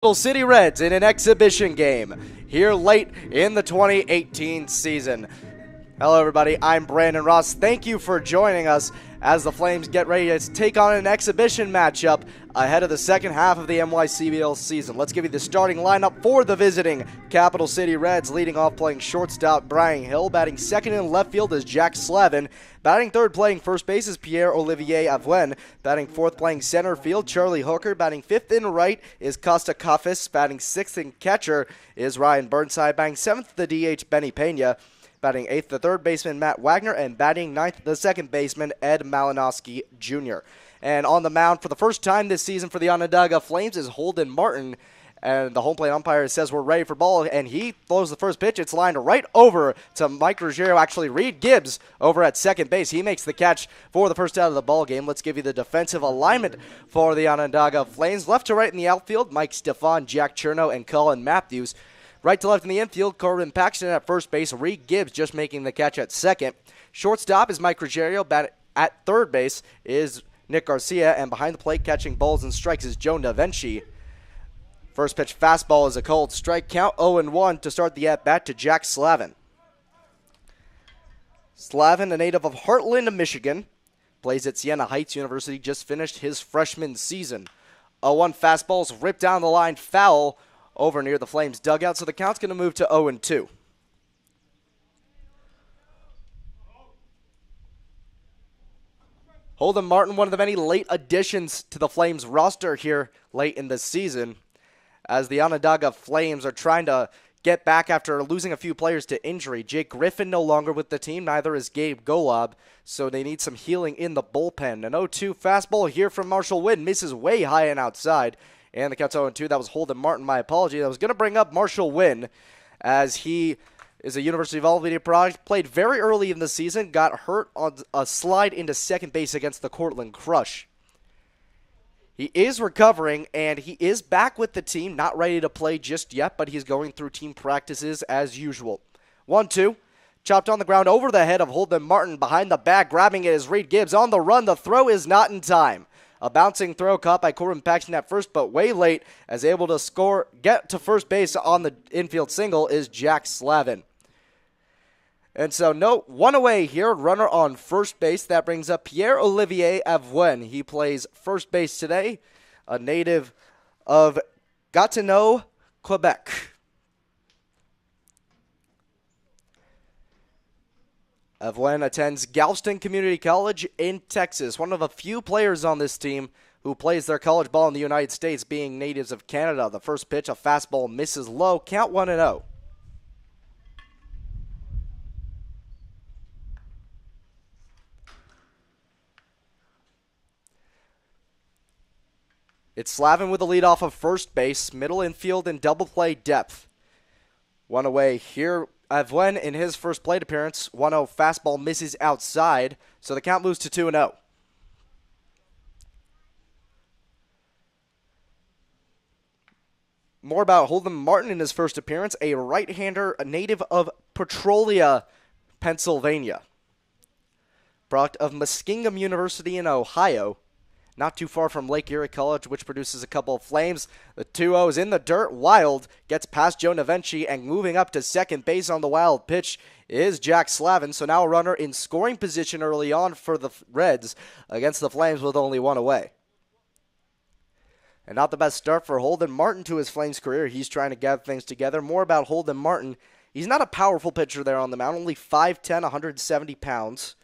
City Reds in an exhibition game here late in the 2018 season. Hello everybody, I'm Brandon Ross. Thank you for joining us as the Flames get ready to take on an exhibition matchup ahead of the second half of the NYCBL season. Let's give you the starting lineup for the visiting Capital City Reds. Leading off playing shortstop Brian Hill. Batting second in left field is Jack Slavin. Batting third playing first base is Pierre-Olivier Avuen. Batting fourth playing center field Charlie Hooker. Batting fifth in right is Costa Kafis. Batting sixth in catcher is Ryan Burnside. Batting seventh the DH Benny Pena. Batting eighth, the third baseman, Matt Wagner, and batting ninth, the second baseman, Ed Malinowski Jr. And on the mound for the first time this season for the Onondaga Flames is Holden Martin. And the home plate umpire says we're ready for ball, and he throws the first pitch. It's lined right over to Mike Ruggiero, actually Reed Gibbs over at second base. He makes the catch for the first out of the ball game. Let's give you the defensive alignment for the Onondaga Flames. Left to right in the outfield, Mike Stefan, Jack Cherno, and Colin Matthews. Right to left in the infield, Corbin Paxton at first base. Reed Gibbs just making the catch at second. Shortstop is Mike Ruggiero. At third base is Nick Garcia. And behind the plate catching balls and strikes is Joe Navenchi. First pitch fastball is a cold strike. Count 0-1 to start the at-bat to Jack Slavin. Slavin, a native of Heartland, Michigan. Plays at Siena Heights University. Just finished his freshman season. 0-1 fastball is ripped down the line. Foul over near the Flames dugout, so the count's going to move to 0-2. Holden Martin, one of the many late additions to the Flames roster here late in the season, as the Onondaga Flames are trying to get back after losing a few players to injury. Jake Griffin no longer with the team, neither is Gabe Golob, so they need some healing in the bullpen. An 0-2 fastball here from Marshall Wynn, misses way high and outside. And the count's 0-2. That was Holden Martin, my apology. I was going to bring up Marshall Wynn, as he is a University of Alameda product. Played very early in the season, got hurt on a slide into second base against the Cortland Crush. He is recovering, and he is back with the team. Not ready to play just yet, but he's going through team practices as usual. 1-2. Chopped on the ground over the head of Holden Martin. Behind the back, grabbing it is Reed Gibbs. On the run, the throw is not in time. A bouncing throw caught by Corbin Paxton at first, but way late, as able to get to first base on the infield single is Jack Slavin. And so, one away here, runner on first base. That brings up Pierre-Olivier Avuen. He plays first base today, a native of Gatineau, Quebec. Avuen attends Galveston Community College in Texas. One of a few players on this team who plays their college ball in the United States, being natives of Canada. The first pitch, a fastball, misses low. Count 1-0. It's Slavin with the lead off of first base, middle infield, and double play depth. One away here. Avuen in his first plate appearance, 1-0 fastball misses outside, so the count moves to 2-0. More about Holden Martin in his first appearance, a right-hander, a native of Petrolia, Pennsylvania. Product of Muskingum University in Ohio. Not too far from Lake Erie College, which produces a couple of Flames. The 2-0 is in the dirt. Wild gets past Joe Navenchi, and moving up to second base on the wild pitch is Jack Slavin. So now a runner in scoring position early on for the Reds against the Flames with only one away. And not the best start for Holden Martin to his Flames career. He's trying to gather things together. More about Holden Martin. He's not a powerful pitcher there on the mound, only 5'10", 170 pounds.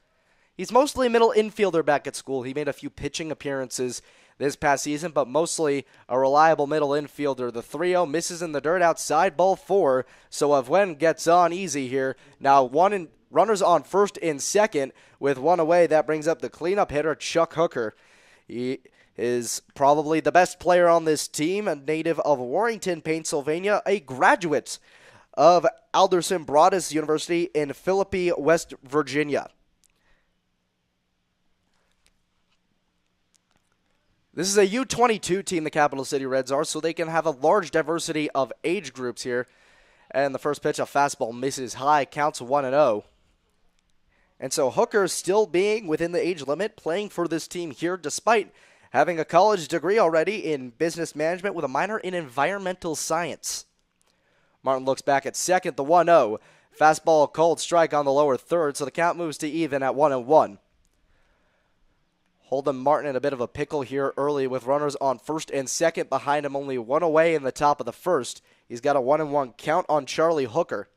He's mostly a middle infielder back at school. He made a few pitching appearances this past season, but mostly a reliable middle infielder. The 3-0 misses in the dirt outside, ball 4, so Avuen gets on easy here. Now runners on first and second with one away. That brings up the cleanup hitter, Chuck Hooker. He is probably the best player on this team, a native of Warrington, Pennsylvania, a graduate of Alderson Broaddus University in Philippi, West Virginia. This is a U22 team, the Capital City Reds are, so they can have a large diversity of age groups here. And the first pitch, a fastball misses high, counts 1-0. And so Hooker still being within the age limit, playing for this team here, despite having a college degree already in business management with a minor in environmental science. Martin looks back at second, the 1-0. Fastball, cold strike on the lower third, so the count moves to even at 1-1. Holden Martin in a bit of a pickle here early with runners on first and second behind him, only one away in the top of the first. He's got a 1-1 count on Charlie Hooker.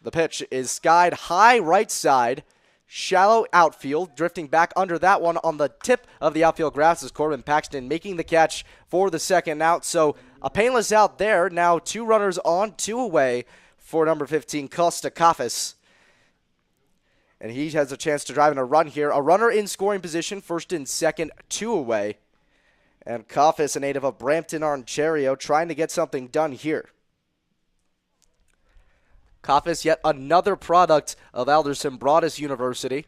The pitch is skied high right side, shallow outfield, drifting back under that one on the tip of the outfield grass is Corbin Paxton making the catch for the second out. So a painless out there. Now 2 runners on, 2 away for number 15, Costa Kafis. And he has a chance to drive in a run here. A runner in scoring position, first and second, 2 away. And Kafis, a native of Brampton, Ontario, trying to get something done here. Kafis, yet another product of Alderson Broaddus University.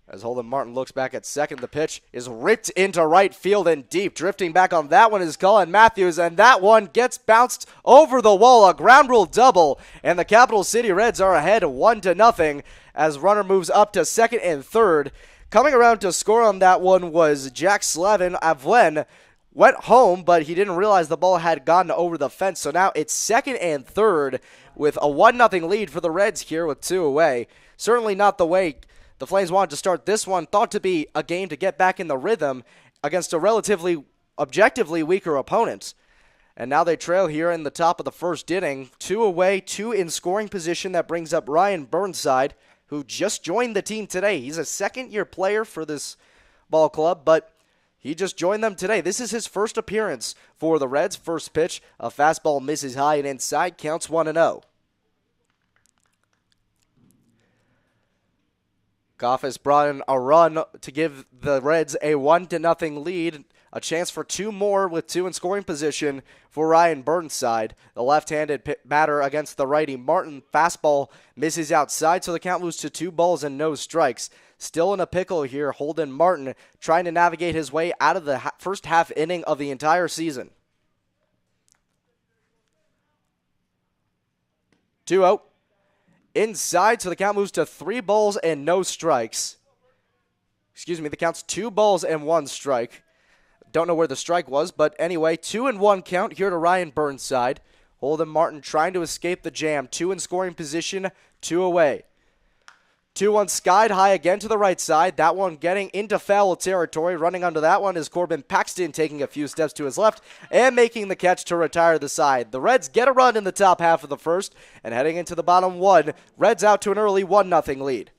As Holden Martin looks back at second, the pitch is ripped into right field and deep. Drifting back on that one is Colin Matthews, and that one gets bounced over the wall. A ground rule double, and the Capital City Reds are ahead 1-0 as runner moves up to second and third. Coming around to score on that one was Jack Slevin. Avlen went home, but he didn't realize the ball had gone over the fence. So now it's second and third with a 1-0 lead for the Reds here with 2 away. Certainly not the way the Flames wanted to start this one. Thought to be a game to get back in the rhythm against a relatively, objectively weaker opponent. And now they trail here in the top of the first inning. 2 away, 2 in scoring position. That brings up Ryan Burnside, who just joined the team today. He's a second-year player for this ball club, but he just joined them today. This is his first appearance for the Reds. First pitch, a fastball misses high and inside, counts 1-0. Goff has brought in a run to give the Reds a 1-0 lead. A chance for 2 more with 2 in scoring position for Ryan Burnside. The left-handed batter against the righty Martin. Fastball misses outside, so the count moves to 2 balls and no strikes. Still in a pickle here, Holden Martin trying to navigate his way out of the first half inning of the entire season. 2-0. Inside, so the count moves to 3 balls and no strikes. Excuse me, the count's 2 balls and 1 strike. Don't know where the strike was, but anyway, 2-1 count here to Ryan Burnside. Holden Martin trying to escape the jam. 2 in scoring position, 2 away. 2-1 skied high again to the right side. That one getting into foul territory. Running under that one is Corbin Paxton taking a few steps to his left and making the catch to retire the side. The Reds get a run in the top half of the first and heading into the bottom 1. Reds out to an early 1-0 lead.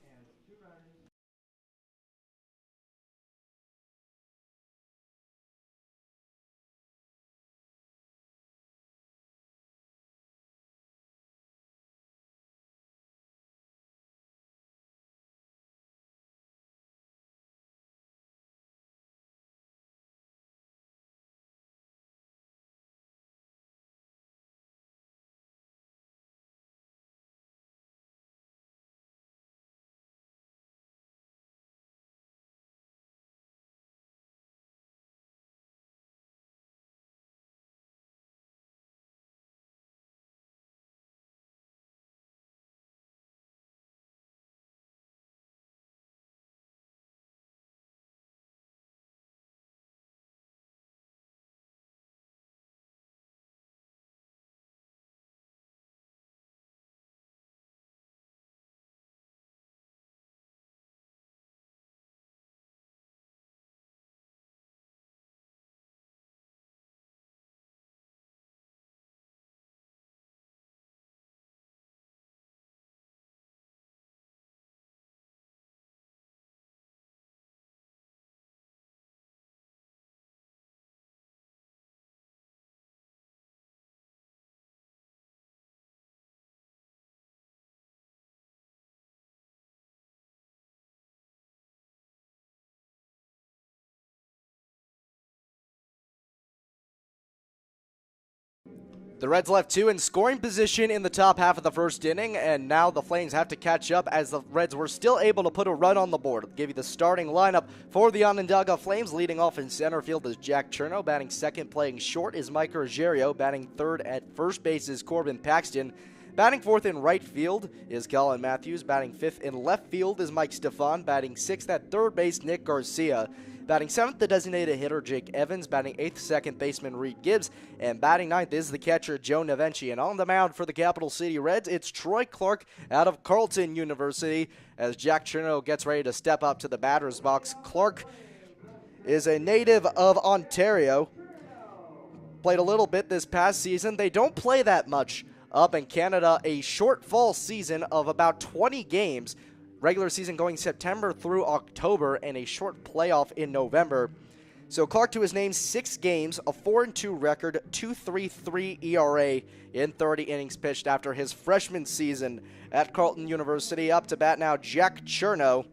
The Reds left 2 in scoring position in the top half of the first inning, and now the Flames have to catch up as the Reds were still able to put a run on the board. I'll give you the starting lineup for the Onondaga Flames. Leading off in center field is Jack Cherno. Batting second, playing short is Mike Ruggiero. Batting third at first base is Corbin Paxton. Batting fourth in right field is Colin Matthews. Batting fifth in left field is Mike Stefan. Batting sixth at third base, Nick Garcia. Batting seventh, the designated hitter, Jake Evans. Batting eighth, second baseman, Reed Gibbs. And batting ninth is the catcher, Joe Navenchi. And on the mound for the Capital City Reds, it's Troy Clark out of Carleton University as Jack Chernow gets ready to step up to the batter's box. Clark is a native of Ontario. Played a little bit this past season. They don't play that much up in Canada. A short fall season of about 20 games. Regular season going September through October, and a short playoff in November. So Clark to his name, 6 games, a 4-2 record, 2.33 ERA in 30 innings pitched after his freshman season at Carleton University. Up to bat now, Jack Chernow,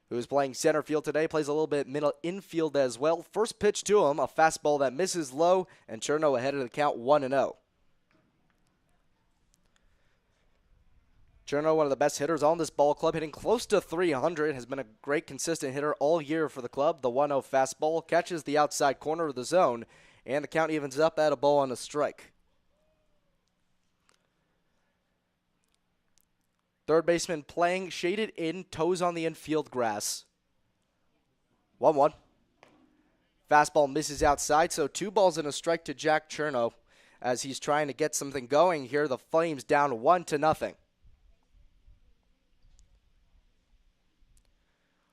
who's playing center field today, plays a little bit middle infield as well. First pitch to him, a fastball that misses low, and Chernow ahead of the count 1-0. Chernow, one of the best hitters on this ball club, hitting close to 300, has been a great consistent hitter all year for the club. The 1-0 fastball catches the outside corner of the zone, and the count evens up at a ball and a strike. Third baseman playing shaded in, toes on the infield grass. 1-1. Fastball misses outside, so 2 balls and a strike to Jack Chernow as he's trying to get something going here. The Flames down 1-0.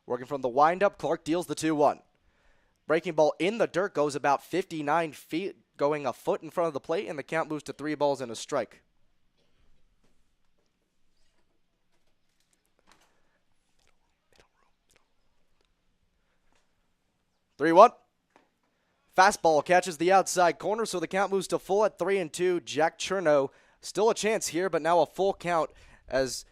Working from the windup, Clark deals the 2-1. Breaking ball in the dirt, goes about 59 feet, going a foot in front of the plate, and the count moves to 3 balls and a strike. Three one. Fastball catches the outside corner, so the count moves to full at 3-2. Jack Chernow, still a chance here, but now a full count as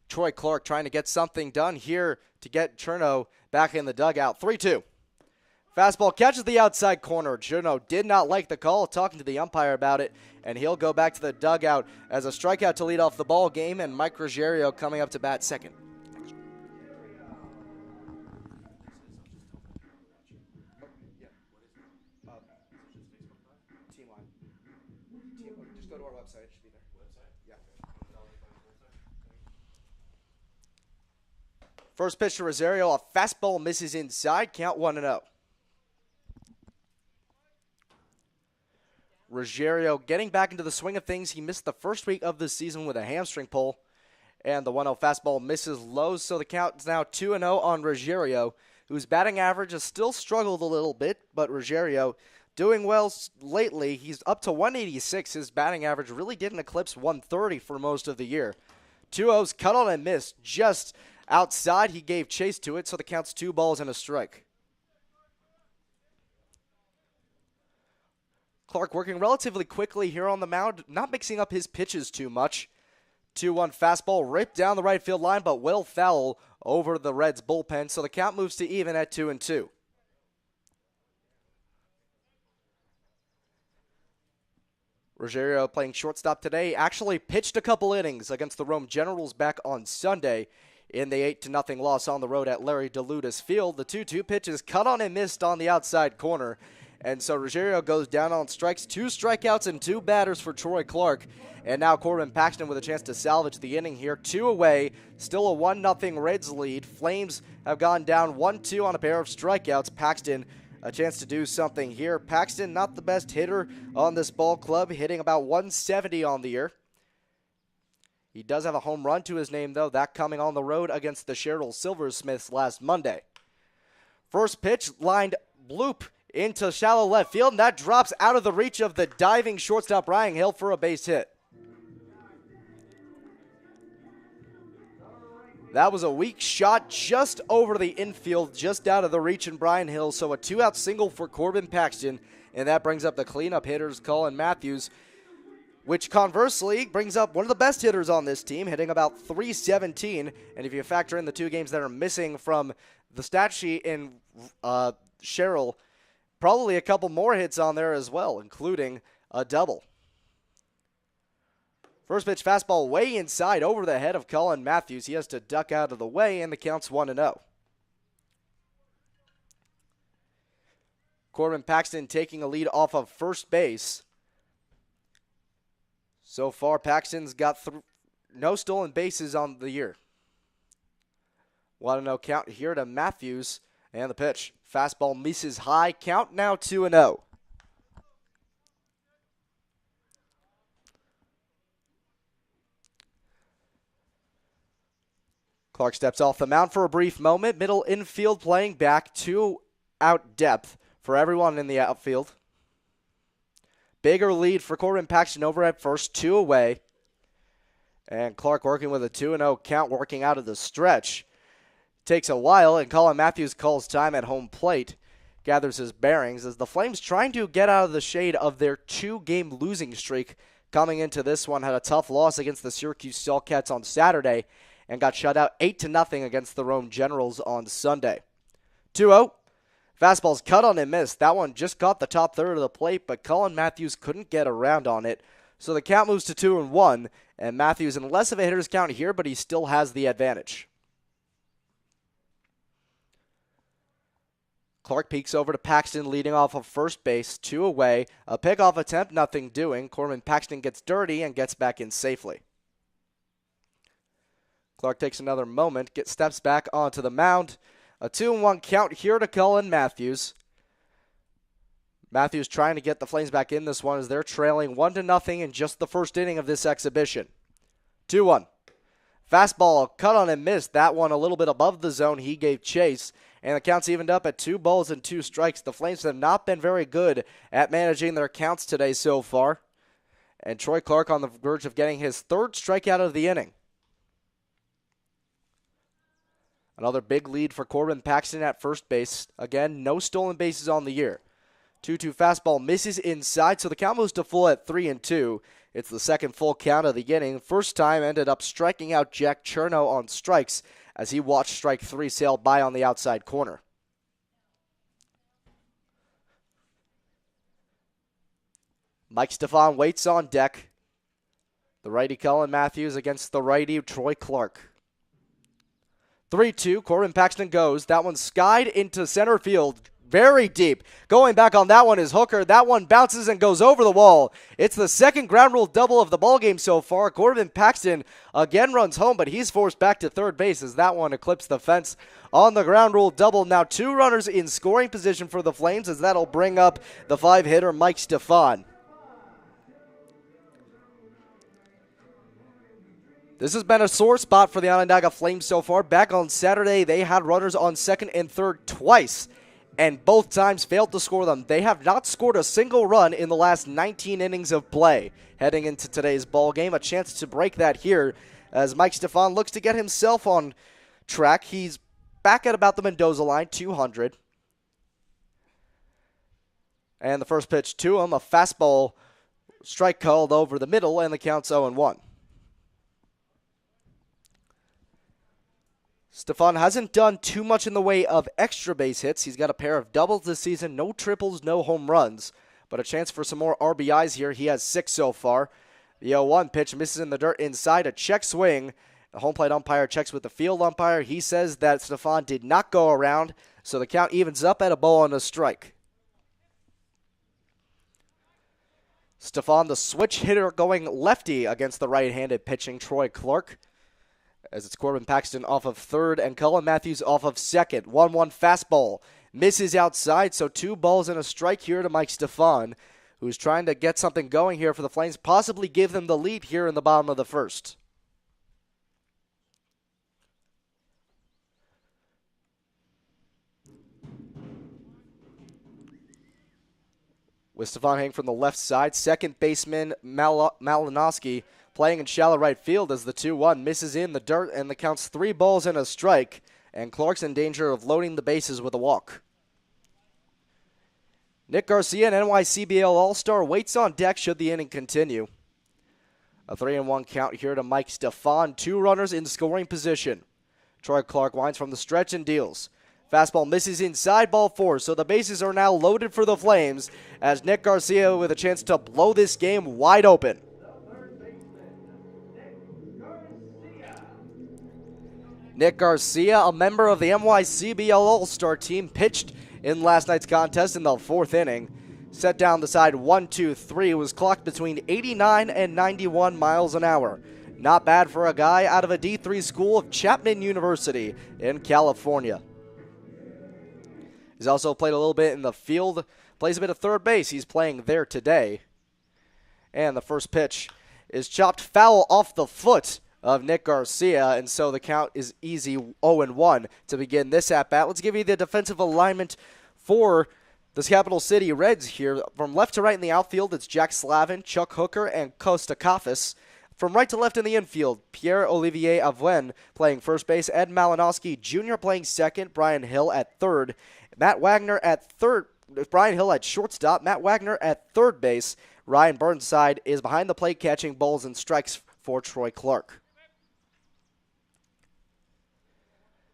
Troy Clark trying to get something done here to get Chernow back in the dugout. 3-2. Fastball catches the outside corner. Chernow did not like the call, talking to the umpire about it, and he'll go back to the dugout as a strikeout to lead off the ball game, and Mike Ruggiero coming up to bat second. Just go to our website. It should be there. Yeah. First pitch to Rosario, a fastball misses inside, count 1-0. Rosario getting back into the swing of things. He missed the first week of the season with a hamstring pull, and the 1-0 fastball misses low, so the count is now 2-0 on Rosario, whose batting average has still struggled a little bit, but Rosario doing well lately. He's up to 186. His batting average really didn't eclipse 130 for most of the year. 2-0's cut on and missed just outside. He gave chase to it, so the count's 2 balls and a strike. Clark working relatively quickly here on the mound, not mixing up his pitches too much. 2-1 fastball ripped down the right field line, but will foul over the Reds bullpen, so the count moves to even at 2-2. Ruggiero playing shortstop today, actually pitched a couple innings against the Rome Generals back on Sunday in the 8-0 loss on the road at Larry DeLutis Field. The 2-2 pitch is cut on and missed on the outside corner, and so Ruggiero goes down on strikes. 2 strikeouts and 2 batters for Troy Clark, and now Corbin Paxton with a chance to salvage the inning here. 2 away, still a 1-0 Reds lead. Flames have gone down 1-2 on a pair of strikeouts. Paxton a chance to do something here. Paxton, not the best hitter on this ball club, hitting about 170 on the year. He does have a home run to his name, though, that coming on the road against the Sherrill Silversmiths last Monday. First pitch lined bloop into shallow left field, and that drops out of the reach of the diving shortstop Ryan Hill for a base hit. That was a weak shot just over the infield, just out of the reach in Brian Hill. So a 2-out single for Corbin Paxton, and that brings up the cleanup hitters, Colin Matthews, which conversely brings up one of the best hitters on this team, hitting about 317. And if you factor in the 2 games that are missing from the stat sheet in Sherrill, probably a couple more hits on there as well, including a double. First pitch fastball way inside over the head of Colin Matthews. He has to duck out of the way, and the count's 1-0. Corbin Paxton taking a lead off of first base. So far, Paxton's got no stolen bases on the year. 1-0 count here to Matthews, and the pitch. Fastball misses high, count now 2-0. Clark steps off the mound for a brief moment. Middle infield playing back, 2-out depth for everyone in the outfield. Bigger lead for Corbin Paxton over at first, 2 away. And Clark working with a 2-0 count, working out of the stretch. Takes a while, and Colin Matthews calls time at home plate. Gathers his bearings as the Flames trying to get out of the shade of their 2-game losing streak. Coming into this one, had a tough loss against the Syracuse Saltcats on Saturday and got shut out 8-0 against the Rome Generals on Sunday. 2-0. Fastball's cut on and missed. That one just caught the top third of the plate, but Colin Matthews couldn't get around on it. So the count moves to 2-1, and Matthews in less of a hitter's count here, but he still has the advantage. Clark peeks over to Paxton, leading off of first base, 2 away. A pickoff attempt, nothing doing. Corbin Paxton gets dirty and gets back in safely. Clark takes another moment, steps back onto the mound. A 2-1 count here to Colin Matthews. Matthews trying to get the Flames back in this one as they're trailing 1-0 in just the first inning of this exhibition. 2-1. Fastball cut on and missed. That one a little bit above the zone. He gave chase. And the count's evened up at 2 balls and 2 strikes. The Flames have not been very good at managing their counts today so far. And Troy Clark on the verge of getting his 3rd strikeout of the inning. Another big lead for Corbin Paxton at first base. Again, no stolen bases on the year. 2-2 fastball misses inside, so the count moves to full at 3-2. It's the second full count of the inning. First time ended up striking out Jack Cherno on strikes as he watched strike 3 sail by on the outside corner. Mike Stefan waits on deck. The righty Colin Matthews against the righty Troy Clark. 3-2, Corbin Paxton goes. That one skied into center field, very deep. Going back on that one is Hooker. That one bounces and goes over the wall. It's the second ground rule double of the ballgame so far. Corbin Paxton again runs home, but he's forced back to third base as that one eclipsed the fence on the ground rule double. Now 2 runners in scoring position for the Flames as that'll bring up the 5-hitter Mike Stefan. This has been a sore spot for the Onondaga Flames so far. Back on Saturday, they had runners on second and third twice, and both times failed to score them. They have not scored a single run in the last 19 innings of play. Heading into today's ball game, a chance to break that here as Mike Stefan looks to get himself on track. He's back at about the Mendoza line, 200. And the first pitch to him, a fastball strike called over the middle, and the count's 0-1. Stefan hasn't done too much in the way of extra base hits. He's got a pair of doubles this season, no triples, no home runs, but a chance for some more RBIs here. He has 6 so far. The 0-1 pitch misses in the dirt inside, a check swing. The home plate umpire checks with the field umpire. He says that Stefan did not go around, so the count evens up at a ball and a strike. Stefan, the switch hitter, going lefty against the right-handed pitching Troy Clark. As it's Corbin Paxton off of third and Colin Matthews off of second. 1-1 fastball. Misses outside, so 2 balls and a strike here to Mike Stefan, who's trying to get something going here for the Flames, possibly give them the lead here in the bottom of the first. With Stefan Hang from the left side, second baseman Malinowski playing in shallow right field as the 2-1 misses in the dirt, and the count's 3 balls and a strike, and Clark's in danger of loading the bases with a walk. Nick Garcia, an NYCBL All-Star, waits on deck should the inning continue. A 3-1 count here to Mike Stefan. 2 runners in scoring position. Troy Clark winds from the stretch and deals. Fastball misses inside, ball 4, so the bases are now loaded for the Flames as Nick Garcia with a chance to blow this game wide open. Nick Garcia, a member of the NYCBL All-Star team, pitched in last night's contest in the 4th inning. Set down the side 1-2-3, was clocked between 89 and 91 miles an hour. Not bad for a guy out of a D3 school of Chapman University in California. He's also played a little bit in the field, plays a bit of third base. He's playing there today. And the first pitch is chopped foul off the foot of Nick Garcia, and so the count is easy 0-1 to begin this at-bat. Let's give you the defensive alignment for the Capital City Reds here. From left to right in the outfield, it's Jack Slavin, Chuck Hooker, and Costa Kafis. From right to left in the infield, Pierre-Olivier Avlen playing first base, Ed Malinowski Jr. playing second, Brian Hill at third, Matt Wagner at third, Brian Hill at shortstop, Matt Wagner at third base. Ryan Burnside is behind the plate catching balls and strikes for Troy Clark.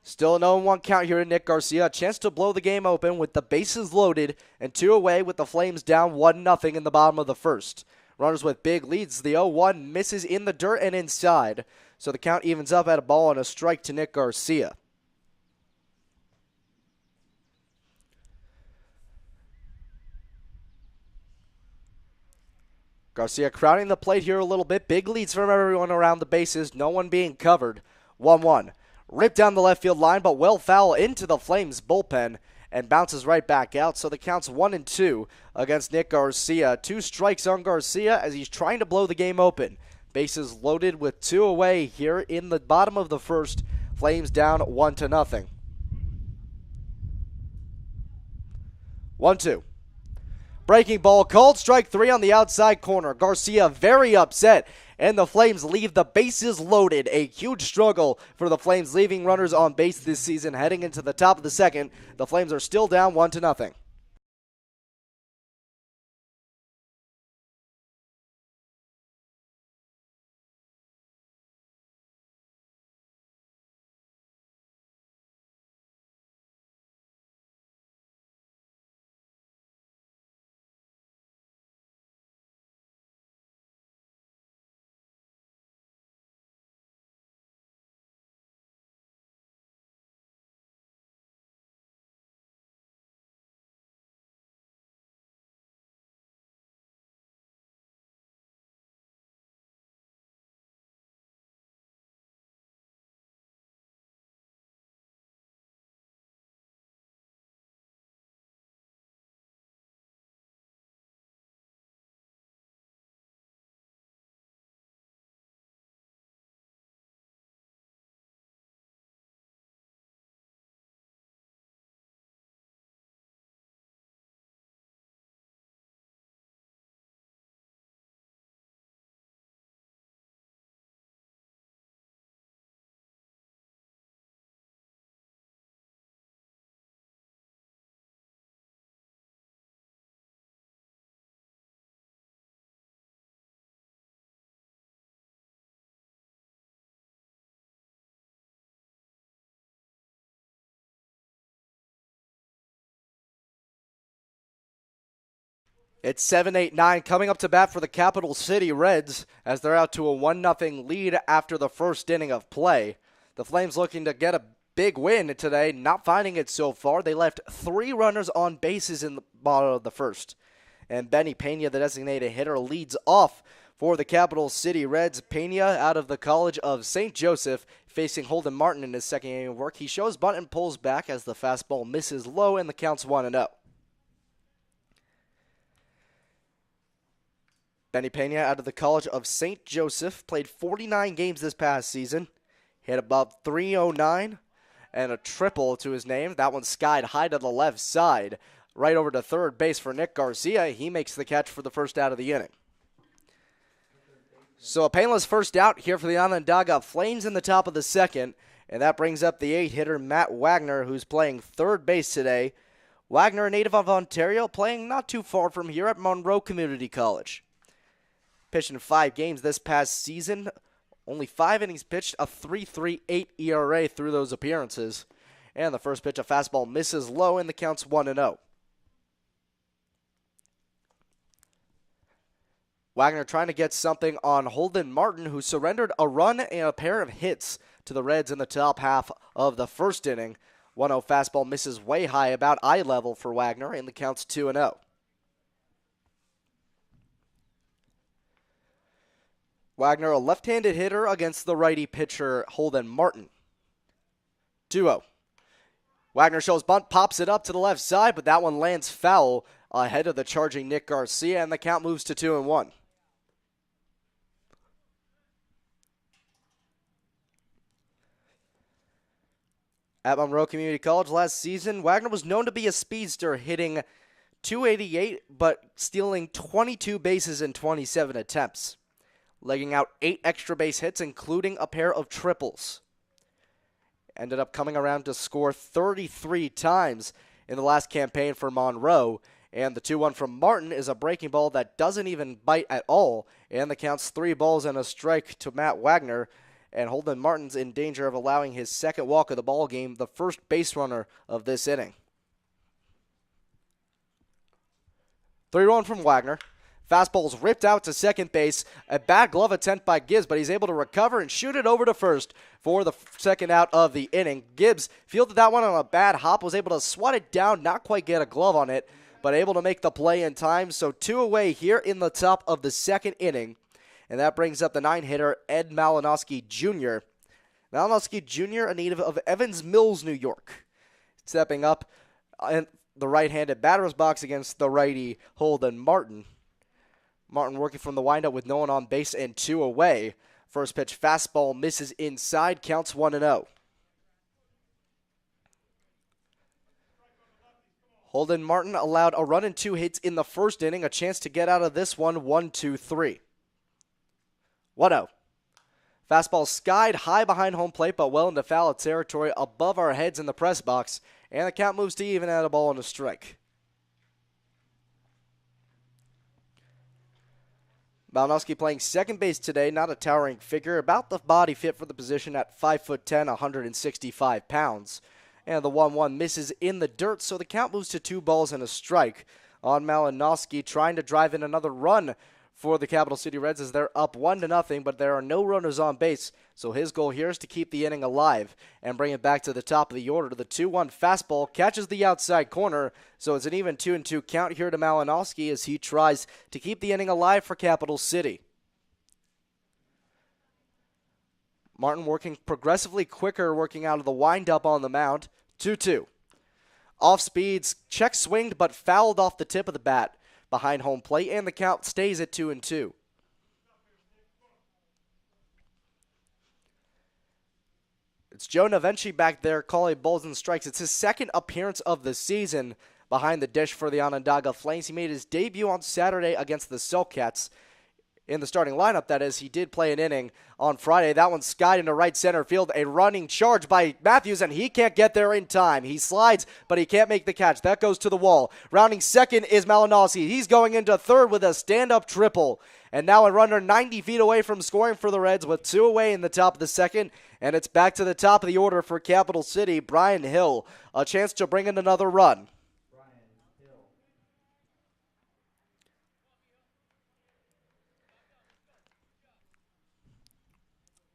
Still a 0-1 count here in Nick Garcia. A chance to blow the game open with the bases loaded and 2 away with the Flames down 1-0 in the bottom of the first. Runners with big leads. The 0-1 misses in the dirt and inside. So the count evens up at a ball and a strike to Nick Garcia. Garcia crowding the plate here a little bit. Big leads from everyone around the bases. No one being covered. 1-1. Ripped down the left field line, but well foul into the Flames bullpen and bounces right back out. So the count's 1-2 against Nick Garcia. 2 strikes on Garcia as he's trying to blow the game open. Bases loaded with 2 away here in the bottom of the first. Flames down 1-0. 1-2. Breaking ball called, strike 3 on the outside corner. Garcia very upset, and the Flames leave the bases loaded. A huge struggle for the Flames, leaving runners on base this season. Heading into the top of the second, the Flames are still down 1-0. It's 7-8-9 coming up to bat for the Capital City Reds as they're out to a 1-0 lead after the first inning of play. The Flames looking to get a big win today, not finding it so far. They left 3 runners on bases in the bottom of the first. And Benny Pena, the designated hitter, leads off for the Capital City Reds. Pena out of the College of St. Joseph, facing Holden Martin in his second inning of work. He shows bunt and pulls back as the fastball misses low and the count's 1-0. Benny Pena out of the College of St. Joseph, played 49 games this past season, hit above .309 and a triple to his name. That one skied high to the left side, right over to third base for Nick Garcia. He makes the catch for the first out of the inning. So a painless first out here for the Onondaga Flames in the top of the second, and that brings up the 8-hitter Matt Wagner, who's playing third base today. Wagner, a native of Ontario, playing not too far from here at Monroe Community College. Pitched in 5 games this past season. Only 5 innings pitched, a 3.38 ERA through those appearances. And the first pitch, a fastball misses low, and the count's 1-0. Wagner trying to get something on Holden Martin, who surrendered a run and a pair of hits to the Reds in the top half of the first inning. 1-0 fastball misses way high, about eye level for Wagner, and the count's 2-0. Wagner, a left-handed hitter against the righty pitcher Holden Martin. 2-0. Wagner shows bunt, pops it up to the left side, but that one lands foul ahead of the charging Nick Garcia, and the count moves to 2-1. At Monroe Community College last season, Wagner was known to be a speedster, hitting .288, but stealing 22 bases in 27 attempts, legging out 8 extra base hits, including a pair of triples. Ended up coming around to score 33 times in the last campaign for Monroe, and the 2-1 from Martin is a breaking ball that doesn't even bite at all, and the count's 3 balls and a strike to Matt Wagner, and Holden Martin's in danger of allowing his second walk of the ball game, the first base runner of this inning. 3-1 from Wagner. Fastball's ripped out to second base. A bad glove attempt by Gibbs, but he's able to recover and shoot it over to first for the second out of the inning. Gibbs fielded that one on a bad hop, was able to swat it down, not quite get a glove on it, but able to make the play in time. So 2 away here in the top of the second inning. And that brings up the 9-hitter, Ed Malinowski Jr. Malinowski Jr., a native of Evans Mills, New York. Stepping up in the right-handed batter's box against the righty Holden Martin. Martin working from the windup with no one on base and 2 away. First pitch fastball misses inside, counts 1-0. Holden Martin allowed a run and 2 hits in the first inning, a chance to get out of this one 1-2-3. 1-0. Fastball skied high behind home plate, but well into foul territory above our heads in the press box, and the count moves to even at a ball and a strike. Malinowski playing second base today, not a towering figure, about the body fit for the position at 5'10", 165 pounds. And the 1-1 misses in the dirt, so the count moves to 2 balls and a strike on Malinowski, trying to drive in another run for the Capital City Reds as they're up 1-0, but there are no runners on base, so his goal here is to keep the inning alive and bring it back to the top of the order. The 2-1 fastball catches the outside corner, so it's an even 2-2 count here to Malinowski as he tries to keep the inning alive for Capital City. Martin working progressively quicker, working out of the windup on the mound. 2-2. Off speeds, check swinged, but fouled off the tip of the bat behind home plate, and the count stays at 2-2. It's Joe Navenchi back there calling balls and strikes. It's his second appearance of the season behind the dish for the Onondaga Flames. He made his debut on Saturday against the Selcats. In the starting lineup, that is. He did play an inning on Friday. That one skied into right center field. A running charge by Matthews, and he can't get there in time. He slides, but he can't make the catch. That goes to the wall. Rounding second is Malinowski. He's going into third with a stand-up triple. And now a runner 90 feet away from scoring for the Reds with 2 away in the top of the second. And it's back to the top of the order for Capital City. Brian Hill, a chance to bring in another run.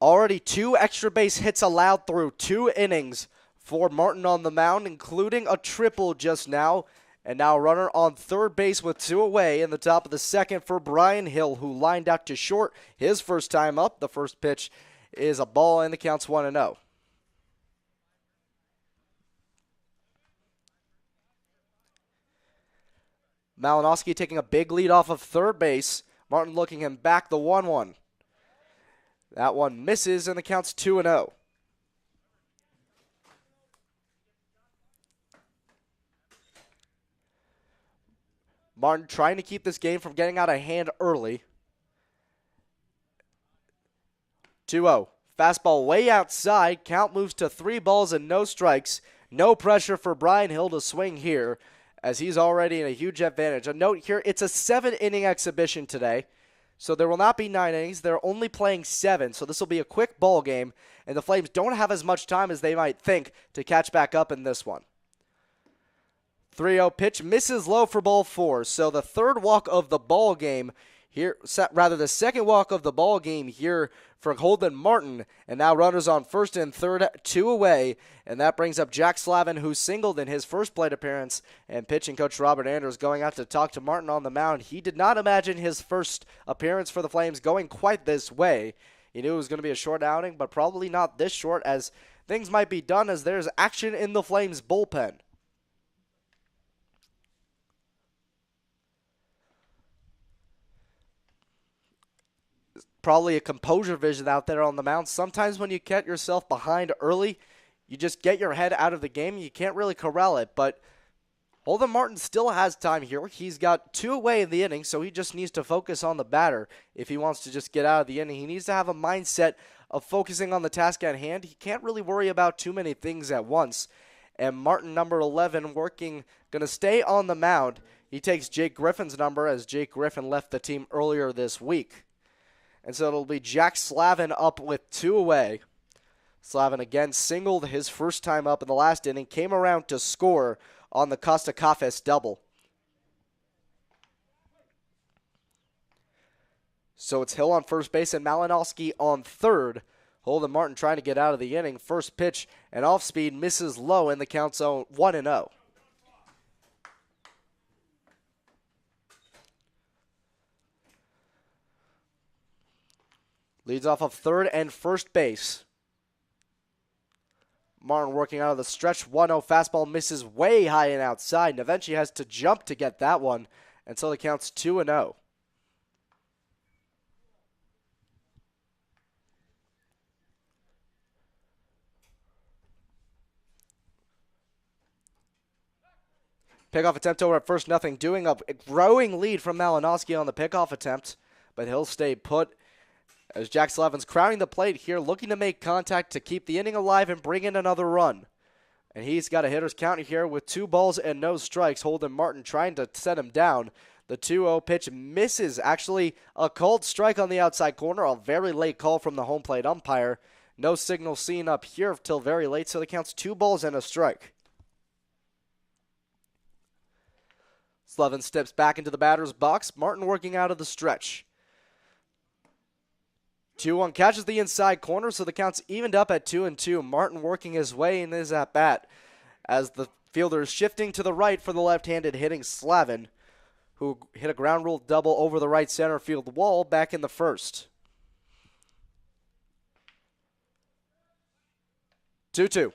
Already 2 extra base hits allowed through 2 innings for Martin on the mound, including a triple just now. And now a runner on third base with 2 away in the top of the second for Brian Hill, who lined out to short his first time up. The first pitch is a ball, and the count's 1-0. Malinowski taking a big lead off of third base. Martin looking him back, the 1-1. That one misses, and the count's 2-0. Martin trying to keep this game from getting out of hand early. 2-0. Fastball way outside. Count moves to 3 balls and no strikes. No pressure for Brian Hill to swing here, as he's already in a huge advantage. A note here, it's a 7-inning exhibition today. So there will not be 9 innings. They're only playing 7, so this will be a quick ball game, and the Flames don't have as much time as they might think to catch back up in this one. 3-0 pitch misses low for ball 4, so the third walk of the ball game here, rather the second walk of the ball game here for Holden Martin, and now runners on first and third, 2 away, and that brings up Jack Slavin, who singled in his first plate appearance, and pitching coach Robert Anders going out to talk to Martin on the mound. He did not imagine his first appearance for the Flames going quite this way. He knew it was going to be a short outing, but probably not this short, as things might be done as there's action in the Flames bullpen. Probably a composure vision out there on the mound. Sometimes when you get yourself behind early, you just get your head out of the game and you can't really corral it. But Holden Martin still has time here. He's got 2 away in the inning, so he just needs to focus on the batter if he wants to just get out of the inning. He needs to have a mindset of focusing on the task at hand. He can't really worry about too many things at once. And Martin, number 11, going to stay on the mound. He takes Jake Griffin's number, as Jake Griffin left the team earlier this week. And so it'll be Jack Slavin up with 2 away. Slavin again singled his first time up in the last inning, came around to score on the Costa Cafes double. So it's Hill on first base and Malinowski on third. Holden Martin trying to get out of the inning. First pitch and off speed misses low, and the count's 1-0. Leads off of third and first base. Martin working out of the stretch. 1-0 fastball misses way high and outside, and eventually has to jump to get that one. And so the count's 2-0. Pickoff attempt over at first, nothing doing. A growing lead from Malinowski on the pickoff attempt, but he'll stay put. As Jack Slavin's crowding the plate here, looking to make contact to keep the inning alive and bring in another run. And he's got a hitter's count here with 2 balls and no strikes. Holden Martin trying to set him down. The 2-0 pitch misses. Actually, a called strike on the outside corner. A very late call from the home plate umpire. No signal seen up here till very late, so the count's 2 balls and a strike. Slavin steps back into the batter's box. Martin working out of the stretch. 2-1 catches the inside corner, so the count's evened up at 2-2. Martin working his way in his at-bat as the fielder is shifting to the right for the left-handed hitting Slavin, who hit a ground rule double over the right center field wall back in the first. 2-2.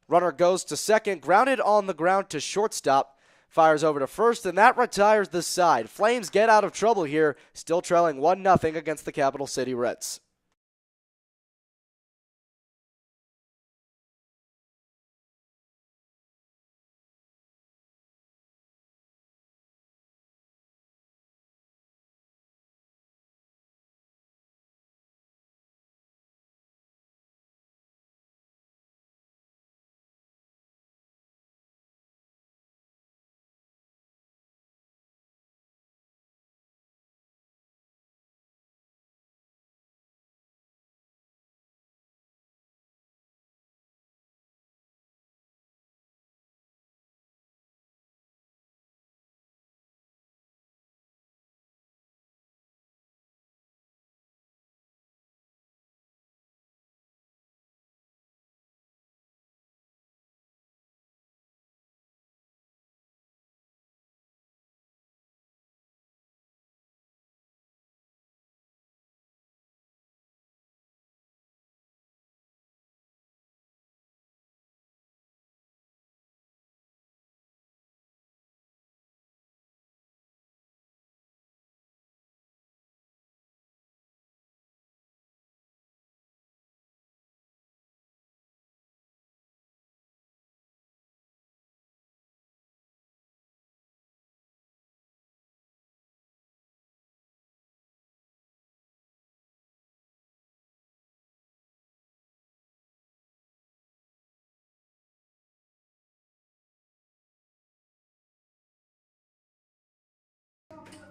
Runner goes to second, grounded on the ground to shortstop. Fires over to first, and that retires the side. Flames get out of trouble here, still trailing 1-0 against the Capital City Reds.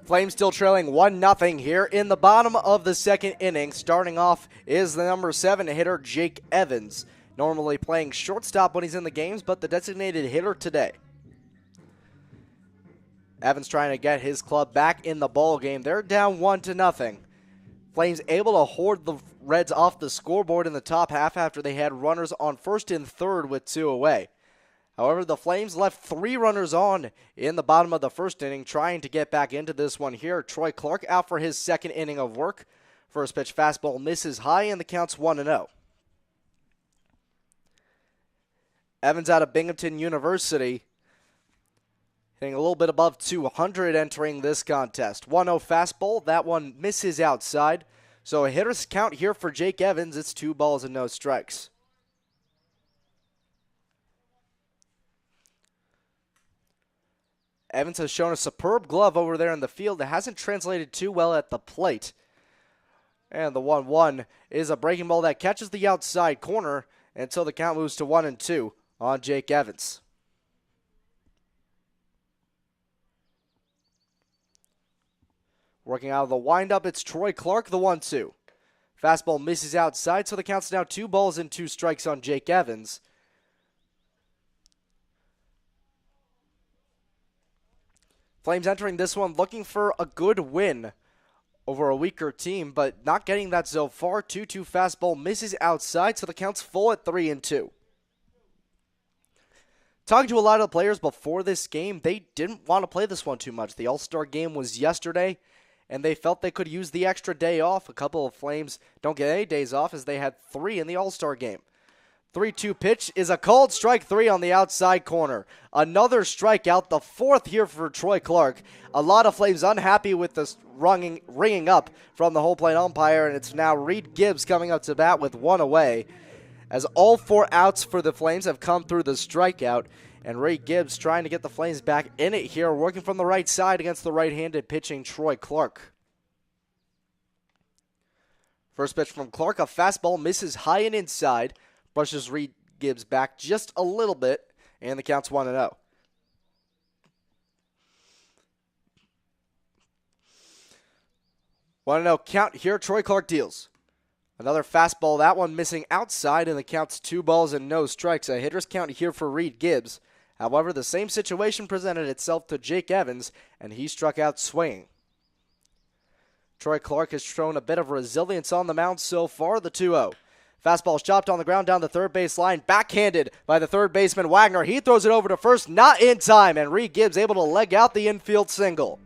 Flames still trailing 1-0 here in the bottom of the second inning. Starting off is the number 7 hitter, Jake Evans. Normally playing shortstop when he's in the games, but the designated hitter today. Evans trying to get his club back in the ball game. They're down 1-0. Flames able to hoard the Reds off the scoreboard in the top half after they had runners on first and third with 2 away. However, the Flames left 3 runners on in the bottom of the first inning trying to get back into this one here. Troy Clark out for his second inning of work. First pitch fastball misses high and the count's 1-0. Evans out of Binghamton University hitting a little bit above 200 entering this contest. 1-0 fastball, that one misses outside. So a hitter's count here for Jake Evans. It's 2 balls and no strikes. Evans has shown a superb glove over there in the field. It hasn't translated too well at the plate. And the 1-1 is a breaking ball that catches the outside corner until the count moves to 1-2 on Jake Evans. Working out of the windup, it's Troy Clark, the 1-2. Fastball misses outside, so the count's now 2 balls and 2 strikes on Jake Evans. Flames entering this one looking for a good win over a weaker team, but not getting that so far. 2-2 fastball misses outside, so the count's full at 3-2. Talking to a lot of the players before this game, they didn't want to play this one too much. The All-Star game was yesterday, and they felt they could use the extra day off. A couple of Flames don't get any days off as they had 3 in the All-Star game. 3-2 pitch is a called strike 3 on the outside corner. Another strikeout, the 4th here for Troy Clark. A lot of Flames unhappy with this ringing up from the home plate umpire, and it's now Reed Gibbs coming up to bat with 1 away. As all 4 outs for the Flames have come through the strikeout, and Reed Gibbs trying to get the Flames back in it here, working from the right side against the right-handed pitching Troy Clark. First pitch from Clark, a fastball misses high and inside. Brushes Reed Gibbs back just a little bit, and the count's 1-0. Want to know count here, Troy Clark deals. Another fastball, that one missing outside, and the count's 2 balls and no strikes. A hitter's count here for Reed Gibbs. However, the same situation presented itself to Jake Evans, and he struck out swinging. Troy Clark has shown a bit of resilience on the mound so far, the 2-0. Fastball chopped on the ground down the third base line, backhanded by the third baseman Wagner. He throws it over to first, not in time, and Reed Gibbs able to leg out the infield single.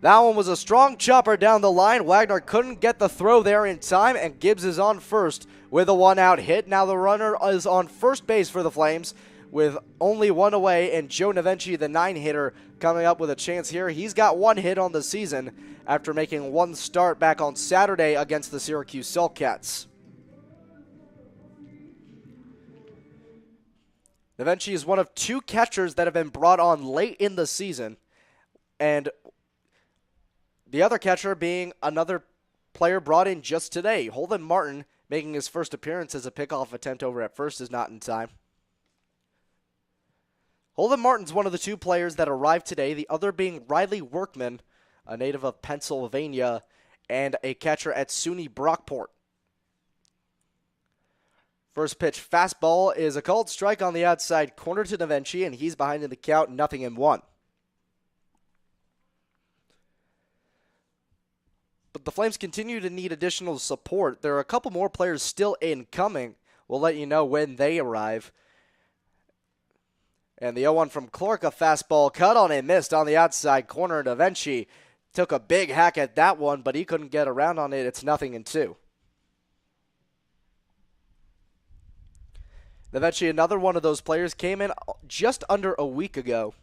That one was a strong chopper down the line. Wagner couldn't get the throw there in time, and Gibbs is on first with a 1-out hit. Now the runner is on first base for the Flames with only 1 away, and Joe Navenchi, the 9-hitter, coming up with a chance here. He's got 1 hit on the season after making 1 start back on Saturday against the Syracuse Saltcats. Navenchi is one of 2 catchers that have been brought on late in the season, and the other catcher being another player brought in just today. Holden Martin, making his first appearance as a pickoff attempt over at first, is not in time. Holden Martin's one of the 2 players that arrived today, the other being Riley Workman, a native of Pennsylvania, and a catcher at SUNY Brockport. First pitch fastball is a called strike on the outside corner to Navenchi, and he's behind in the count, 0-1. But the Flames continue to need additional support. There are a couple more players still incoming. We'll let you know when they arrive. And the 0-1 from Clark, a fastball cut on and missed on the outside corner. Navenchi took a big hack at that one, but he couldn't get around on it. It's 0-2. Navenchi, another one of those players, came in just under a week ago.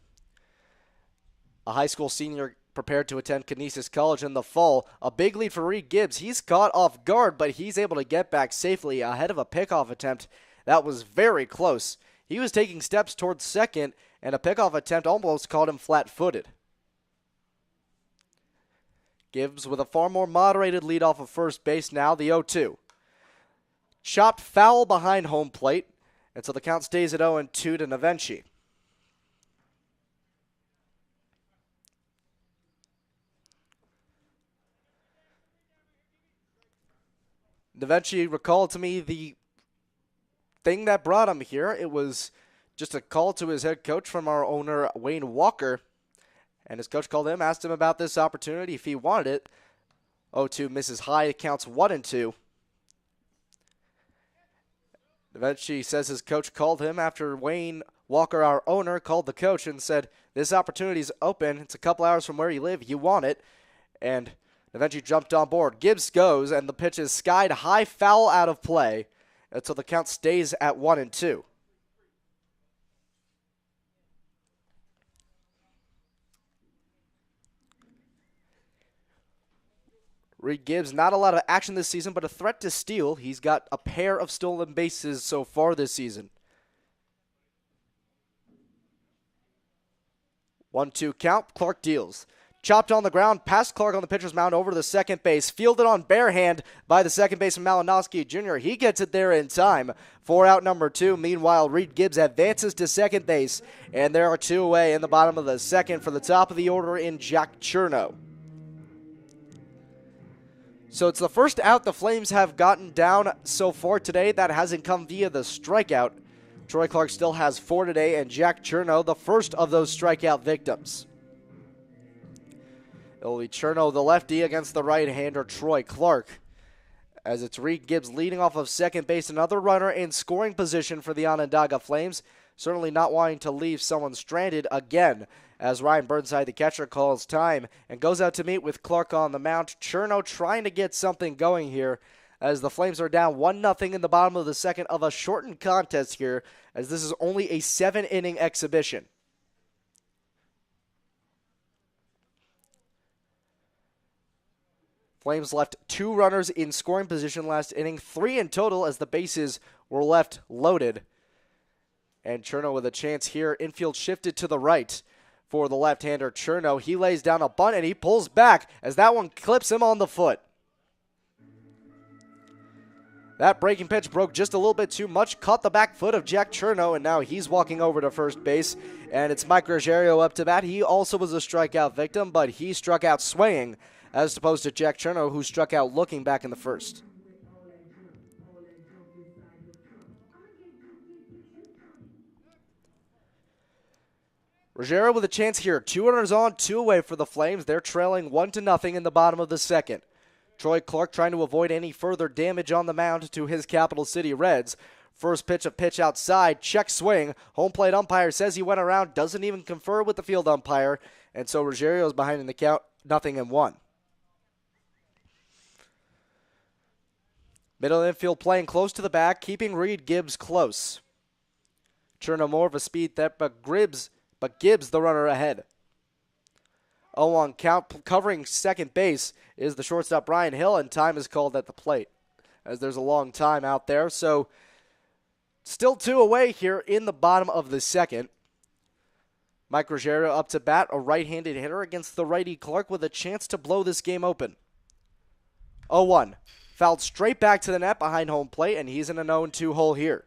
A high school senior prepared to attend Canisius College in the fall. A big lead for Reed Gibbs. He's caught off guard, but he's able to get back safely ahead of a pickoff attempt that was very close. He was taking steps towards second, and a pickoff attempt almost caught him flat-footed. Gibbs with a far more moderated lead off of first base now, the 0-2. Chopped foul behind home plate, and so the count stays at 0-2 to Navenchi. Navenchi recalled to me the thing that brought him here. It was Just a call to his head coach from our owner, Wayne Walker. And his coach called him, asked him about this opportunity if he wanted it. 0-2 misses high, it counts 1-2. Eventually, says his coach called him after Wayne Walker, our owner, called the coach and said, this opportunity's open. It's a couple hours from where you live. You want it. And eventually jumped on board. Gibbs goes, and the pitch is skied high, foul out of play. Until the count stays at 1-2. Reed Gibbs, not a lot of action this season, but a threat to steal. He's got a pair of stolen bases so far this season. 1-2 count. Clark deals. Chopped on the ground, past Clark on the pitcher's mound over to the second base. Fielded on bare hand by the second baseman Malinowski Jr. He gets it there in time for out number 2. Meanwhile, Reed Gibbs advances to second base, and there are 2 away in the bottom of the second for the top of the order in Jack Cherno. So it's the first out the Flames have gotten down so far today. That hasn't come via the strikeout. Troy Clark still has 4 today, and Jack Cherno, the first of those strikeout victims. It'll be Cherno, the lefty, against the right-hander Troy Clark. As it's Reed Gibbs leading off of second base, another runner in scoring position for the Onondaga Flames. Certainly not wanting to leave someone stranded again, as Ryan Burnside, the catcher, calls time and goes out to meet with Clark on the mound. Cherno trying to get something going here as the Flames are down 1-0 in the bottom of the second of a shortened contest here, as this is only a 7-inning exhibition. Flames left 2 runners in scoring position last inning, 3 in total as the bases were left loaded. And Cherno with a chance here. Infield shifted to the right for the left-hander Cherno. He lays down a bunt and he pulls back as that one clips him on the foot. That breaking pitch broke just a little bit too much, caught the back foot of Jack Cherno, and now he's walking over to first base. And it's Mike Ruggiero up to bat. He also was a strikeout victim, but he struck out swinging as opposed to Jack Cherno, who struck out looking back in the first. Ruggiero with a chance here. 2 runners on, 2 away for the Flames. They're trailing 1-0 in the bottom of the second. Troy Clark trying to avoid any further damage on the mound to his Capital City Reds. First pitch, a pitch outside, check swing. Home plate umpire says he went around, doesn't even confer with the field umpire. And so Ruggiero's behind in the count, 0-1. Middle infield playing close to the back, keeping Reed Gibbs close. Cherno more of a speed threat, but Gibbs the runner ahead. 0-1 count, covering second base is the shortstop Brian Hill, and time is called at the plate as there's a long time out there. So still 2 away here in the bottom of the second. Mike Ruggiero up to bat, a right-handed hitter against the righty Clark with a chance to blow this game open. 0-1. Fouled straight back to the net behind home plate, and he's in a 0-2 hole here.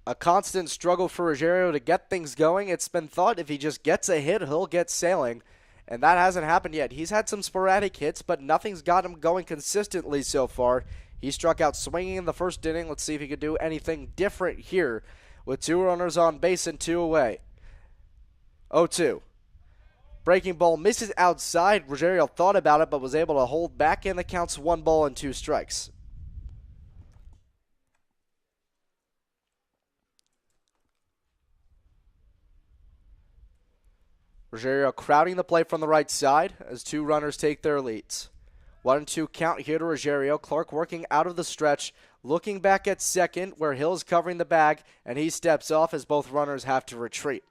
A constant struggle for Ruggiero to get things going. It's been thought if he just gets a hit, he'll get sailing. And that hasn't happened yet. He's had some sporadic hits, but nothing's got him going consistently so far. He struck out swinging in the first inning. Let's see if he could do anything different here with 2 runners on base and 2 away. 0-2. Breaking ball misses outside. Ruggiero thought about it, but was able to hold back, and the count's 1 ball and 2 strikes. Ruggiero crowding the plate from the right side as 2 runners take their leads. 1-2 count here to Ruggiero. Clark working out of the stretch, looking back at second where Hill's covering the bag, and he steps off as both runners have to retreat.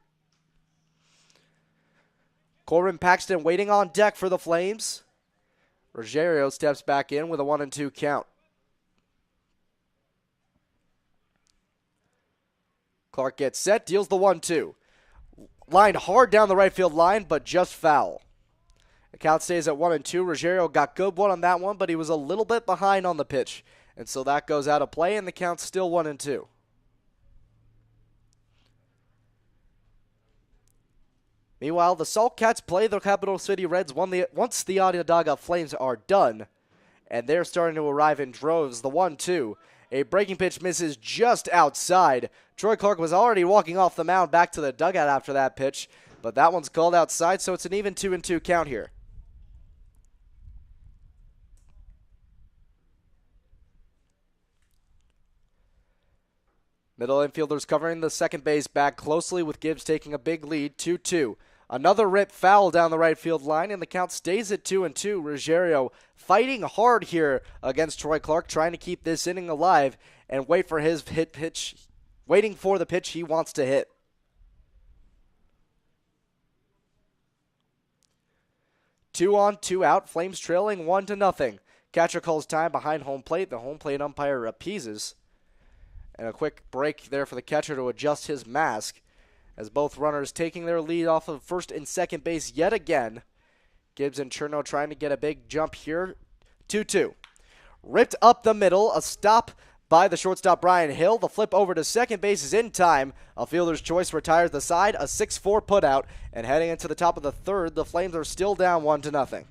Corbin Paxton waiting on deck for the Flames. Ruggiero steps back in with a 1-2 count. Clark gets set, deals the 1-2. Lined hard down the right field line, but just foul. The count stays at 1-2. Ruggiero got good one on that one, but he was a little bit behind on the pitch. And so that goes out of play, and the count's still 1-2. Meanwhile, the Saltcats play the Capital City Reds once the Onondaga Flames are done. and they're starting to arrive in droves. The 1-2. A breaking pitch misses just outside. Troy Clark was already walking off the mound back to the dugout after that pitch, but that one's called outside, so it's an even 2-2 count here. Middle infielders covering the second base back closely with Gibbs taking a big lead, 2-2. Another rip foul down the right field line, and the count stays at 2-2. Ruggiero fighting hard here against Troy Clark, trying to keep this inning alive and wait for his pitch, waiting for the pitch he wants to hit. Two on, two out. Flames trailing 1-0. Catcher calls time behind home plate. The home plate umpire appeases. And a quick break there for the catcher to adjust his mask as both runners taking their lead off of first and second base yet again. Gibbs and Cherno trying to get a big jump here. 2-2. Ripped up the middle. A stop by the shortstop Brian Hill. The flip over to second base is in time. A fielder's choice retires the side. A 6-4 putout. And heading into the top of the third, the Flames are still down 1-0.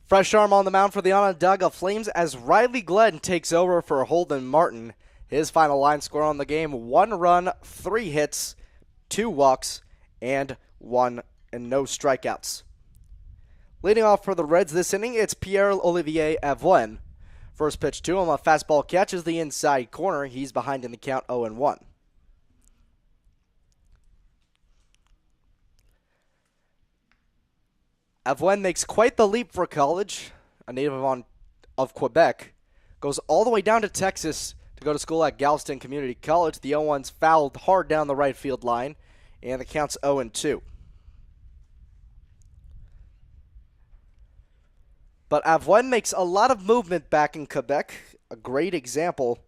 Fresh arm on the mound for the Onondaga Flames as Riley Glenn takes over for Holden Martin. His final line score on the game, 1 run, 3 hits, 2 walks, and no strikeouts. Leading off for the Reds this inning, it's Pierre-Olivier Avoine. First pitch to him, a fastball catches the inside corner. He's behind in the count 0-1. Avoine makes quite the leap for college, a native of Quebec. Goes all the way down to Texas to go to school at Galveston Community College. The 0-1's fouled hard down the right field line, and the count's 0-2. But Avoine makes a lot of movement back in Quebec. A great example.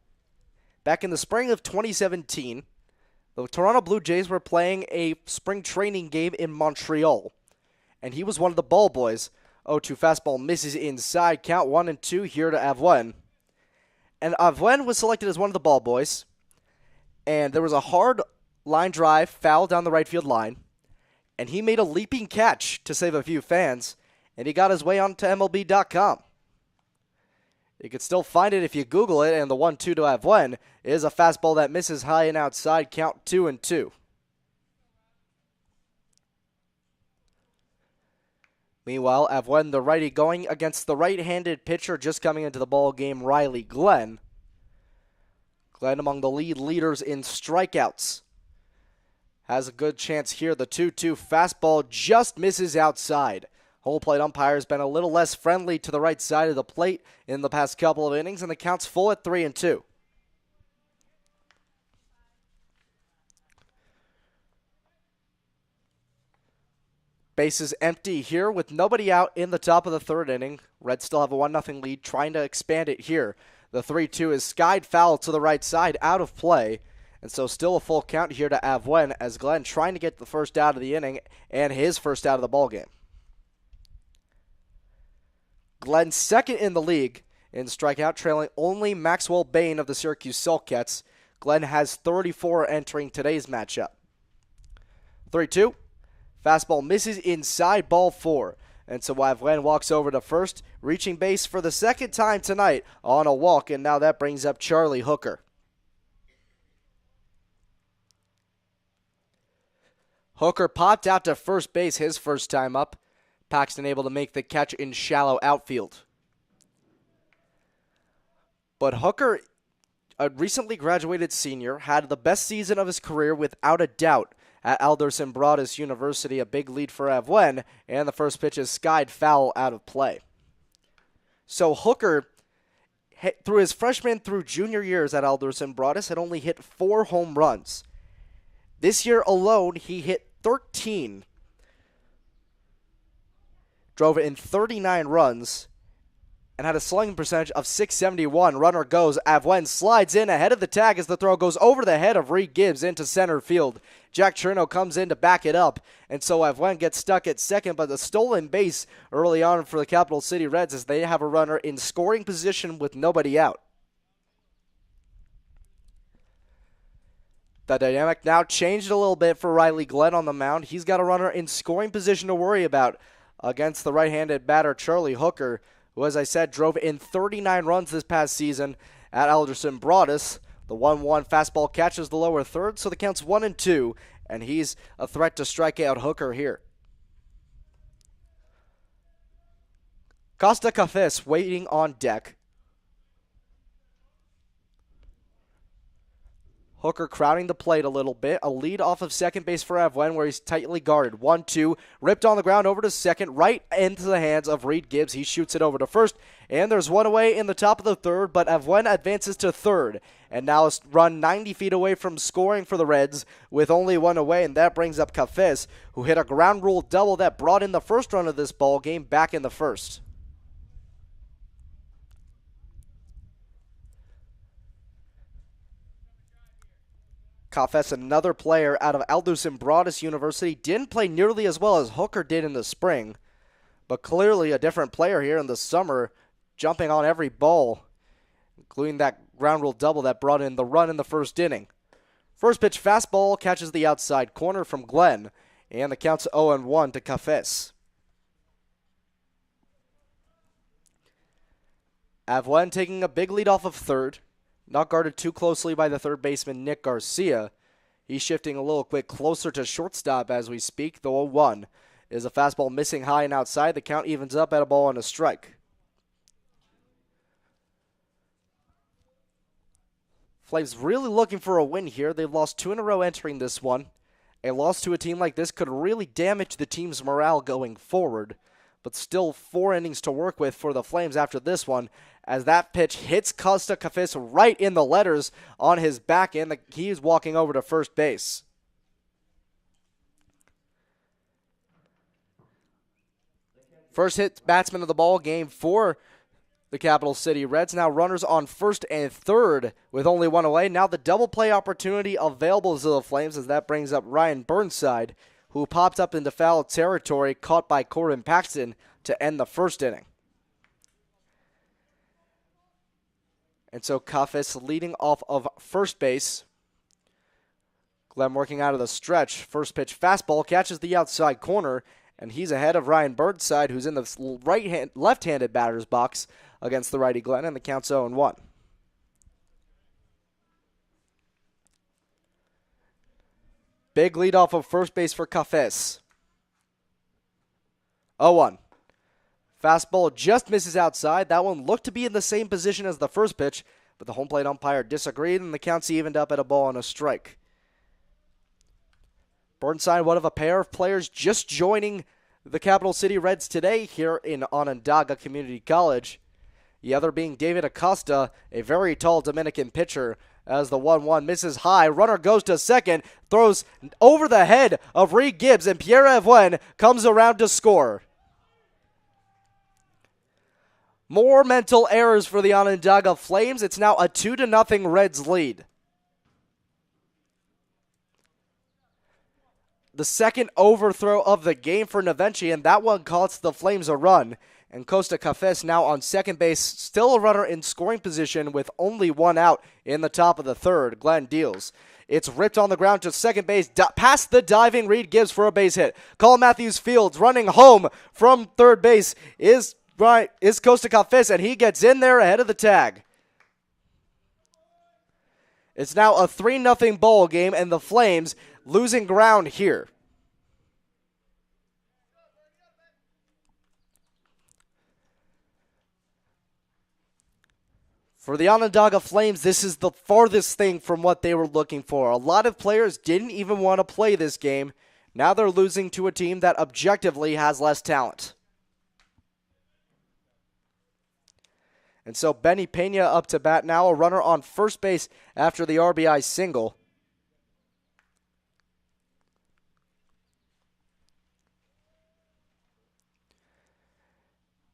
Back in the spring of 2017, the Toronto Blue Jays were playing a spring training game in Montreal. And he was one of the ball boys. 0-2 fastball misses inside. Count 1-2 here to Avoine. And Avoine was selected as one of the ball boys. And there was a hard line drive foul down the right field line. And he made a leaping catch to save a few fans. And he got his way onto MLB.com. You can still find it if you Google it. And the 1-2 to Avoine is a fastball that misses high and outside. Count 2-2. Meanwhile, Avoine, the righty, going against the right-handed pitcher just coming into the ball game, Riley Glenn. Glenn among the lead leaders in strikeouts. Has a good chance here. The 2-2 fastball just misses outside. Home plate umpire has been a little less friendly to the right side of the plate in the past couple of innings, and the count's full at 3-2. Bases empty here with nobody out in the top of the third inning. Reds still have a 1-0 lead, trying to expand it here. The 3-2 is skied foul to the right side, out of play. And so still a full count here to Avwen as Glenn trying to get the first out of the inning and his first out of the ballgame. Glenn second in the league in strikeout, trailing only Maxwell Bain of the Syracuse Sulcats. Glenn has 34 entering today's matchup. 3-2. Fastball misses inside, ball 4. And so Avwen walks over to first, reaching base for the second time tonight on a walk, and now that brings up Charlie Hooker. Hooker popped out to first base his first time up. Paxton able to make the catch in shallow outfield. But Hooker, a recently graduated senior, had the best season of his career without a doubt at Alderson Broaddus University. A big lead for Avwen, and the first pitch is skied foul out of play. So Hooker, through his freshman through junior years at Alderson Broaddus, had only hit 4 home runs. This year alone, he hit 13, drove in 39 runs, and had a slugging percentage of .671. Runner goes. Avwen slides in ahead of the tag as the throw goes over the head of Reed Gibbs into center field. Jack Cherno comes in to back it up, and so Avwen gets stuck at second, but the stolen base early on for the Capital City Reds as they have a runner in scoring position with nobody out. The dynamic now changed a little bit for Riley Glenn on the mound. He's got a runner in scoring position to worry about against the right-handed batter Charlie Hooker, who, as I said, drove in 39 runs this past season at Alderson Broaddus. The 1-1 fastball catches the lower third, so the count's 1-2, and he's a threat to strike out Hooker here. Costa Cafés waiting on deck. Hooker crowding the plate a little bit. A lead off of second base for Avwen where he's tightly guarded. 1-2, ripped on the ground over to second, right into the hands of Reed Gibbs. He shoots it over to first, and there's one away in the top of the third, but Avwen advances to third, and now is run 90 feet away from scoring for the Reds with only one away, and that brings up Cafés, who hit a ground rule double that brought in the first run of this ball game back in the first. Cafés, another player out of Alderson Broaddus University, didn't play nearly as well as Hooker did in the spring, but clearly a different player here in the summer, jumping on every ball, including that ground rule double that brought in the run in the first inning. First pitch fastball catches the outside corner from Glenn, and the count's 0-1 to Cafés. Avwen taking a big lead off of third. Not guarded too closely by the third baseman, Nick Garcia. He's shifting a little bit closer to shortstop as we speak. The 0-1 is a fastball missing high and outside. The count evens up at a ball and a strike. Flames really looking for a win here. They've lost 2 in a row entering this one. A loss to a team like this could really damage the team's morale going forward. But still 4 innings to work with for the Flames after this one, as that pitch hits Costa Cafés right in the letters on his back end. He's walking over to first base. First hit batsman of the ball game for the Capital City Reds. Now runners on first and third with only one away. Now the double play opportunity available to the Flames, as that brings up Ryan Burnside, who popped up into foul territory, caught by Corbin Paxton to end the first inning. And so Cafés leading off of first base. Glenn working out of the stretch. First pitch fastball catches the outside corner, and he's ahead of Ryan Burnside, who's in the left-handed batter's box against the righty Glenn, and the count's 0-1. Big lead off of first base for Cafés. 0-1. Fastball just misses outside. That one looked to be in the same position as the first pitch, but the home plate umpire disagreed, and the count's evened up at a ball and a strike. Burnside, one of a pair of players just joining the Capital City Reds today here in Onondaga Community College. The other being David Acosta, a very tall Dominican pitcher, as the 1-1 misses high. Runner goes to second, throws over the head of Reed Gibbs, and Pierre Evuen comes around to score. More mental errors for the Onondaga Flames. It's now a 2-0 Reds lead. The second overthrow of the game for Navenchi, and that one costs the Flames a run. And Costa Cafés now on second base, still a runner in scoring position with only one out in the top of the third. Glenn deals. It's ripped on the ground to second base, past the diving Reed Gibbs for a base hit. Colin Matthews Fields running home from third base is Costa Cafés, and he gets in there ahead of the tag. It's now a 3-0 ball game, and the Flames losing ground here. For the Onondaga Flames, this is the farthest thing from what they were looking for. A lot of players didn't even want to play this game. Now they're losing to a team that objectively has less talent. And so Benny Pena up to bat now, a runner on first base after the RBI single.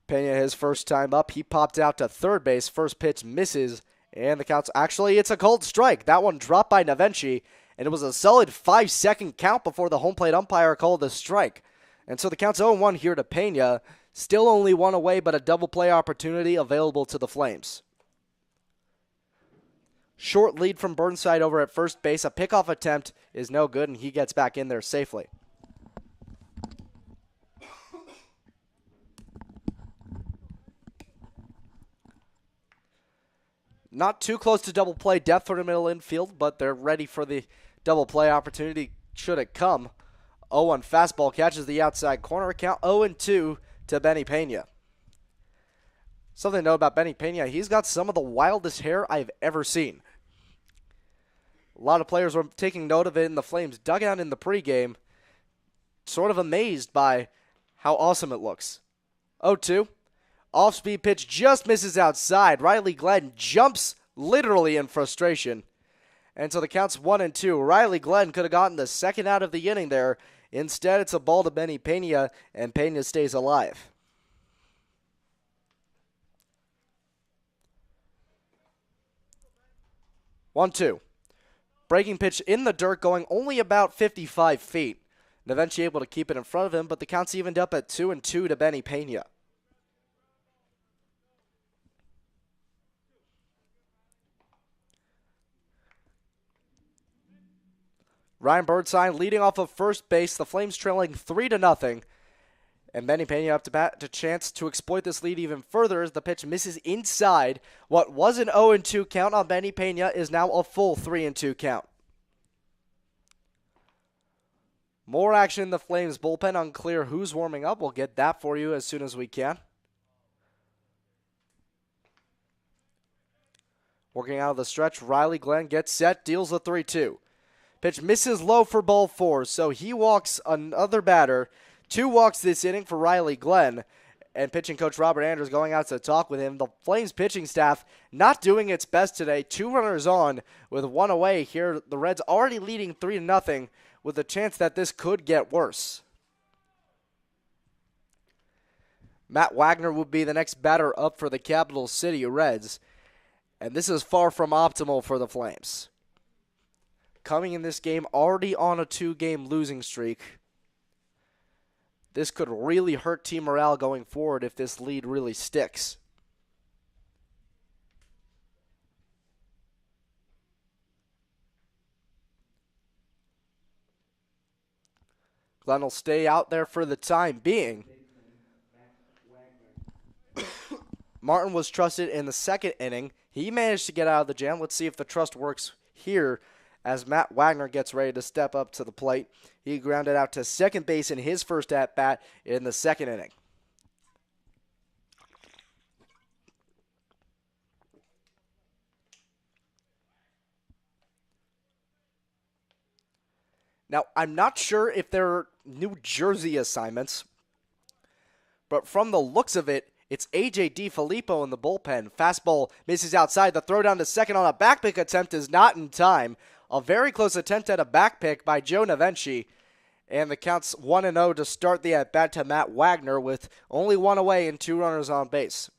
Pena, his first time up, he popped out to third base. First pitch misses, and the count's actually, it's a cold strike. That one dropped by Navenchi, and it was a solid 5-second count before the home plate umpire called the strike. And so the count's 0-1 here to Pena. Still only one away, but a double play opportunity available to the Flames. Short lead from Burnside over at first base. A pickoff attempt is no good, and he gets back in there safely. Not too close to double play depth for the middle infield, but they're ready for the double play opportunity should it come. 0-1 fastball catches the outside corner. Count 0-2 to Benny Pena. Something to know about Benny Pena, he's got some of the wildest hair I've ever seen. A lot of players were taking note of it in the Flames dugout in the pregame, sort of amazed by how awesome it looks. 0-2. Off-speed pitch just misses outside. Riley Glenn jumps literally in frustration. And so the count's 1-2. Riley Glenn could have gotten the second out of the inning there. Instead, it's a ball to Benny Pena, and Pena stays alive. One-two. Breaking pitch in the dirt, going only about 55 feet. Eventually able to keep it in front of him, but the count's evened up at 2-2 to Benny Pena. Ryan Burnside leading off of first base. The Flames trailing 3-0. And Benny Pena up to bat to chance to exploit this lead even further as the pitch misses inside. What was an 0-2 count on Benny Pena is now a full 3-2 count. More action in the Flames bullpen. Unclear who's warming up. We'll get that for you as soon as we can. Working out of the stretch, Riley Glenn gets set, deals the 3-2. Pitch misses low for ball 4, so he walks another batter. 2 walks this inning for Riley Glenn, and pitching coach Robert Andrews going out to talk with him. The Flames pitching staff not doing its best today. 2 runners on with 1 away here. The Reds already leading 3-0 with a chance that this could get worse. Matt Wagner would be the next batter up for the Capital City Reds, and this is far from optimal for the Flames. Coming in this game already on a 2-game losing streak. This could really hurt team morale going forward if this lead really sticks. Glenn will stay out there for the time being. Martin was trusted in the second inning. He managed to get out of the jam. Let's see if the trust works here as Matt Wagner gets ready to step up to the plate. He grounded out to second base in his first at-bat in the second inning. Now, I'm not sure if they're New Jersey assignments, but from the looks of it, It's A.J. DiFilippo in the bullpen. Fastball misses outside. The throw down to second on a back pick attempt is not in time. A very close attempt at a back pick by Joe Navenchi. And the count's 1-0 to start the at-bat to Matt Wagner with only one away and 2 runners on base.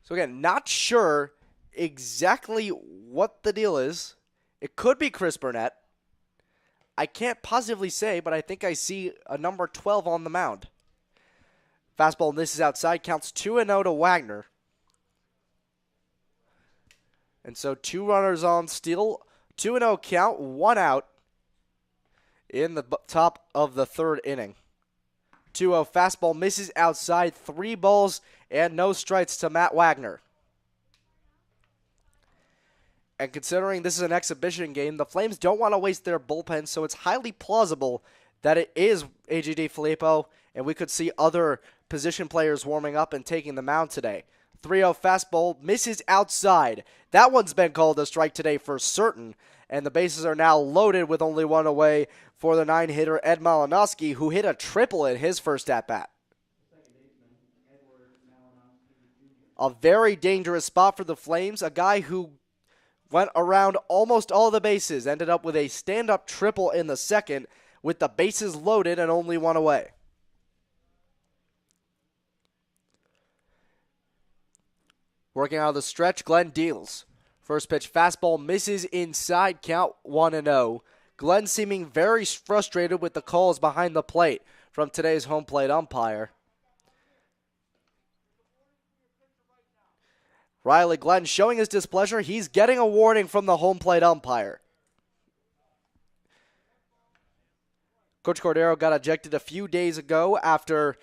So again, not sure exactly what the deal is. It could be Chris Burnett. I can't positively say, but I think I see a number 12 on the mound. Fastball misses outside, counts 2-0 to Wagner. And so 2 runners on, still 2-0 count, 1 out in the top of the 3rd inning. 2-0 fastball misses outside, 3 balls and no strikes to Matt Wagner. And considering this is an exhibition game, the Flames don't want to waste their bullpen, so it's highly plausible that it is A.J. DiFilippo, and we could see other position players warming up and taking the mound today. 3-0 fastball misses outside. That one's been called a strike today for certain, and the bases are now loaded with only 1 away for the 9-hitter Ed Malinowski, who hit a triple in his first at-bat. A very dangerous spot for the Flames, a guy who went around almost all the bases, ended up with a stand-up triple in the second with the bases loaded and only 1 away. Working out of the stretch, Glenn deals. First pitch fastball misses inside, count 1-0. Glenn seeming very frustrated with the calls behind the plate from today's home plate umpire. Riley Glenn showing his displeasure. He's getting a warning from the home plate umpire. Coach Cordero got ejected a few days ago after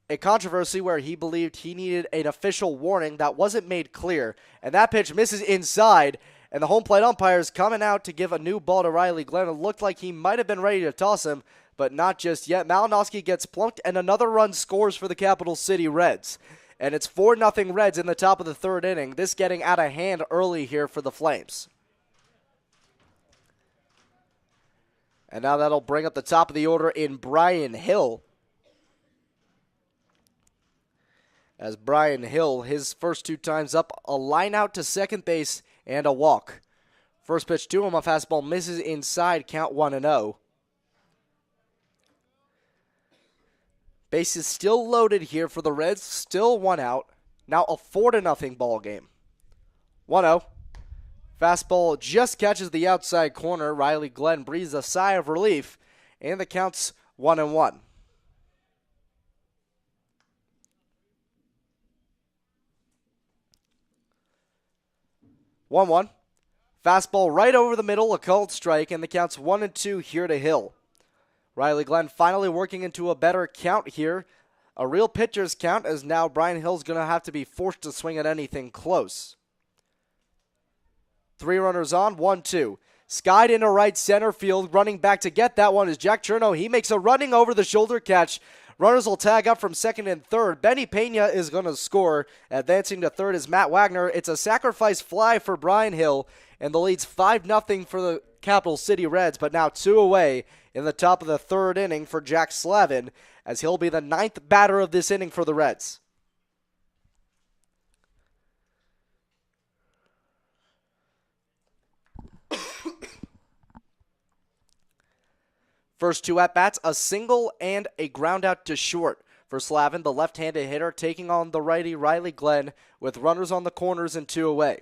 a controversy where he believed he needed an official warning that wasn't made clear. And that pitch misses inside, and the home plate umpire is coming out to give a new ball to Riley Glenn. It looked like he might have been ready to toss him, but not just yet. Malinowski gets plunked, and another run scores for the Capital City Reds. And it's 4-0 Reds in the top of the 3rd inning. This getting out of hand early here for the Flames. And now that'll bring up the top of the order in Brian Hill. As Brian Hill, his first 2 times up, a line out to second base and a walk. First pitch to him, a fastball misses inside, count 1-0. Bases still loaded here for the Reds, still 1 out. Now a 4-0 ball game. 1-0. Fastball just catches the outside corner. Riley Glenn breathes a sigh of relief, and the count's 1-1. Fastball right over the middle, a called strike, and the count's 1-2 here to Hill. Riley Glenn finally working into a better count here. A real pitcher's count, as now Brian Hill's going to have to be forced to swing at anything close. 3 runners on, 1-2. Skied into right center field, running back to get that one is Jack Cherno. He makes a running over the shoulder catch. Runners will tag up from second and third. Benny Pena is going to score. Advancing to third is Matt Wagner. It's a sacrifice fly for Brian Hill, and the lead's 5-0 for the Capital City Reds, but now 2 away in the top of the 3rd inning for Jack Slavin, as he'll be the 9th batter of this inning for the Reds. First 2 at-bats, a single and a ground out to short for Slavin, the left-handed hitter, taking on the righty Riley Glenn with runners on the corners and 2 away.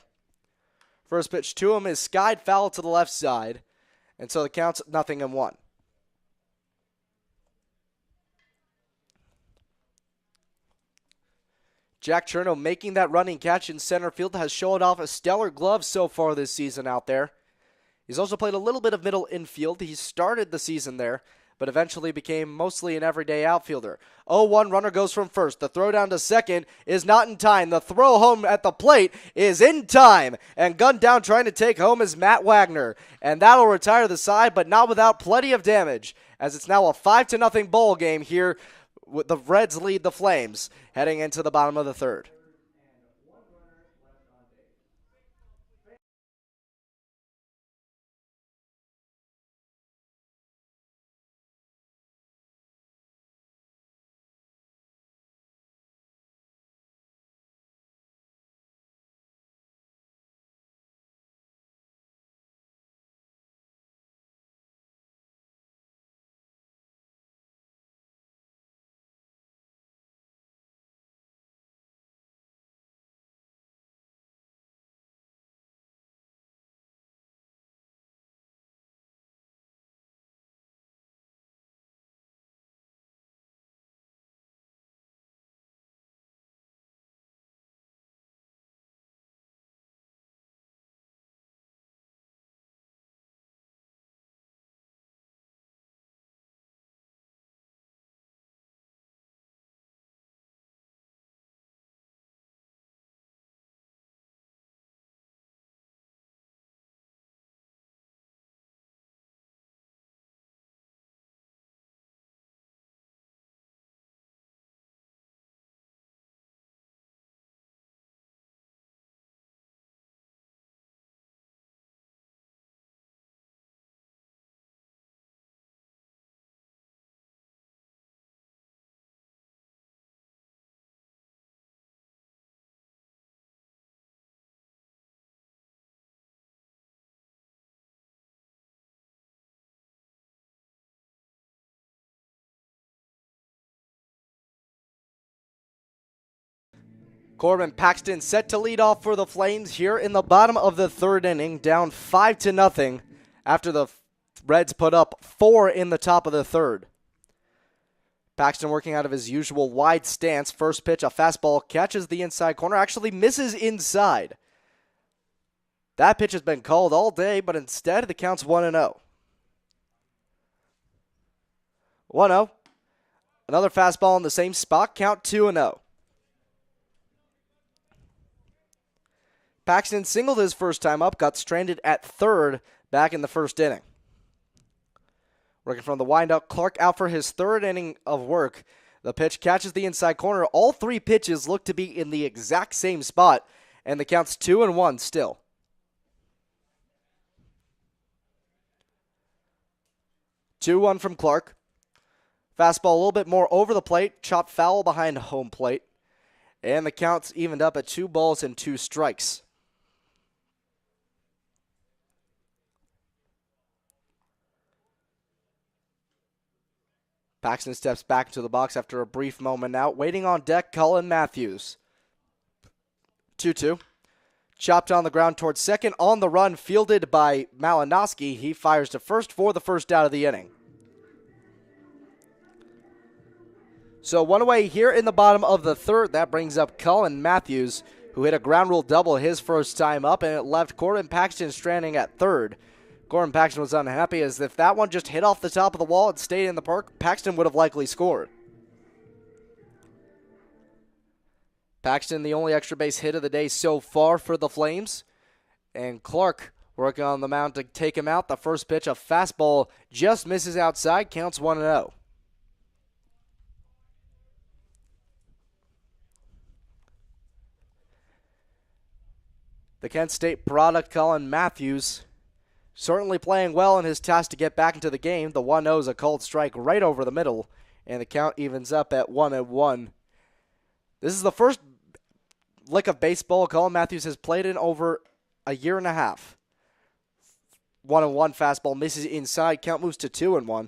First pitch to him is skied foul to the left side, and so the count's 0-1. Jack Cherno making that running catch in center field, has shown off a stellar glove so far this season out there. He's also played a little bit of middle infield. He started the season there, but eventually became mostly an everyday outfielder. 0-1 runner goes from first. The throw down to second is not in time. The throw home at the plate is in time. And gunned down trying to take home is Matt Wagner. And that'll retire the side, but not without plenty of damage, as it's now a 5-0 ball game here. The Reds lead the Flames heading into the bottom of the 3rd. Corbin Paxton set to lead off for the Flames here in the bottom of the third inning, down 5-0 after the Reds put up 4 in the top of the third. Paxton working out of his usual wide stance. First pitch, a fastball, catches the inside corner, actually misses inside. That pitch has been called all day, but instead the count's 1-0. 1-0. Another fastball in the same spot, count 2-0. Paxton singled his first time up, got stranded at third back in the first inning. Working from the windup, Clark out for his third inning of work. The pitch catches the inside corner. All 3 pitches look to be in the exact same spot, and the count's 2-1 still. Two-one from Clark. Fastball a little bit more over the plate, chopped foul behind home plate, and the count's evened up at 2 balls and 2 strikes. Paxton steps back into the box after a brief moment out. Waiting on deck, Colin Matthews. 2-2. Chopped on the ground towards second. On the run, fielded by Malinowski. He fires to first for the first out of the inning. So 1 away here in the bottom of the third. That brings up Colin Matthews, who hit a ground rule double his first time up, and it left Corbin Paxton stranding at third. Corbin Paxton was unhappy, as if that one just hit off the top of the wall and stayed in the park, Paxton would have likely scored. Paxton, the only extra base hit of the day so far for the Flames. And Clark working on the mound to take him out. The first pitch, a fastball, just misses outside, counts 1-0. The Kent State product, Colin Matthews, certainly playing well in his task to get back into the game. The 1-0 is a called strike right over the middle, and the count evens up at 1-1. This is the first lick of baseball Colin Matthews has played in over a year and a half. 1-1 fastball misses inside, count moves to 2-1.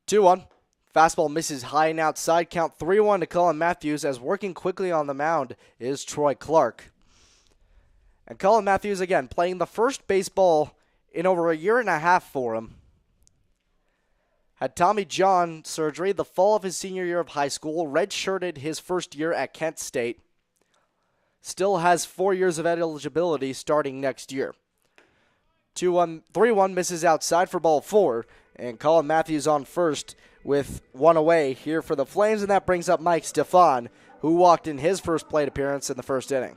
Two-one. Fastball misses high and outside. Count 3-1 to Colin Matthews, as working quickly on the mound is Troy Clark. And Colin Matthews, again, playing the first baseball in over a year and a half for him. Had Tommy John surgery the fall of his senior year of high school. Redshirted his first year at Kent State. Still has 4 years of eligibility starting next year. 3-1 misses outside for ball 4. And Colin Matthews on first with 1 away here for the Flames, and that brings up Mike Stefan, who walked in his first plate appearance in the first inning.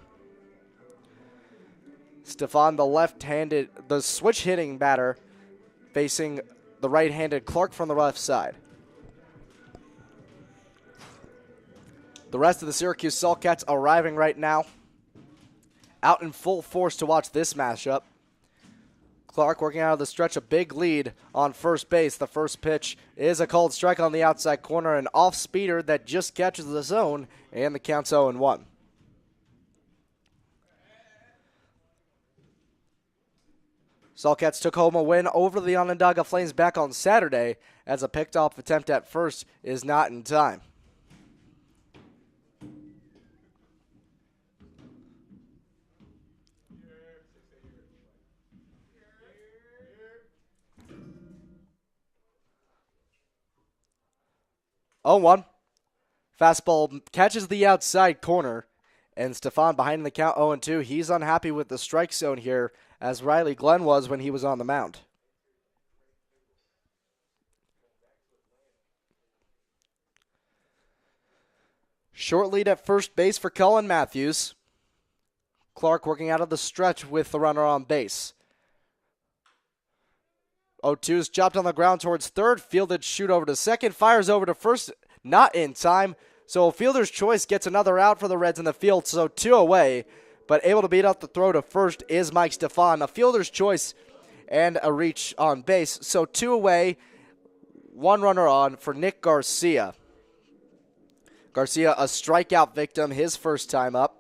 Stefan, the switch-hitting batter, facing the right-handed Clark from the left side. The rest of the Syracuse Saltcats arriving right now, out in full force to watch this matchup. Clark working out of the stretch, a big lead on first base. The first pitch is a called strike on the outside corner, an off-speeder that just catches the zone, and the count's 0-1. Saltcats took home a win over the Onondaga Flames back on Saturday, as a picked-off attempt at first is not in time. Oh, 1. Fastball catches the outside corner, and Stefan behind the count 0-2. He's unhappy with the strike zone here, as Riley Glenn was when he was on the mound. Short lead at first base for Colin Matthews. Clark working out of the stretch with the runner on base. 0-2 is chopped on the ground towards third. Fielded shoot over to second. Fires over to first. Not in time. So fielder's choice gets another out for the Reds in the field. So 2 away. But able to beat out the throw to first is Mike Stefan. A fielder's choice and a reach on base. So 2 away. 1 runner on for Nick Garcia. Garcia, a strikeout victim his first time up.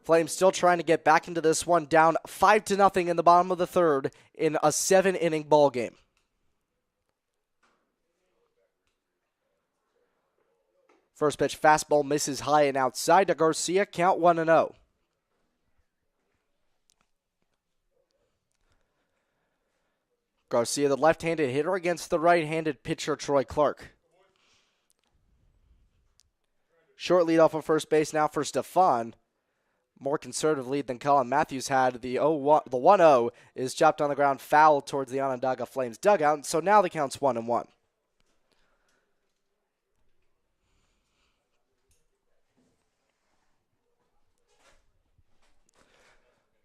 Flames still trying to get back into this one, down 5-0 in the bottom of the third in a 7-inning ball game. First pitch fastball misses high and outside to Garcia. Count 1-0. Garcia, the left-handed hitter against the right-handed pitcher, Troy Clark. Short lead off of first base now for Stefan. More conservative lead than Colin Matthews had. The 1-0 is chopped on the ground, foul towards the Onondaga Flames dugout. So now the count's 1-1.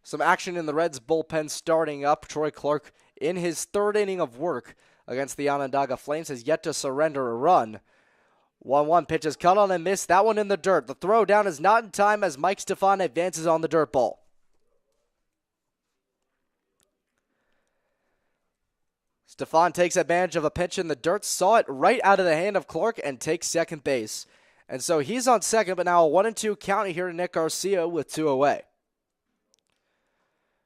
Some action in the Reds bullpen starting up. Troy Clark, in his third inning of work against the Onondaga Flames, has yet to surrender a run. 1-1 pitch is cut on and missed. That one in the dirt. The throw down is not in time as Mike Stefan advances on the dirt ball. Stefan takes advantage of a pitch in the dirt, saw it right out of the hand of Clark, and takes second base. And so he's on second, but now a 1-2 count here to Nick Garcia with 2 away.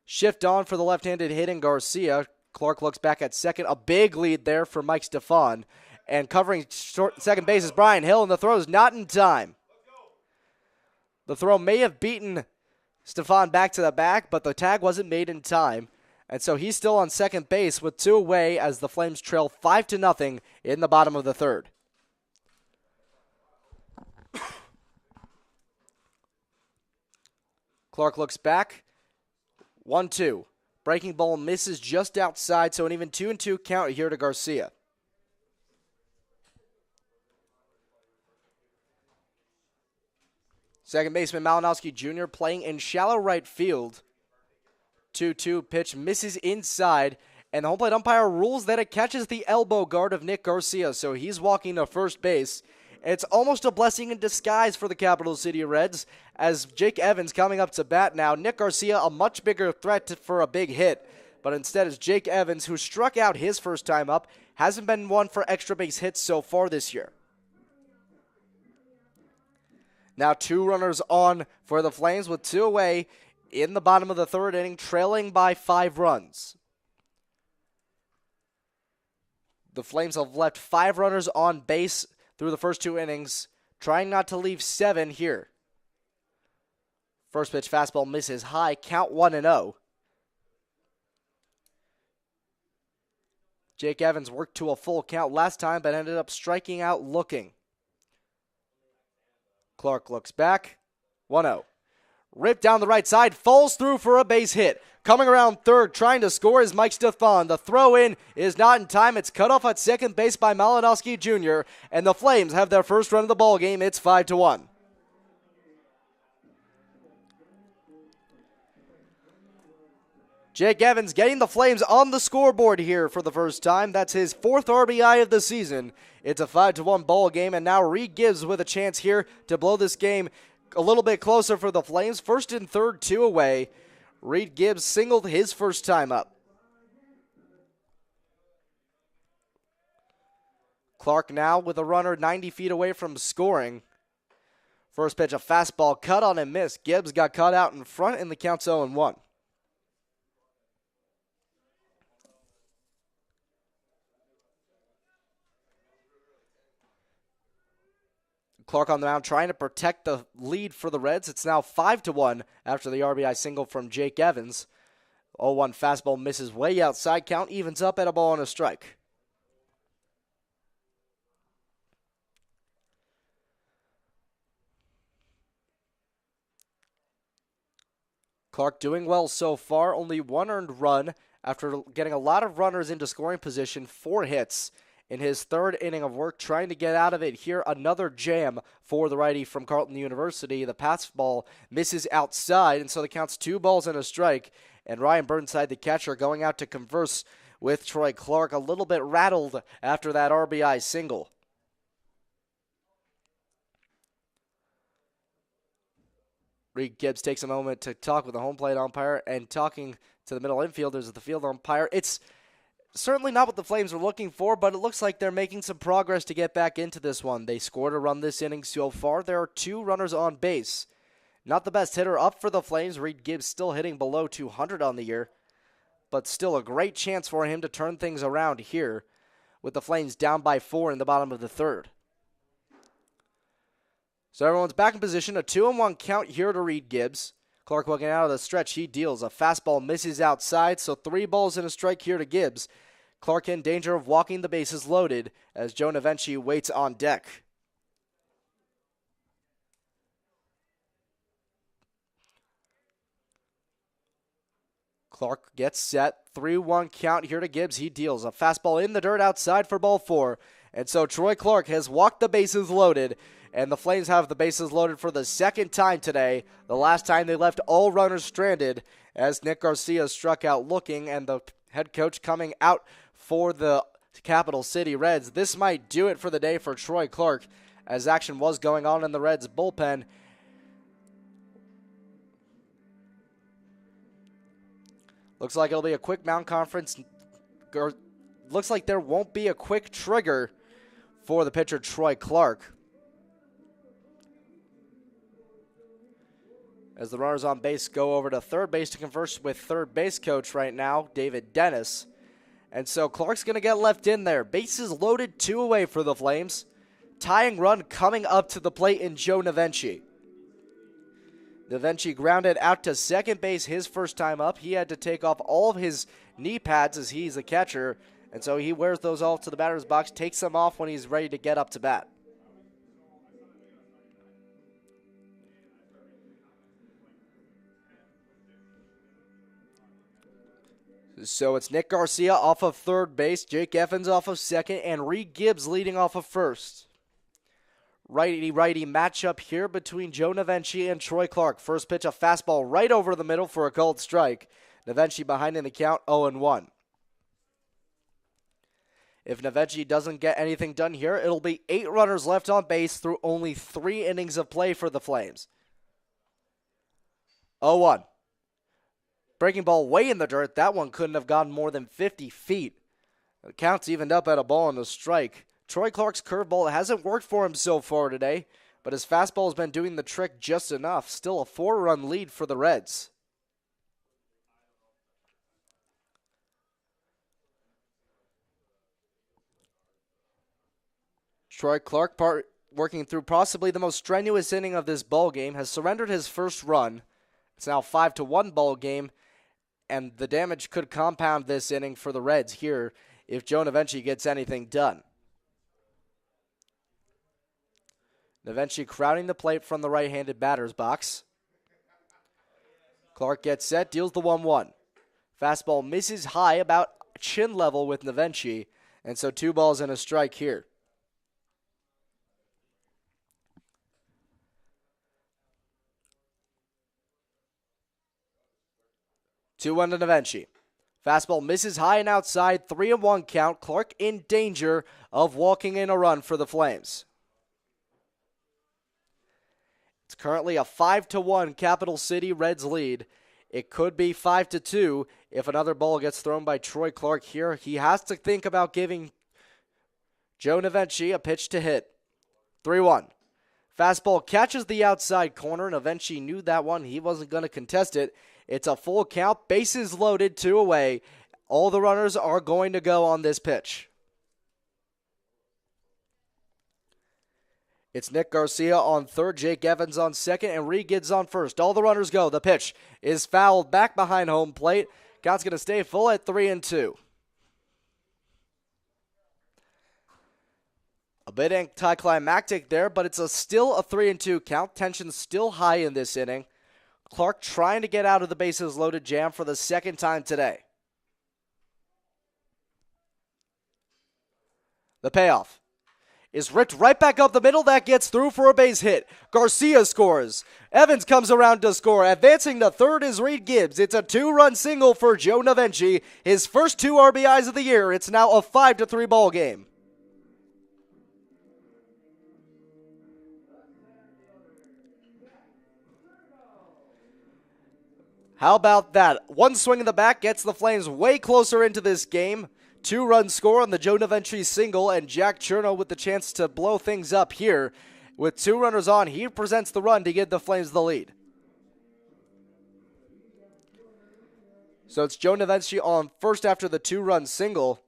Shift on for the left-handed hitting Garcia. Clark looks back at second. A big lead there for Mike Stefan. And covering second base is Brian Hill, and the throw is not in time. The throw may have beaten Stefan back to the back, but the tag wasn't made in time. And so he's still on second base with 2 away as the Flames trail 5-0 in the bottom of the third. Clark looks back. 1-2. Breaking ball misses just outside, so an even 2-2 count here to Garcia. Second baseman Malinowski Jr. playing in shallow right field. 2-2 pitch misses inside, and the home plate umpire rules that it catches the elbow guard of Nick Garcia, so he's walking to first base. It's almost a blessing in disguise for the Capital City Reds as Jake Evans coming up to bat now. Nick Garcia, a much bigger threat for a big hit, but instead it's Jake Evans, who struck out his first time up, hasn't been one for extra base hits so far this year. Now 2 runners on for the Flames with 2 away in the bottom of the third inning, trailing by 5 runs. The Flames have left 5 runners on base through the first 2 innings, trying not to leave 7 here. First pitch fastball misses high, count 1-0. Jake Evans worked to a full count last time, but ended up striking out looking. Clark looks back, 1-0. Ripped down the right side, falls through for a base hit. Coming around third, trying to score is Mike Stefan. The throw in is not in time. It's cut off at second base by Malinowski Jr., and the Flames have their first run of the ball game. It's 5-1. Jake Evans getting the Flames on the scoreboard here for the first time. That's his 4th RBI of the season. It's a 5-1 ball game, and now Reed Gibbs with a chance here to blow this game a little bit closer for the Flames. First and third, 2 away. Reed Gibbs singled his first time up. Clark now with a runner 90 feet away from scoring. First pitch, a fastball cut on and missed. Gibbs got caught out in front, and the count's 0-1. Clark on the mound trying to protect the lead for the Reds. It's now 5-1 after the RBI single from Jake Evans. 0-1 fastball misses way outside. Count evens up at a ball and a strike. Clark doing well so far. Only 1 earned run after getting a lot of runners into scoring position. 4 hits in his 3rd inning of work, trying to get out of it here. Another jam for the righty from Carleton University. The pass ball misses outside, and so the count's 2 balls and a strike. And Ryan Burnside, the catcher, going out to converse with Troy Clark, a little bit rattled after that RBI single. Reed Gibbs takes a moment to talk with the home plate umpire, and talking to the middle infielders of the field umpire. It's certainly not what the Flames are looking for, but it looks like they're making some progress to get back into this one. They scored a run this inning so far. There are 2 runners on base. Not the best hitter up for the Flames. Reed Gibbs still hitting below 200 on the year, but still a great chance for him to turn things around here with the Flames down by 4 in the bottom of the third. So everyone's back in position. A 2-1 count here to Reed Gibbs. Clark looking out of the stretch. He deals. A fastball misses outside, so 3 balls and a strike here to Gibbs. Clark in danger of walking the bases loaded as Joe Navenchi waits on deck. Clark gets set. 3-1 count here to Gibbs. He deals. A fastball in the dirt outside for ball 4. And so Troy Clark has walked the bases loaded, and the Flames have the bases loaded for the second time today. The last time they left all runners stranded as Nick Garcia struck out looking, and the head coach coming out for the Capital City Reds. This might do it for the day for Troy Clark, as action was going on in the Reds bullpen. Looks like it'll be a quick mound conference. Looks like there won't be a quick trigger for the pitcher, Troy Clark. As the runners on base go over to third base to converse with third base coach right now, David Dennis. And so Clark's going to get left in there. Bases loaded, 2 away for the Flames. Tying run coming up to the plate in Joe Navenchi. Navenchi grounded out to second base his first time up. He had to take off all of his knee pads as he's a catcher. And so he wears those off to the batter's box, takes them off when he's ready to get up to bat. So it's Nick Garcia off of third base, Jake Evans off of second, and Reed Gibbs leading off of first. Righty-righty matchup here between Joe Navenchi and Troy Clark. First pitch, a fastball right over the middle for a called strike. Navenchi behind in the count, 0-1. If Navenchi doesn't get anything done here, it'll be 8 runners left on base through only 3 innings of play for the Flames. 0-1. Breaking ball way in the dirt. That one couldn't have gone more than 50 feet. The count's evened up at a ball and a strike. Troy Clark's curveball hasn't worked for him so far today, but his fastball has been doing the trick just enough. Still a 4-run lead for the Reds. Troy Clark, working through possibly the most strenuous inning of this ball game, has surrendered his first run. It's now 5-1 ball game, and the damage could compound this inning for the Reds here if Joe Navenchi gets anything done. Navenchi crowding the plate from the right-handed batter's box. Clark gets set, deals the 1-1. Fastball misses high, about chin level with Navenchi, and so 2 balls and a strike here. Two-1 to Navenchi. Fastball misses high and outside, 3-1 count. Clark in danger of walking in a run for the Flames. It's currently a 5-1 Capital City Reds lead. It could be 5-2 if another ball gets thrown by Troy Clark here. He has to think about giving Joe Navenchi a pitch to hit. 3-1. Fastball catches the outside corner. Navenchi knew that one. He wasn't going to contest it. It's a full count. Bases loaded, 2 away. All the runners are going to go on this pitch. It's Nick Garcia on third, Jake Evans on second, and Reed Gibbs on first. All the runners go. The pitch is fouled back behind home plate. Count's going to stay full at 3-2. A bit anticlimactic there, but it's still a 3-2 count. Tension still high in this inning. Clark trying to get out of the bases loaded jam for the second time today. The payoff is ripped right back up the middle. That gets through for a base hit. Garcia scores. Evans comes around to score. Advancing to third is Reed Gibbs. It's a 2-run single for Joe Navenchi. His first 2 RBIs of the year. It's now a 5-3 ball game. How about that? One swing in the back gets the Flames way closer into this game. 2-run score on the Joe Navenchi single, and Jack Cherno with the chance to blow things up here. With 2 runners on, he presents the run to give the Flames the lead. So it's Joe Navenchi on first after the 2-run single,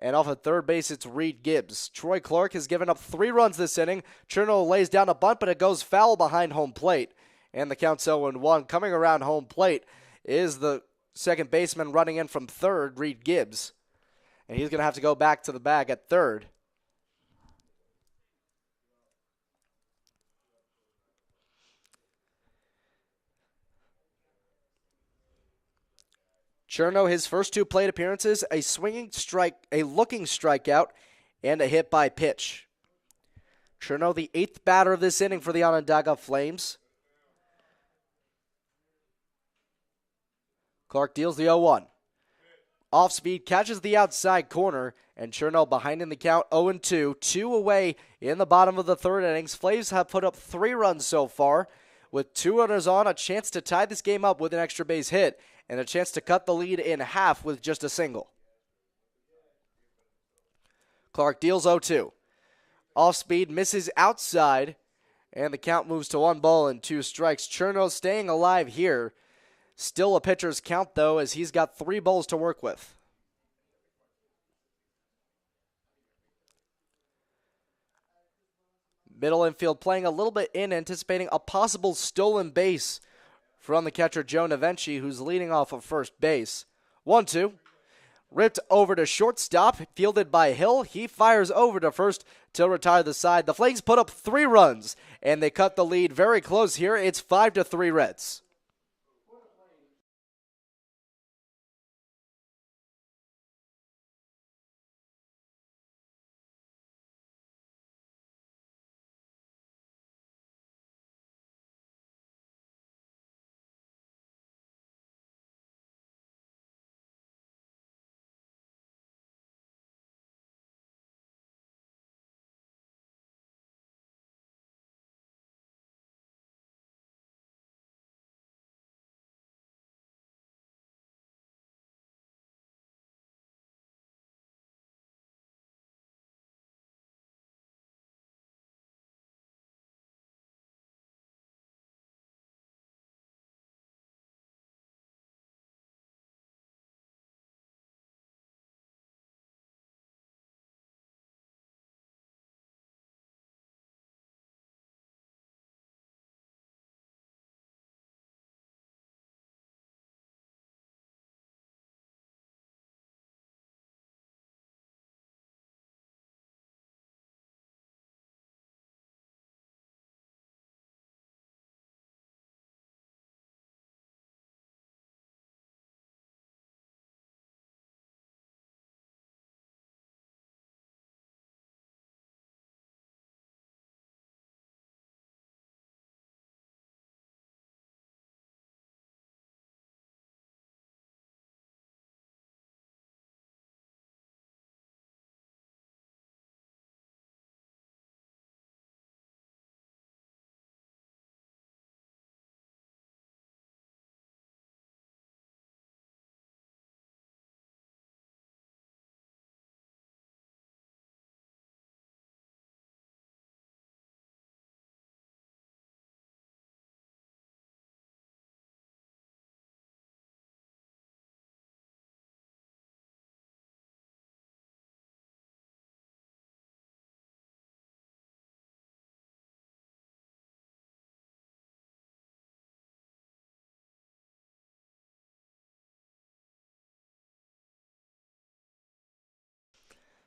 And off at third base, it's Reed Gibbs. Troy Clark has given up 3 runs this inning. Cherno lays down a bunt, but it goes foul behind home plate. And the count's 0-1. Coming around home plate is the second baseman running in from third, Reed Gibbs. And he's going to have to go back to the bag at third. Cherno, his first 2 plate appearances, a swinging strike, a looking strikeout, and a hit by pitch. Cherno, the 8th batter of this inning for the Onondaga Flames. Clark deals the 0-1. Off speed, catches the outside corner, and Cherno behind in the count 0-2. 2 away in the bottom of the third innings. Flames have put up 3 runs so far. With 2 runners on, a chance to tie this game up with an extra base hit, and a chance to cut the lead in half with just a single. Clark deals 0-2. Off speed, misses outside, and the count moves to 1 ball and 2 strikes. Cherno staying alive here. Still a pitcher's count, though, as he's got 3 balls to work with. Middle infield playing a little bit in, anticipating a possible stolen base from the catcher Joe Navenchi, who's leading off of first base. 1-2. Ripped over to shortstop, fielded by Hill. He fires over to first to retire the side. The Flames put up 3 runs, and they cut the lead very close here. It's 5-3 Reds.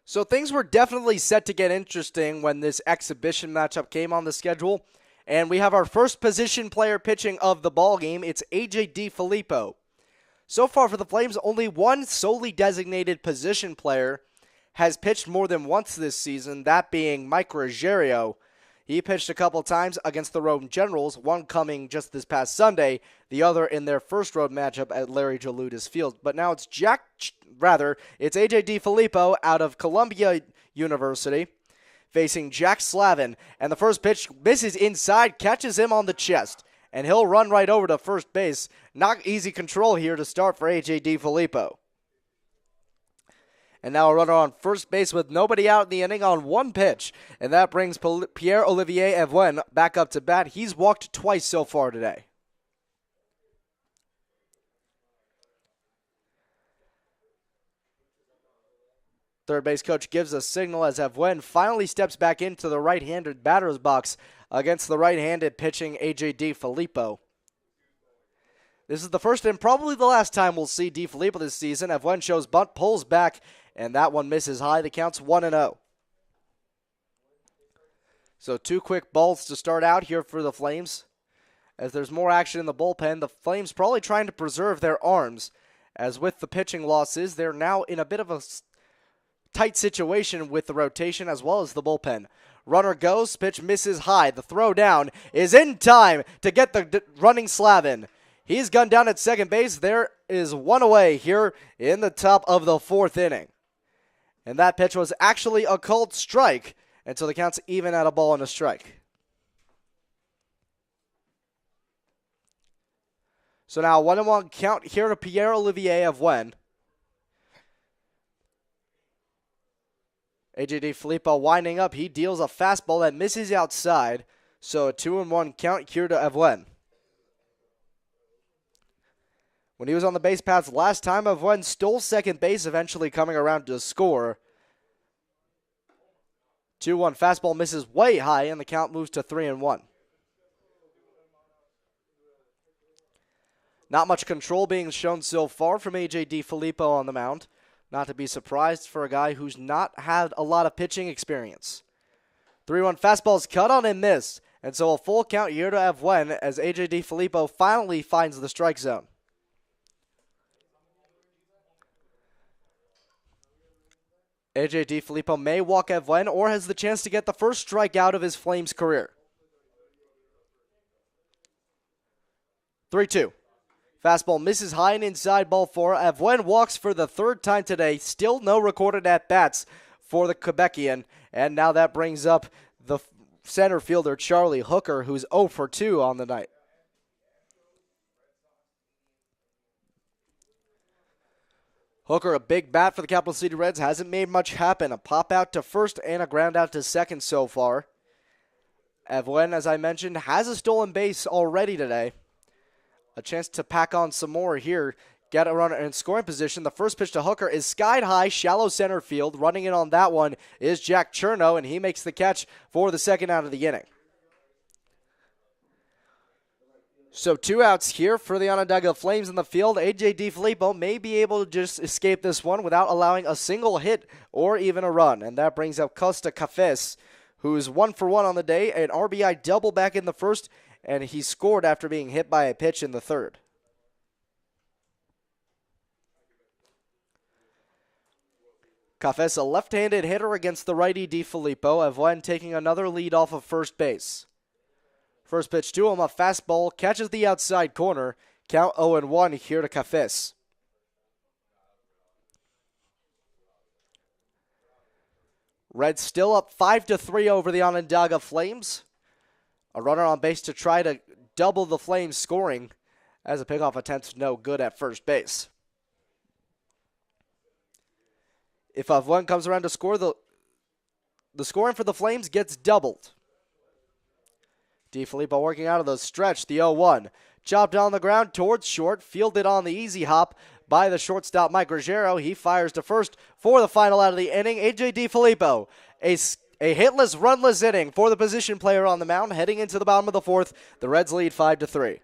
So things were definitely set to get interesting when this exhibition matchup came on the schedule. And we have our first position player pitching of the ball game. It's AJ DiFilippo. So far for the Flames, only one solely designated position player has pitched more than once this season, that being Mike Ruggiero. He pitched a couple times against the Rome Generals, one coming just this past Sunday, the other in their first road matchup at Larry Jalutis Field. But now it's it's AJ DiFilippo out of Columbia University facing Jack Slavin, and the first pitch misses inside, catches him on the chest, and he'll run right over to first base. Not easy control here to start for AJ DiFilippo. And now a runner on first base with nobody out in the inning on one pitch. And that brings Pierre-Olivier Evuen back up to bat. He's walked twice so far today. Third base coach gives a signal as Evwen finally steps back into the right-handed batter's box against the right-handed pitching A.J. DiFilippo. This is the first and probably the last time we'll see DiFilippo this season. Evwen shows bunt, pulls back, and that one misses high. The count's 1-0. So 2 quick balls to start out here for the Flames. As there's more action in the bullpen, the Flames probably trying to preserve their arms. As with the pitching losses, they're now in a bit of a tight situation with the rotation as well as the bullpen. Runner goes, pitch misses high. The throw down is in time to get the running Slavin. He's gunned down at second base. There is one away here in the top of the 4th inning. And that pitch was actually a called strike, and so the count's even at a ball and a strike. So now 1-1 count here to Pierre-Olivier Evwen. A.J. DiFilippo winding up. He deals a fastball that misses outside. So a 2-1 count here to Evwen. When he was on the base paths last time, Evwen stole second base, eventually coming around to score. 2-1 fastball misses way high, and the count moves to 3-1. Not much control being shown so far from A.J. DiFilippo on the mound. Not to be surprised for a guy who's not had a lot of pitching experience. 3-1 fastball is cut on and missed, and so a full count here to Evwen as A.J. DiFilippo finally finds the strike zone. A.J. DiFilippo may walk Evwen or has the chance to get the first strikeout of his Flames career. 3-2. Fastball misses high and inside, ball 4. Evwen walks for the 3rd time today. Still no recorded at-bats for the Quebecian. And now that brings up the center fielder, Charlie Hooker, who's 0 for 2 on the night. Hooker, a big bat for the Capital City Reds, hasn't made much happen. A pop out to first and a ground out to second so far. Evwen, as I mentioned, has a stolen base already today. A chance to pack on some more here. Get a runner in scoring position. The first pitch to Hooker is skied high, shallow center field. Running in on that one is Jack Cherno, and he makes the catch for the second out of the inning. So 2 outs here for the Onondaga Flames in the field. A.J. DiFilippo may be able to just escape this one without allowing a single hit or even a run. And that brings up Costa Cafés, who's 1 for 1 on the day. An RBI double back in the first, and he scored after being hit by a pitch in the third. Cafés, a left-handed hitter against the righty DiFilippo. Evwen taking another lead off of first base. First pitch to him, a fastball, catches the outside corner. Count 0-1 here to Cafés. Reds still up 5-3 over the Onondaga Flames. A runner on base to try to double the Flames scoring as a pickoff attempt no good at first base. If Evwen comes around to score, the scoring for the Flames gets doubled. DiFilippo working out of the stretch, the 0-1. Chopped on the ground towards short, fielded on the easy hop by the shortstop Mike Ruggiero. He fires to first for the final out of the inning. A.J. DiFilippo, a hitless, runless inning for the position player on the mound. Heading into the bottom of the 4th, the Reds lead 5-3.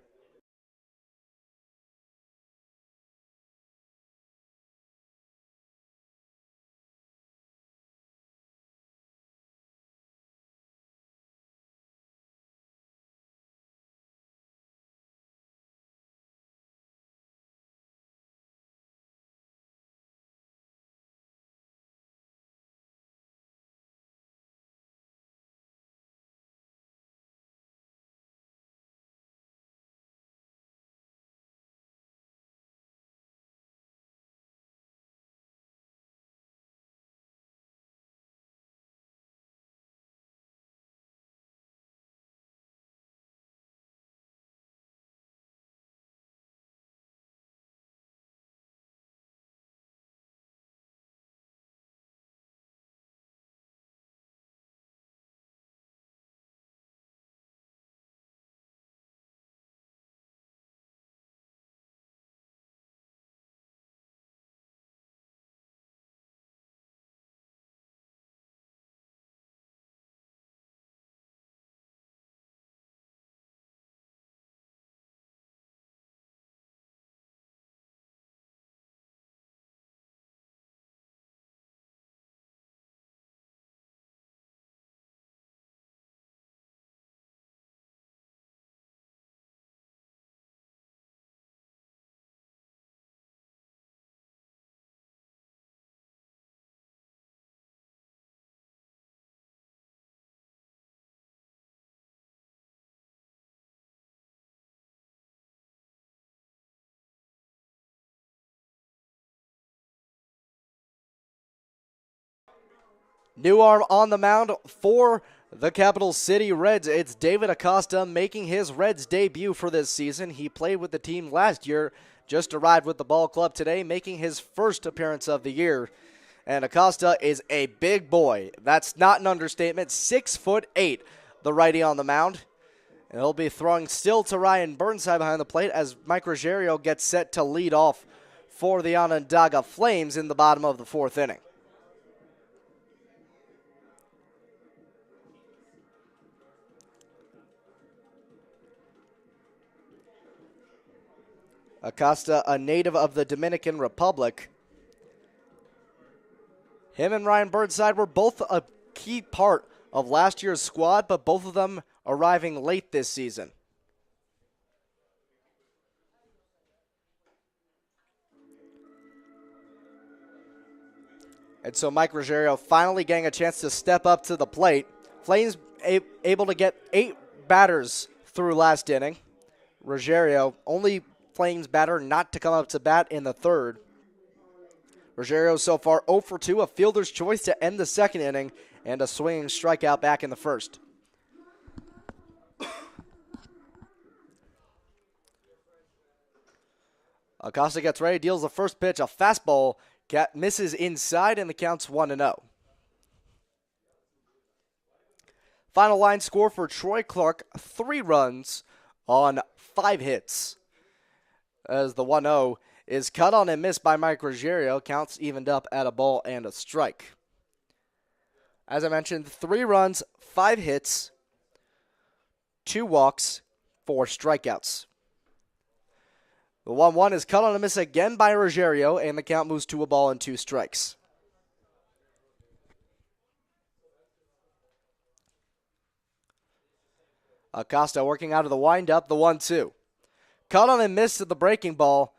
New arm on the mound for the Capital City Reds. It's David Acosta making his Reds debut for this season. He played with the team last year, just arrived with the ball club today, making his first appearance of the year. And Acosta is a big boy. That's not an understatement. 6'8", the righty on the mound. And he'll be throwing still to Ryan Burnside behind the plate as Mike Ruggiero gets set to lead off for the Onondaga Flames in the bottom of the fourth inning. Acosta, a native of the Dominican Republic. Him and Ryan Burnside were both a key part of last year's squad, but both of them arriving late this season. And so Mike Ruggiero finally getting a chance to step up to the plate. Flames able to get 8 batters through last inning. Ruggiero, only Flames batter not to come up to bat in the third. Ruggiero so far 0 for 2, a fielder's choice to end the second inning, and a swinging strikeout back in the first. Acosta gets ready, deals the first pitch, a fastball, misses inside, and the count's 1-0. Final line score for Troy Clark, 3 runs on 5 hits. As the 1-0 is cut on and missed by Mike Ruggiero, counts evened up at a ball and a strike. As I mentioned, 3 runs, 5 hits, 2 walks, 4 strikeouts. The 1-1 is cut on a miss again by Ruggiero, and the count moves to a ball and 2 strikes. Acosta working out of the windup, the 1-2. Cut on and missed at the breaking ball.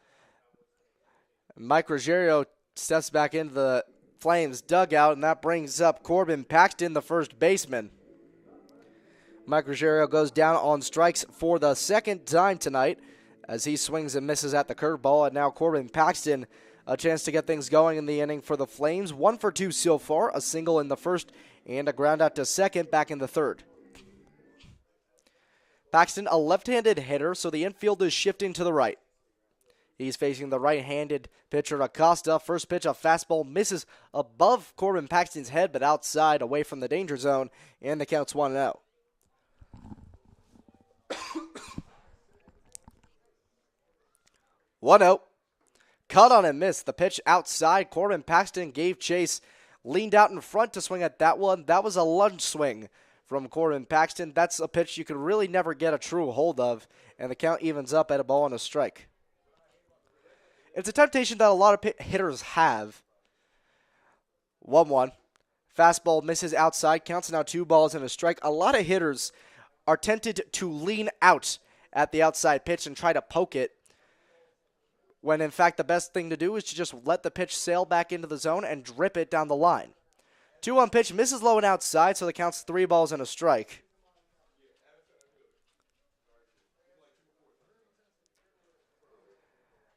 Mike Ruggiero steps back into the Flames dugout, and that brings up Corbin Paxton, the first baseman. Mike Ruggiero goes down on strikes for the second time tonight as he swings and misses at the curveball, and now Corbin Paxton a chance to get things going in the inning for the Flames. 1 for 2 so far, a single in the first and a ground out to second back in the third. Paxton, a left-handed hitter, so the infield is shifting to the right. He's facing the right-handed pitcher Acosta. First pitch, a fastball, misses above Corbin Paxton's head, but outside, away from the danger zone, and the count's 1-0. Cut on and missed. The pitch outside. Corbin Paxton gave chase, leaned out in front to swing at that one. That was a lunge swing from Corbin Paxton. That's a pitch you could really never get a true hold of, and the count evens up at a ball and a strike. It's a temptation that a lot of hitters have. 1-1. Fastball misses outside. Counts now 2 balls and a strike. A lot of hitters are tempted to lean out at the outside pitch and try to poke it, when in fact the best thing to do is to just let the pitch sail back into the zone and drip it down the line. 2-1 pitch, misses low and outside, so the count's 3 balls and a strike.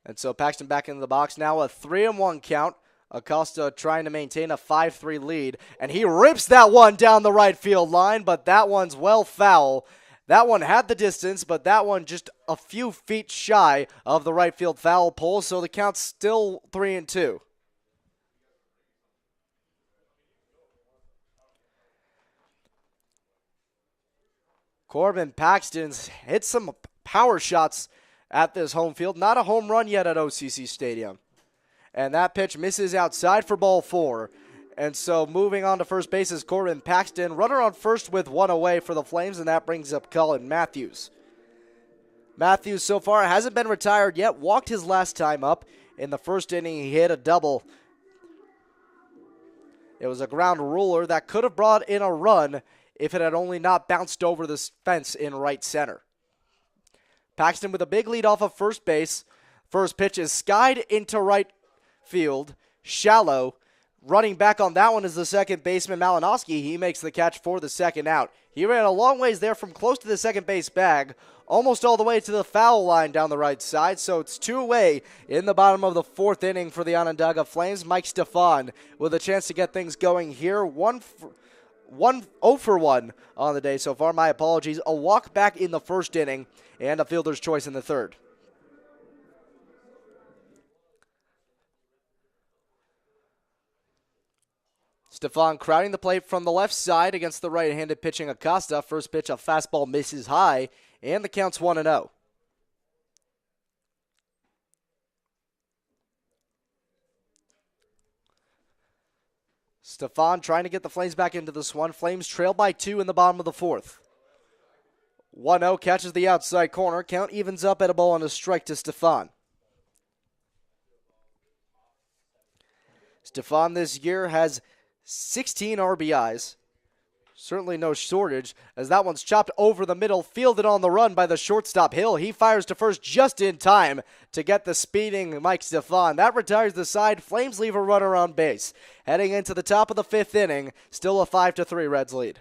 And so Paxton back into the box. Now a 3-1 count. Acosta trying to maintain a 5-3 lead. And he rips that one down the right field line, but that one's well foul. That one had the distance, but that one just a few feet shy of the right field foul pole, so the count's still 3-2. Corbin Paxton's hit some power shots at this home field. Not a home run yet at OCC Stadium. And that pitch misses outside for ball 4. And so moving on to first base is Corbin Paxton. Runner on first with 1 away for the Flames, and that brings up Colin Matthews. Matthews so far hasn't been retired yet. Walked his last time up. In the first inning, he hit a double. It was a ground ruler that could have brought in a run if it had only not bounced over this fence in right center. Paxton with a big lead off of first base. First pitch is skied into right field. Shallow. Running back on that one is the second baseman, Malinowski. He makes the catch for the second out. He ran a long ways there from close to the second base bag, almost all the way to the foul line down the right side. So it's 2 away in the bottom of the 4th inning for the Onondaga Flames. Mike Stefan with a chance to get things going here. 0 for 1 on the day so far. My apologies. A walk back in the 1st inning and a fielder's choice in the 3rd. Stefan crowding the plate from the left side against the right-handed pitching Acosta. First pitch, a fastball misses high, and the count's 1-0. Stefan trying to get the Flames back into this one. Flames trail by 2 in the bottom of the 4th. 1-0 catches the outside corner. Count evens up at a ball and a strike to Stefan. Stefan this year has 16 RBIs. Certainly no shortage, as that one's chopped over the middle, fielded on the run by the shortstop Hill. He fires to first just in time to get the speeding Mike Stefan. That retires the side. Flames leave a runner on base. Heading into the top of the 5th inning, still a 5-3 Reds lead.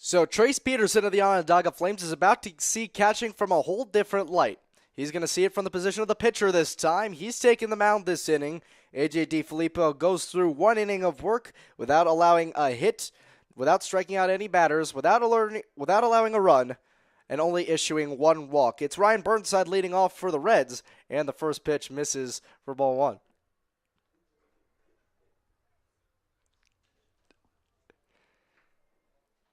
So Trace Peterson of the Onondaga Flames is about to see catching from a whole different light. He's going to see it from the position of the pitcher this time. He's taking the mound this inning. A.J. DiFilippo goes through 1 inning of work without allowing a hit, without striking out any batters, without allowing a run, and only issuing 1 walk. It's Ryan Burnside leading off for the Reds, and the first pitch misses for ball 1.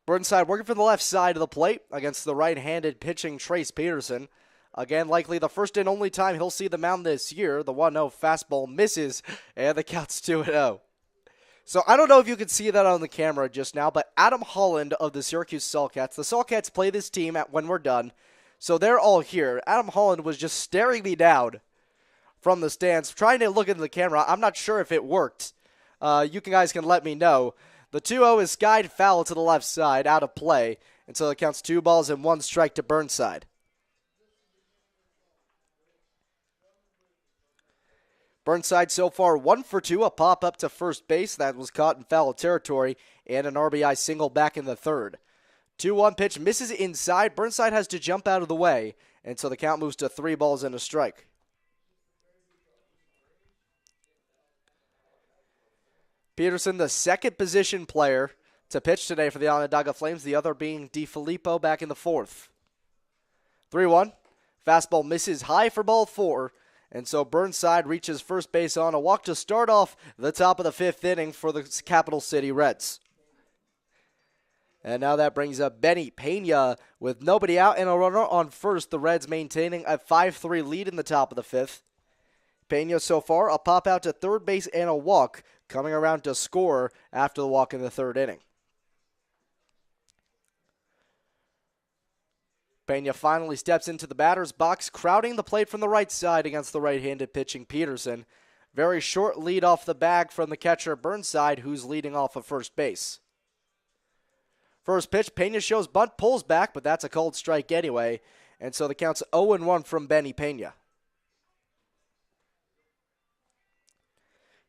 Burnside working from the left side of the plate against the right-handed pitching Trace Peterson. Again, likely the first and only time he'll see the mound this year. The 1-0 fastball misses, and the count's 2-0. So I don't know if you can see that on the camera just now, but Adam Holland of the Syracuse Saltcats. The Saltcats play this team when we're done, so they're all here. Adam Holland was just staring me down from the stands, trying to look into the camera. I'm not sure if it worked. You guys can let me know. The 2-0 is skied foul to the left side, out of play, and so it counts 2 balls and 1 strike to Burnside. Burnside so far 1 for 2, a pop up to first base that was caught in foul territory, and an RBI single back in the third. 2-1 pitch misses inside. Burnside has to jump out of the way, and so the count moves to 3 balls and a strike. Peterson, the second position player to pitch today for the Onondaga Flames, the other being DiFilippo back in the fourth. 3-1. Fastball misses high for ball 4, and so Burnside reaches first base on a walk to start off the top of the 5th inning for the Capital City Reds. And now that brings up Benny Pena with nobody out and a runner on first. The Reds maintaining a 5-3 lead in the top of the 5th. Pena so far a pop out to third base and a walk, coming around to score after the walk in the 3rd inning. Pena finally steps into the batter's box, crowding the plate from the right side against the right-handed pitching Peterson. Very short lead off the bag from the catcher Burnside, who's leading off of first base. First pitch, Pena shows bunt, pulls back, but that's a cold strike anyway, and so the count's 0-1 from Benny Pena.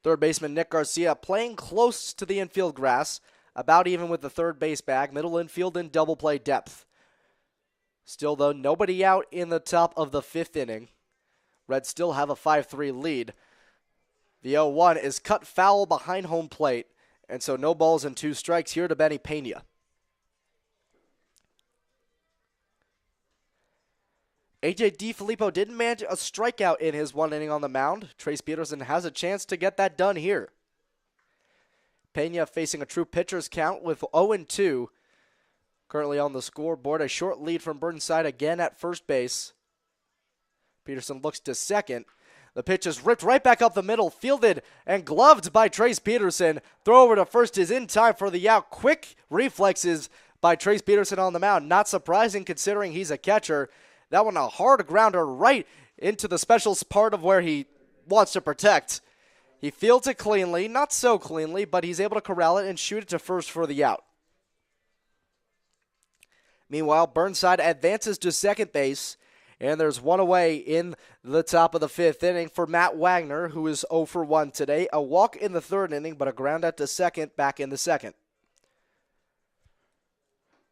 Third baseman Nick Garcia playing close to the infield grass, about even with the third base bag, middle infield in double play depth. Still, though, nobody out in the top of the 5th inning. Reds still have a 5-3 lead. The 0-1 is cut foul behind home plate, and so no balls and 2 strikes here to Benny Pena. A.J. DiFilippo didn't manage a strikeout in his 1 inning on the mound. Trace Peterson has a chance to get that done here. Pena facing a true pitcher's count with 0-2. Currently on the scoreboard, a short lead from Burnside again at first base. Peterson looks to second. The pitch is ripped right back up the middle, fielded and gloved by Trace Peterson. Throw over to first is in time for the out. Quick reflexes by Trace Peterson on the mound. Not surprising considering he's a catcher. That one a hard grounder right into the special part of where he wants to protect. He fields it cleanly, not so cleanly, but he's able to corral it and shoot it to first for the out. Meanwhile, Burnside advances to second base, and there's one away in the top of the 5th inning for Matt Wagner, who is 0 for 1 today. A walk in the 3rd inning, but a ground out to second back in the 2nd.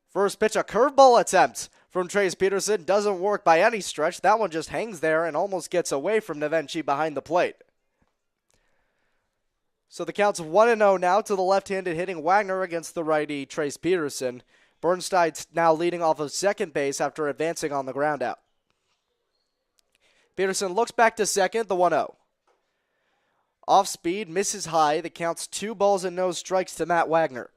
First pitch, a curveball attempt from Trace Peterson. Doesn't work by any stretch. That one just hangs there and almost gets away from Nevenchi behind the plate. So the count's 1-0 now to the left-handed hitting Wagner against the righty Trace Peterson. Burnside's now leading off of second base after advancing on the ground out. Peterson looks back to second, the 1-0. Off speed, misses high. The count's 2 balls and no strikes to Matt Wagner.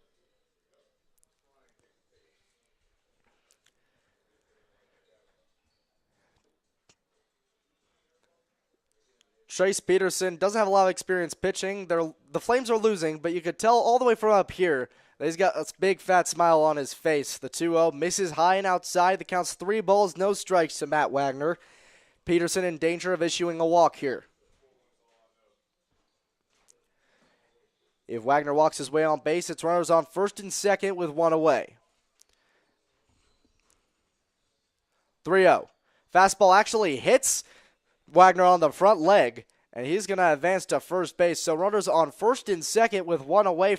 Trace Peterson doesn't have a lot of experience pitching. The Flames are losing, but you could tell all the way from up here that he's got a big fat smile on his face. The 2-0 misses high and outside. The count's 3 balls, no strikes to Matt Wagner. Peterson in danger of issuing a walk here. If Wagner walks his way on base, it's runners on first and second with 1 away. 3-0. Fastball actually hits Wagner on the front leg, and he's going to advance to first base. So runners on first and second with 1 away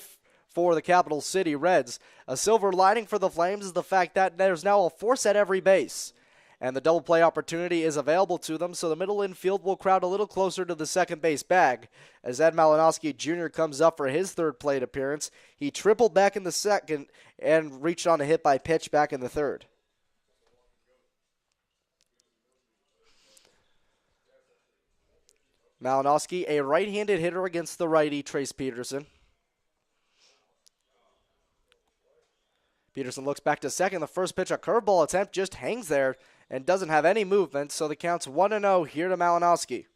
for the Capital City Reds. A silver lining for the Flames is the fact that there's now a force at every base, and the double play opportunity is available to them, so the middle infield will crowd a little closer to the second base bag. As Ed Malinowski Jr. comes up for his 3rd plate appearance, he tripled back in the 2nd and reached on a hit by pitch back in the 3rd. Malinowski, a right-handed hitter against the righty Trace Peterson. Peterson looks back to second. The first pitch, a curveball attempt, just hangs there and doesn't have any movement, so the count's 1-0 here to Malinowski.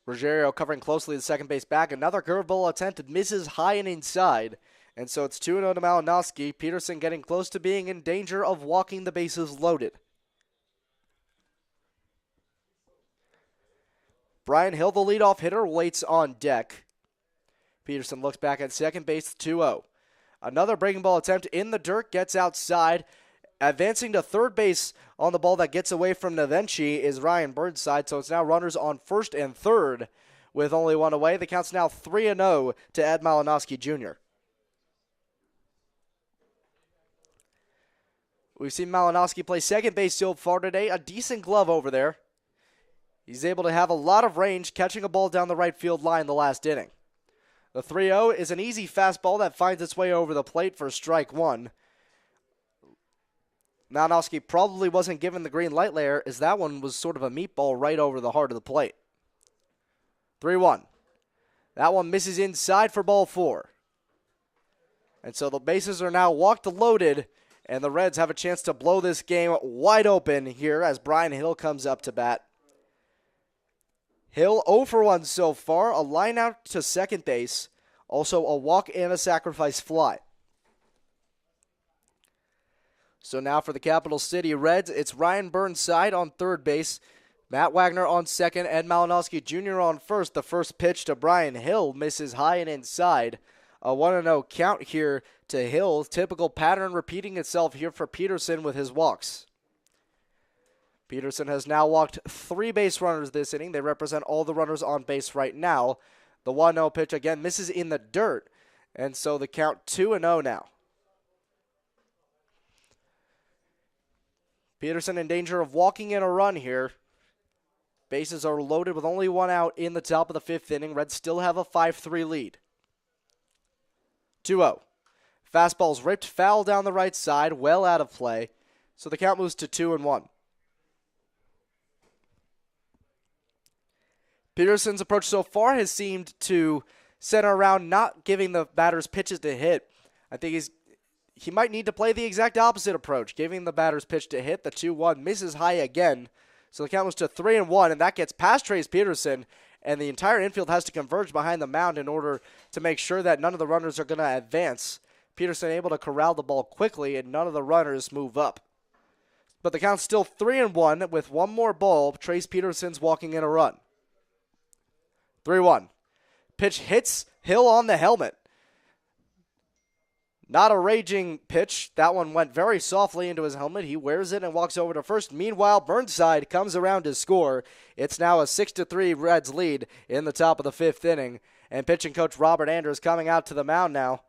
Ruggiero covering closely the second base back. Another curveball attempt misses high and inside. And so it's 2-0 to Malinowski. Peterson getting close to being in danger of walking the bases loaded. Brian Hill, the leadoff hitter, waits on deck. Peterson looks back at second base, 2-0. Another breaking ball attempt in the dirt, gets outside. Advancing to third base on the ball that gets away from Navenchi is Ryan Burnside, so it's now runners on first and third with only one away. The count's now 3-0 to Ed Malinowski Jr. We've seen Malinowski play second base so far today. A decent glove over there. He's able to have a lot of range, catching a ball down the right field line the last inning. The 3-0 is an easy fastball that finds its way over the plate for strike one. Malinowski probably wasn't given the green light there, as that one was sort of a meatball right over the heart of the plate. 3-1. That one misses inside for ball four. And so the bases are now walked loaded, and the Reds have a chance to blow this game wide open here as Brian Hill comes up to bat. Hill 0 for 1 so far, a line out to second base, also a walk and a sacrifice fly. So now for the Capital City Reds, it's Ryan Burnside on third base, Matt Wagner on second, Ed Malinowski Jr. on first. The first pitch to Brian Hill misses high and inside. A 1-0 count here to Hill. Typical pattern repeating itself here for Peterson with his walks. Peterson has now walked 3 base runners this inning. They represent all the runners on base right now. The 1-0 pitch again misses in the dirt, and so the count 2-0 now. Peterson in danger of walking in a run here. Bases are loaded with only 1 out in the top of the 5th inning. Reds still have a 5-3 lead. 2-0. Fastball's ripped foul down the right side, well out of play. So the count moves to 2-1. Peterson's approach so far has seemed to center around not giving the batters pitches to hit. I think he might need to play the exact opposite approach, giving the batters pitch to hit. The 2-1 misses high again. So the count was to 3-1, and that gets past Trace Peterson, and the entire infield has to converge behind the mound in order to make sure that none of the runners are going to advance. Peterson able to corral the ball quickly, and none of the runners move up. But the count's still 3-1 with one more ball. Trace Peterson's walking in a run. 3-1. Pitch hits Hill on the helmet. Not a raging pitch. That one went very softly into his helmet. He wears it and walks over to first. Meanwhile, Burnside comes around to score. It's now a 6-3 Reds lead in the top of the 5th inning. And pitching coach Robert Andrews coming out to the mound now.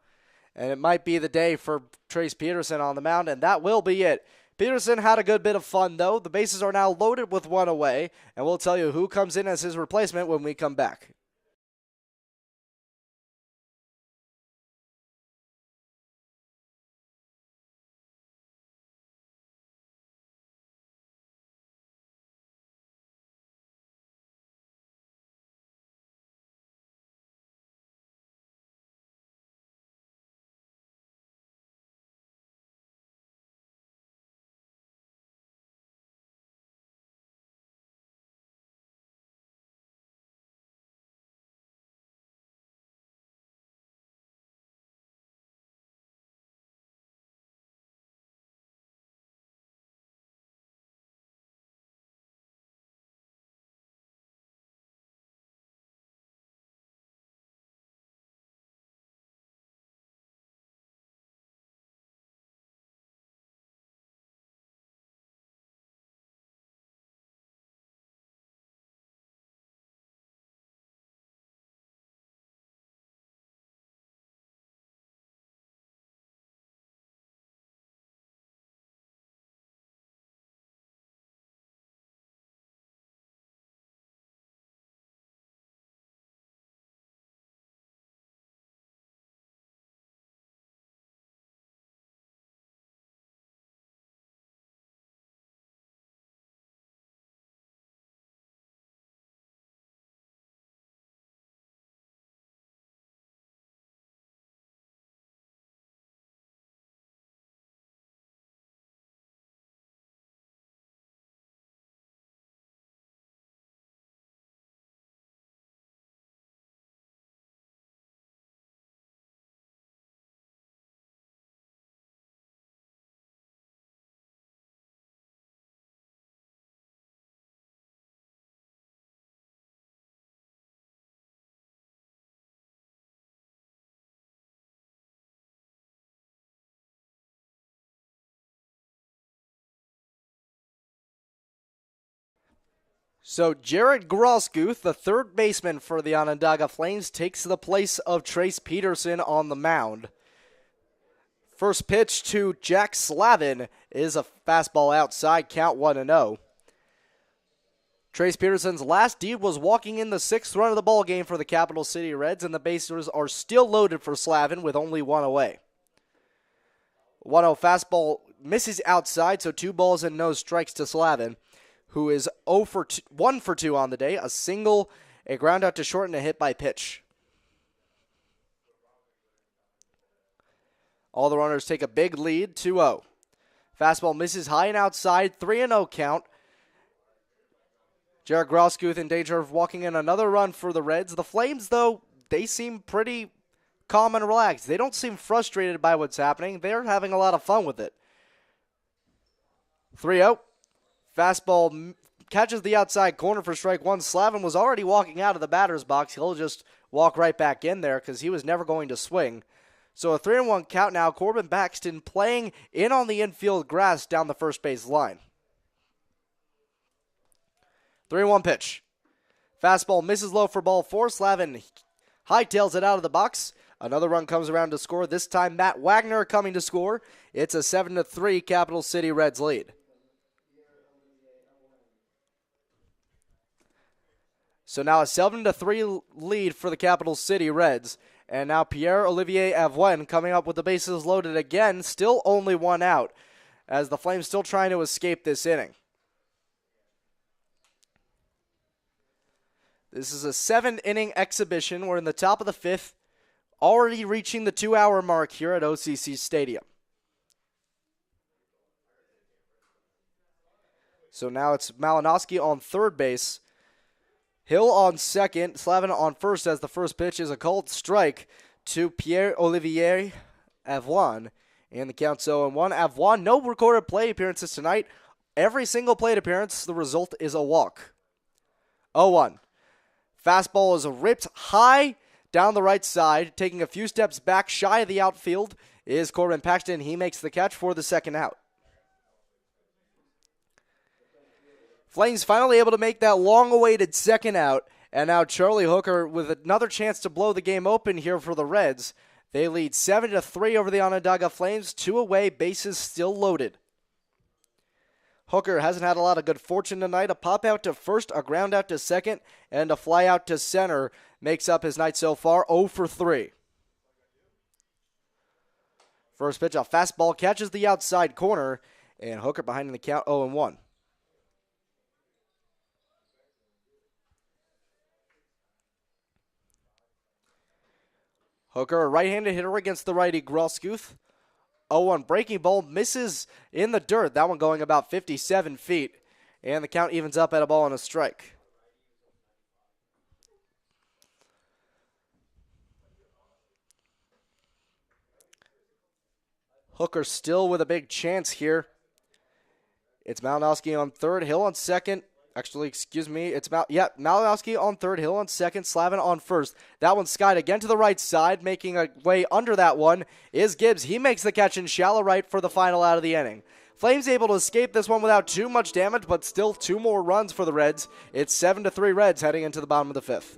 And it might be the day for Trace Peterson on the mound, and that will be it. Peterson had a good bit of fun, though. The bases are now loaded with 1 away, and we'll tell you who comes in as his replacement when we come back. So Jared Grosguth, the third baseman for the Onondaga Flames, takes the place of Trace Peterson on the mound. First pitch to Jack Slavin is a fastball outside, count 1-0. Trace Peterson's last deed was walking in the sixth run of the ball game for the Capital City Reds, and the bases are still loaded for Slavin with only one away. 1-0 fastball misses outside, so 2 balls and no strikes to Slavin, who is 1 for 2 on the day, a single, a ground out to short, and a hit by pitch. All the runners take a big lead, 2-0. Fastball misses high and outside, 3-0 count. Jared Grosguth in danger of walking in another run for the Reds. The Flames, though, they seem pretty calm and relaxed. They don't seem frustrated by what's happening. They're having a lot of fun with it. 3-0. Fastball catches the outside corner for strike 1. Slavin was already walking out of the batter's box. He'll just walk right back in there because he was never going to swing. So a 3-1 count now. Corbin Baxton playing in on the infield grass down the first base line. 3-1 pitch. Fastball misses low for ball 4. Slavin hightails it out of the box. Another run comes around to score. This time Matt Wagner coming to score. It's a 7-3 Capital City Reds lead. So now a 7-3 lead for the Capital City Reds. And now Pierre-Olivier Avoine coming up with the bases loaded again. Still only 1 out as the Flames still trying to escape this inning. This is a 7-inning exhibition. We're in the top of the 5th, already reaching the 2-hour mark here at OCC Stadium. So now it's Malinowski on third base. Hill on second, Slavin on first as the first pitch is a called strike to Pierre-Olivier Avoine. And the count's 0-1. Avoine, no recorded plate appearances tonight. Every single plate appearance, the result is a walk. 0-1. Fastball is ripped high down the right side. Taking a few steps back shy of the outfield is Corbin Paxton. He makes the catch for the second out. Flames finally able to make that long-awaited second out. And now Charlie Hooker with another chance to blow the game open here for the Reds. They lead 7-3 over the Onondaga Flames. 2 away, bases still loaded. Hooker hasn't had a lot of good fortune tonight. A pop out to first, a ground out to second, and a fly out to center makes up his night so far, 0 for 3. First pitch, a fastball catches the outside corner, and Hooker behind in the count, 0-1. Hooker, a right-handed hitter against the righty Grosguth. 0-1 breaking ball misses in the dirt. That one going about 57 feet. And the count evens up at a ball and a strike. Hooker still with a big chance here. It's Malinowski on third, Hill on second. Actually, excuse me, it's Malinowski on third, Hill on second, Slavin on first. That one skied again to the right side, making a way under that one is Gibbs. He makes the catch in shallow right for the final out of the inning. Flames able to escape this one without too much damage, but still 2 more runs for the Reds. It's 7-3 Reds heading into the bottom of the 5th.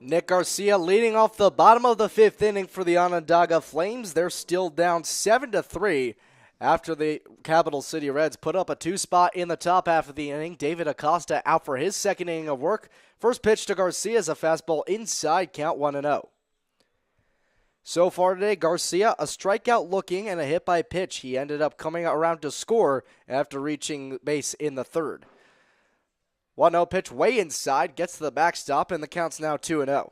Nick Garcia leading off the bottom of the fifth inning for the Onondaga Flames. They're still down 7-3 after the Capital City Reds put up a two-spot in the top half of the inning. David Acosta out for his second inning of work. First pitch to Garcia is a fastball inside, count 1-0. So far today, Garcia, a strikeout looking and a hit by pitch. He ended up coming around to score after reaching base in the third. 1-0 pitch way inside, gets to the backstop, and the count's now 2-0.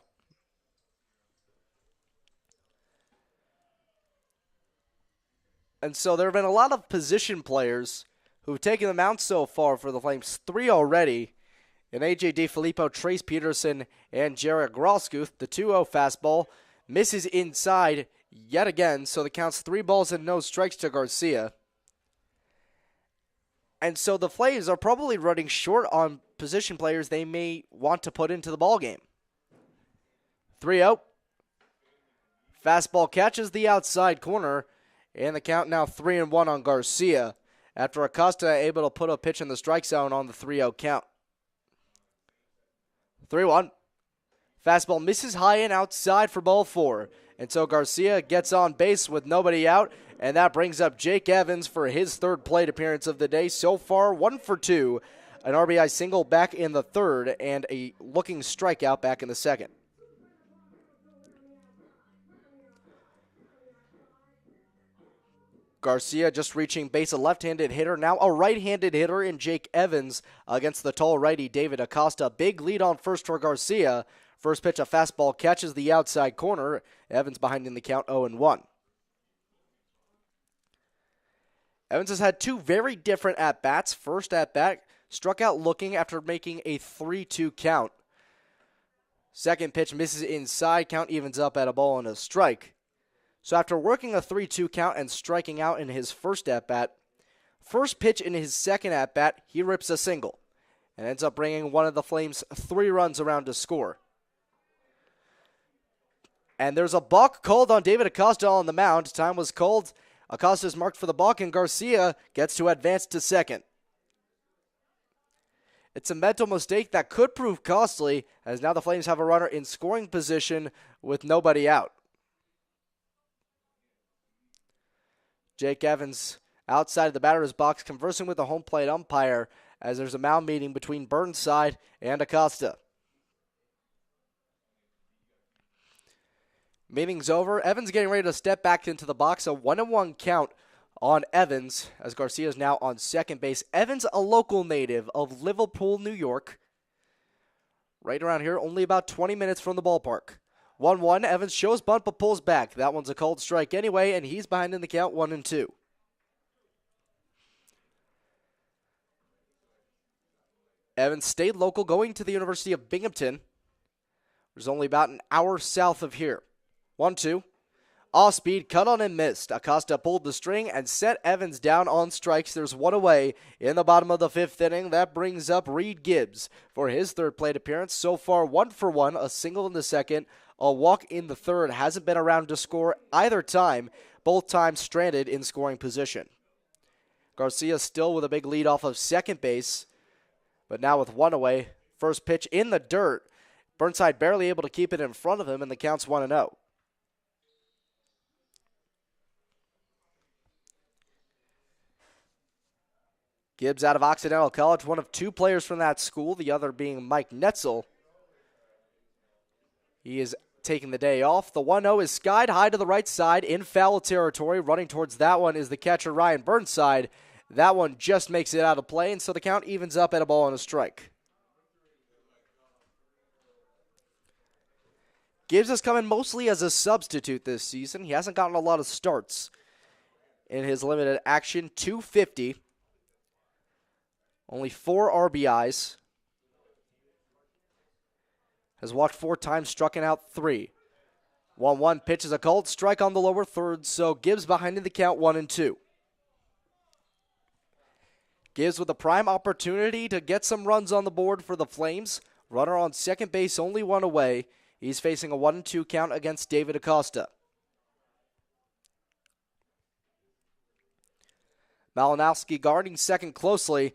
And so there have been a lot of position players who've taken the mound so far for the Flames, 3 already. In A.J. DeFilippo, Trace Peterson, and Jared Groskuth, the 2-0 fastball misses inside yet again, so the count's 3 balls and no strikes to Garcia. And so the Flames are probably running short on position players they may want to put into the ballgame. 3-0. Fastball catches the outside corner, and the count now 3-1 on Garcia after Acosta able to put a pitch in the strike zone on the 3-0 count. 3-1. Fastball misses high and outside for ball 4. And so Garcia gets on base with nobody out, and that brings up Jake Evans for his third plate appearance of the day. So far, 1 for 2, an RBI single back in the third, and a looking strikeout back in the second. Garcia just reaching base, a left-handed hitter, now a right-handed hitter in Jake Evans against the tall righty David Acosta. Big lead on first for Garcia. First pitch, a fastball catches the outside corner. Evans behind in the count 0-1. Evans has had 2 very different at-bats. First at-bat, struck out looking after making a 3-2 count. Second pitch misses inside, count evens up at a ball and a strike. So after working a 3-2 count and striking out in his first at-bat, first pitch in his second at-bat, he rips a single and ends up bringing one of the Flames 3 runs around to score. And there's a balk called on David Acosta on the mound. Time was called. Acosta's marked for the balk, and Garcia gets to advance to second. It's a mental mistake that could prove costly, as now the Flames have a runner in scoring position with nobody out. Jake Evans outside of the batter's box conversing with the home plate umpire as there's a mound meeting between Burnside and Acosta. Meeting's over. Evans getting ready to step back into the box. A 1-1 count on Evans as Garcia is now on second base. Evans, a local native of Liverpool, New York. Right around here, only about 20 minutes from the ballpark. 1-1. Evans shows bunt but pulls back. That one's a called strike anyway, and he's behind in the count 1-2. Evans stayed local, going to the University of Binghamton. There's only about an hour south of here. 1-2. Off speed, cut on and missed. Acosta pulled the string and set Evans down on strikes. There's one away in the bottom of the fifth inning. That brings up Reed Gibbs for his third plate appearance. So far, 1 for 1, a single in the second, a walk in the third. Hasn't been around to score either time, both times stranded in scoring position. Garcia still with a big lead off of second base, but now with 1 away. First pitch in the dirt. Burnside barely able to keep it in front of him, and the count's 1-0. Gibbs out of Occidental College, one of 2 players from that school, the other being Mike Netzel. He is taking the day off. The 1-0 is skied high to the right side in foul territory. Running towards that one is the catcher Ryan Burnside. That one just makes it out of play, and so the count evens up at a ball and a strike. Gibbs has come in mostly as a substitute this season. He hasn't gotten a lot of starts in his limited action. .250. Only 4 RBIs. Has walked 4 times, struck out 3. 1-1 pitch is a called strike on the lower third, so Gibbs behind in the count 1-2. Gibbs with a prime opportunity to get some runs on the board for the Flames. Runner on second base, only 1 away. He's facing a 1-2 count against David Acosta. Malinowski guarding second closely.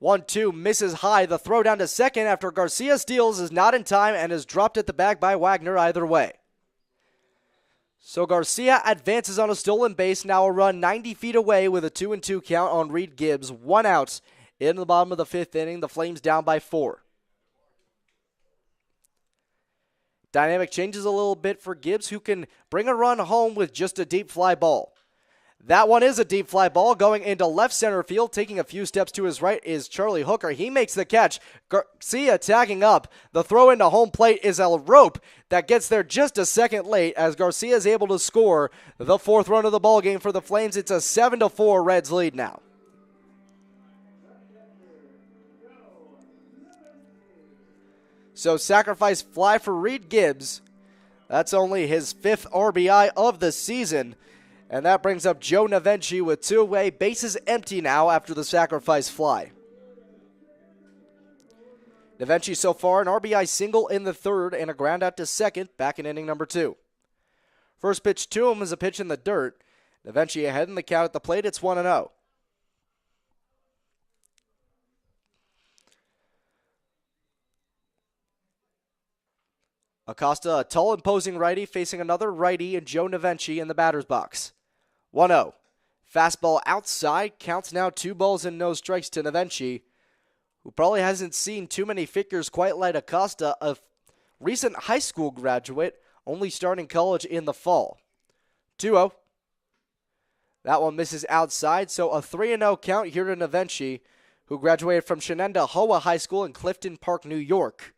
1-2 misses high. The throw down to second after Garcia steals is not in time and is dropped at the bag by Wagner either way. So Garcia advances on a stolen base, now a run 90 feet away with a 2-2 count on Reed Gibbs. 1 out in the bottom of the 5th inning. The Flames down by 4. Dynamic changes a little bit for Gibbs, who can bring a run home with just a deep fly ball. That one is a deep fly ball going into left center field. Taking a few steps to his right is Charlie Hooker. He makes the catch. Garcia tagging up. The throw into home plate is a rope that gets there just a second late as Garcia is able to score the 4th run of the ballgame for the Flames. It's a 7-4 Reds lead now. So sacrifice fly for Reed Gibbs. That's only his 5th RBI of the season. And that brings up Joe Navenchi with 2 away. Bases empty now after the sacrifice fly. Navenchi so far an RBI single in the 3rd and a ground out to second back in inning number 2. First pitch to him is a pitch in the dirt. Navenchi ahead in the count at the plate. It's 1-0. Acosta, a tall, imposing righty, facing another righty and Joe Navenchi in the batter's box. 1-0. Fastball outside. Counts now 2 balls and no strikes to Navenchi, who probably hasn't seen too many figures quite like Acosta, a recent high school graduate, only starting college in the fall. 2-0. That one misses outside, so a 3-0 count here to Navenchi, who graduated from Shenendehowa High School in Clifton Park, New York.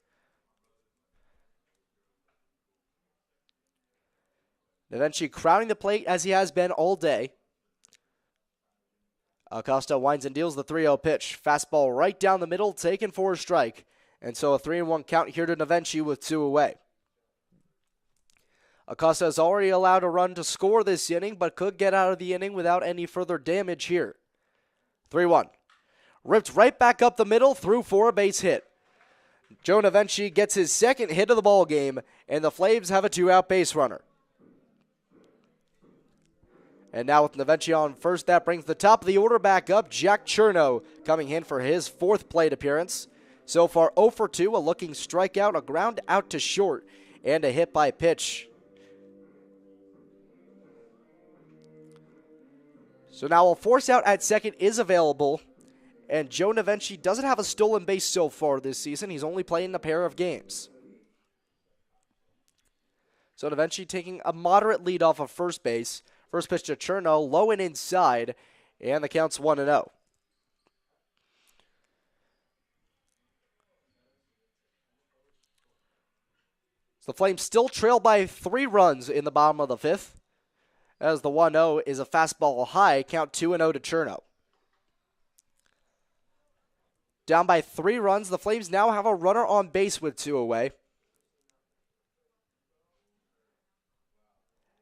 Navenchi crowding the plate as he has been all day. Acosta winds and deals the 3-0 pitch. Fastball right down the middle, taken for a strike. And so a 3-1 count here to Navenchi with 2 away. Acosta has already allowed a run to score this inning, but could get out of the inning without any further damage here. 3-1. Ripped right back up the middle, through for a base hit. Joe Navenchi gets his 2nd hit of the ball game, and the Flames have a 2-out base runner. And now with Navenchi on first, that brings the top of the order back up. Jack Cherno coming in for his 4th plate appearance. So far 0 for 2, a looking strikeout, a ground out to short, and a hit by pitch. So now a force out at second is available, and Joe Navenchi doesn't have a stolen base so far this season. He's only playing a pair of games. So Navenchi taking a moderate lead off of first base. First pitch to Cherno, low and inside, and the count's 1-0. So the Flames still trail by 3 runs in the bottom of the 5th, as the 1-0 is a fastball high, count 2-0 to Cherno. Down by 3 runs, the Flames now have a runner on base with 2 away.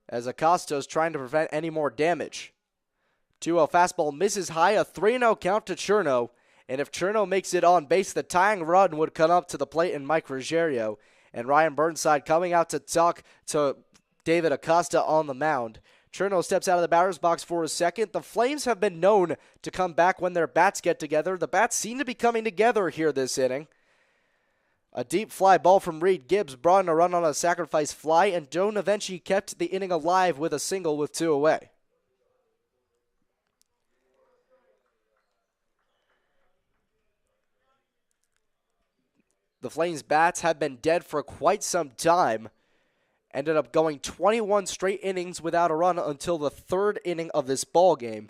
As Acosta is trying to prevent any more damage. 2-0 fastball misses high, a 3-0 count to Cherno, and if Cherno makes it on base, the tying run would come up to the plate in Mike Ruggiero, and Ryan Burnside coming out to talk to David Acosta on the mound. Cherno steps out of the batter's box for a second. The Flames have been known to come back when their bats get together. The bats seem to be coming together here this inning. A deep fly ball from Reed Gibbs brought in a run on a sacrifice fly, and Joe Navenchi kept the inning alive with a single with 2 away. The Flames' bats have been dead for quite some time. Ended up going 21 straight innings without a run until the 3rd inning of this ball game.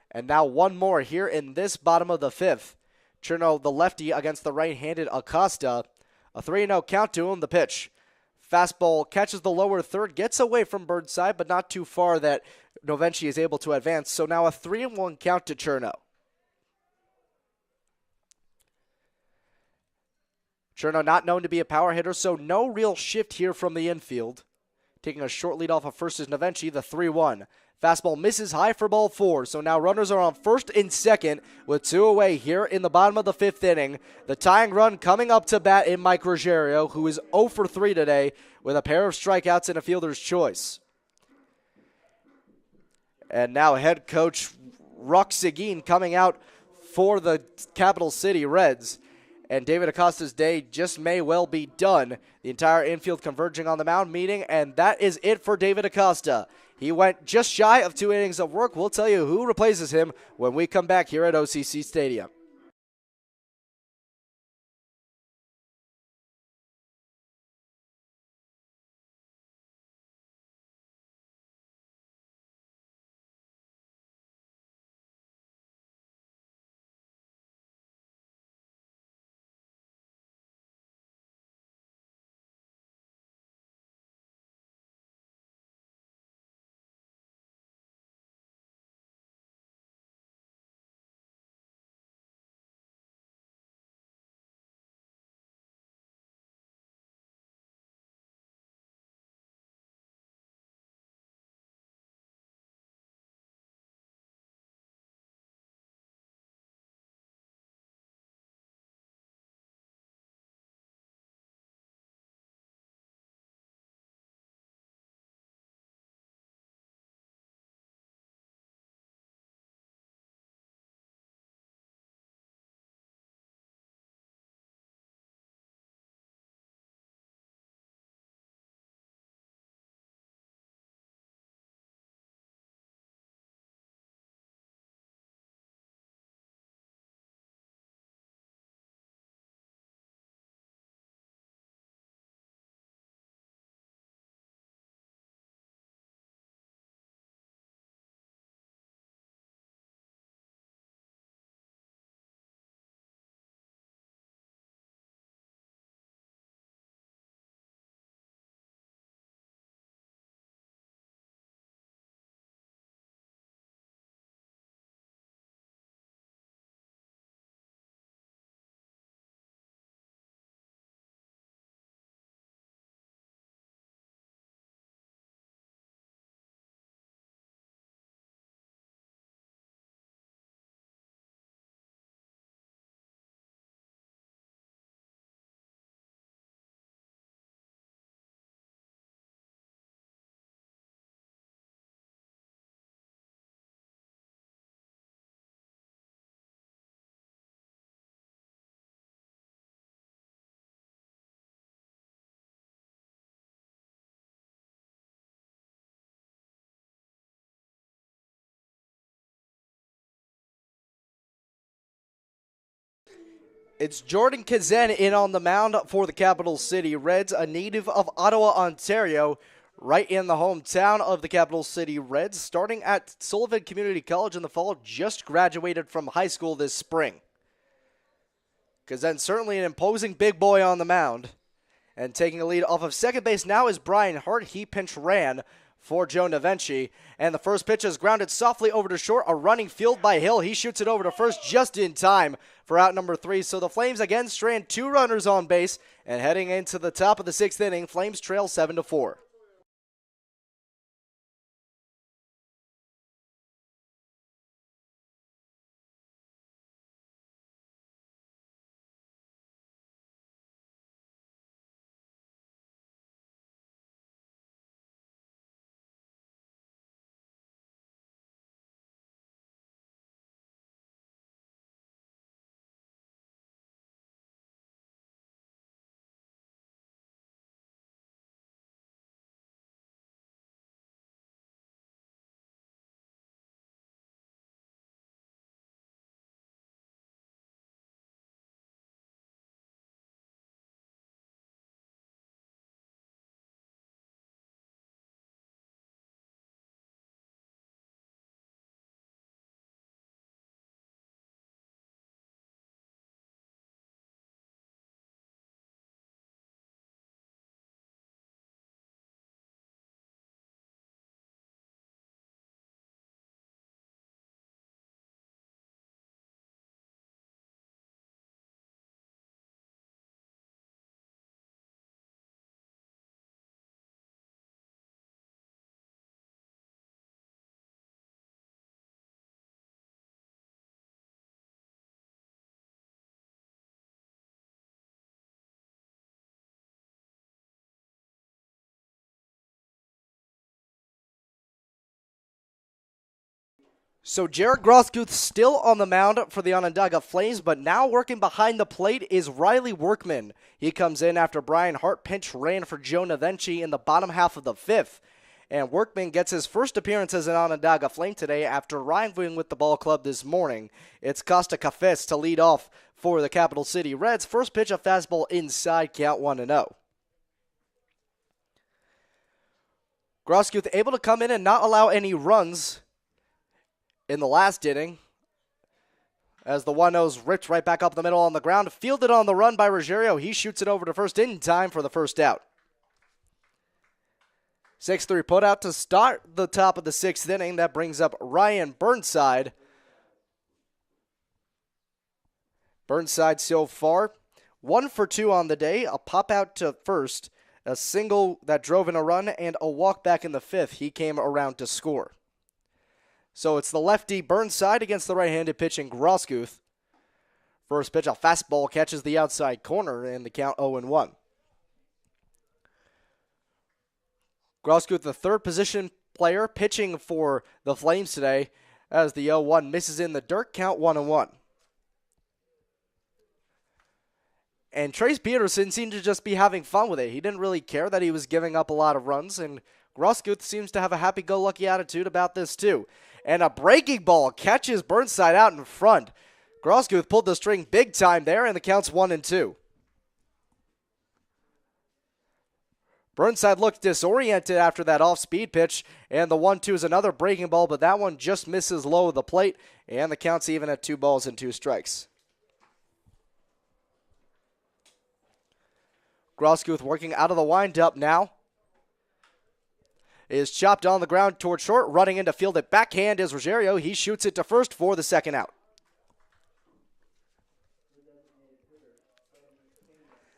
And now one more here in this bottom of the 5th. Cherno, the lefty, against the right-handed Acosta. A 3-0 count to him, the pitch. Fastball catches the lower third, gets away from Burnside, but not too far that Navenchi is able to advance. So now a 3-1 count to Cherno. Cherno not known to be a power hitter, so no real shift here from the infield. Taking a short lead off of first is Navenchi, the 3-1. Fastball misses high for ball 4, so now runners are on first and second with 2 away here in the bottom of the 5th inning. The tying run coming up to bat in Mike Ruggiero, who is 0 for 3 today with a pair of strikeouts and a fielder's choice. And now head coach Rock Seguin coming out for the Capital City Reds. And David Acosta's day just may well be done. The entire infield converging on the mound meeting, and that is it for David Acosta. He went just shy of 2 innings of work. We'll tell you who replaces him when we come back here at OCC Stadium. It's Jordan Kazan in on the mound for the Capital City Reds, a native of Ottawa, Ontario, right in the hometown of the Capital City Reds, starting at Sullivan Community College in the fall, just graduated from high school this spring. Kazan certainly an imposing big boy on the mound. And taking a lead off of second base now is Brian Hart. He pinch ran for Joe Navenchi. And the first pitch is grounded softly over to short. A running field by Hill. He shoots it over to first just in time for out number 3. So the Flames again strand 2 runners on base. And heading into the top of the 6th inning, Flames trail 7-4. So Jared Grosguth still on the mound for the Onondaga Flames, but now working behind the plate is Riley Workman. He comes in after Brian Hart pinch ran for Joe Navenchi in the bottom half of the fifth. And Workman gets his first appearance as an Onondaga Flame today after rivaling with the ball club this morning. It's Costa Cafés to lead off for the Capital City Reds. First pitch, a fastball inside, count 1-0. Grosguth able to come in and not allow any runs in the last inning, as the 1-0's ripped right back up the middle on the ground. Fielded on the run by Ruggiero. He shoots it over to first in time for the first out. 6-3 put out to start the top of the sixth inning. That brings up Ryan Burnside. Burnside so far 1 for 2 on the day. A pop out to first, a single that drove in a run, and a walk back in the fifth. He came around to score. So it's the lefty Burnside against the right-handed pitching Grosguth. First pitch, a fastball catches the outside corner, and the count 0-1. Grosguth, the third position player, pitching for the Flames today, as the 0-1 misses in the dirt, count 1-1. And Trace Peterson seemed to just be having fun with it. He didn't really care that he was giving up a lot of runs, and Grosguth seems to have a happy-go-lucky attitude about this too. And a breaking ball catches Burnside out in front. Grosguth pulled the string big time there, and the count's 1-2. Burnside looked disoriented after that off-speed pitch, and the 1-2 is another breaking ball, but that one just misses low of the plate, and the count's even at 2 balls and 2 strikes. Grosguth working out of the windup now. Is chopped on the ground toward short, running into field at backhand is Ruggiero. He shoots it to first for the second out.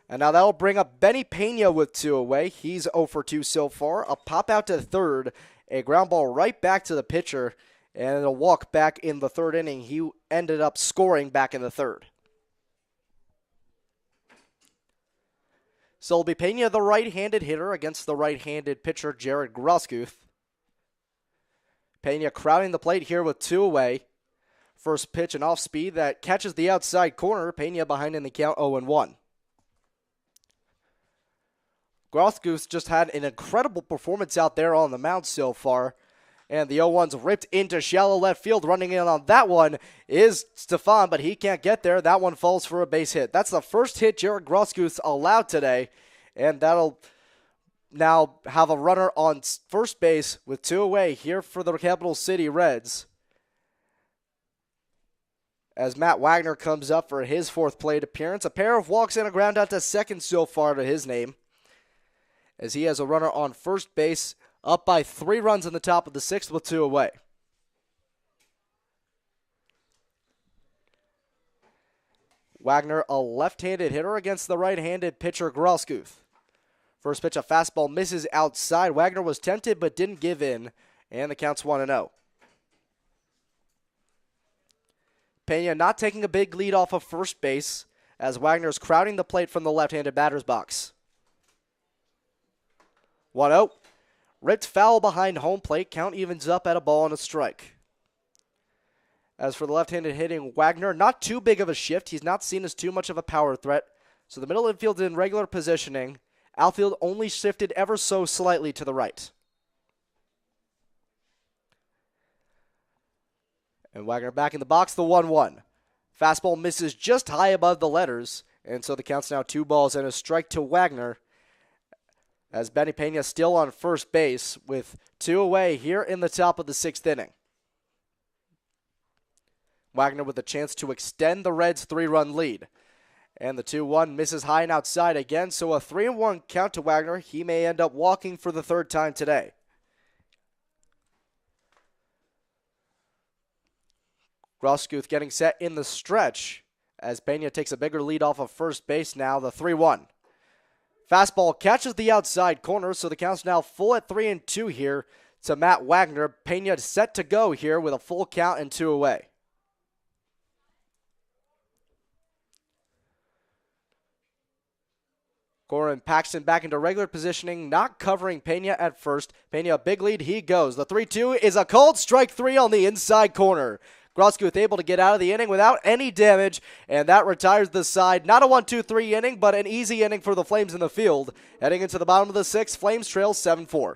And now that'll bring up Benny Pena with 2 away. He's 0 for 2 so far. A pop out to third, a ground ball right back to the pitcher, and a walk back in the third inning. He ended up scoring back in the third. So it'll be Pena, the right-handed hitter, against the right-handed pitcher, Jared Grosguth. Pena crowding the plate here with 2 away. First pitch, an off-speed that catches the outside corner. Pena behind in the count 0-1. Grosguth just had an incredible performance out there on the mound so far. And the 0-1's ripped into shallow left field. Running in on that one is Stefan, but he can't get there. That one falls for a base hit. That's the first hit Jared Grosguth's allowed today. And that'll now have a runner on first base with 2 away here for the Capital City Reds. As Matt Wagner comes up for his 4th plate appearance. A pair of walks and a ground out to second so far to his name, as he has a runner on first base, up by 3 runs in the top of the 6th with 2 away. Wagner, a left-handed hitter against the right-handed pitcher Grosguth. First pitch, a fastball misses outside. Wagner was tempted but didn't give in, and the count's 1-0. Pena not taking a big lead off of first base, as Wagner's crowding the plate from the left-handed batter's box. 1-0. Ripped foul behind home plate. Count evens up at a ball and a strike. As for the left-handed hitting Wagner, not too big of a shift. He's not seen as too much of a power threat. So the middle infield in regular positioning. Outfield only shifted ever so slightly to the right. And Wagner back in the box, the 1-1. Fastball misses just high above the letters. And so the count's now 2 balls and a strike to Wagner, as Benny Pena still on first base with 2 away here in the top of the 6th inning. Wagner with a chance to extend the Reds' 3-run lead. And the 2-1 misses high and outside again, so a 3-1 count to Wagner. He may end up walking for the 3rd time today. Grosguth getting set in the stretch as Pena takes a bigger lead off of first base now, the 3-1. Fastball catches the outside corner, so the count's now full at 3-2 here to Matt Wagner. Pena set to go here with a full count and 2 away. Corbin Paxton back into regular positioning, not covering Pena at first. Pena, a big lead, he goes. The 3-2 is a called strike 3 on the inside corner. Grosskopf able to get out of the inning without any damage, and that retires the side. Not a 1-2-3 inning, but an easy inning for the Flames in the field. Heading into the bottom of the 6th, Flames trail 7-4.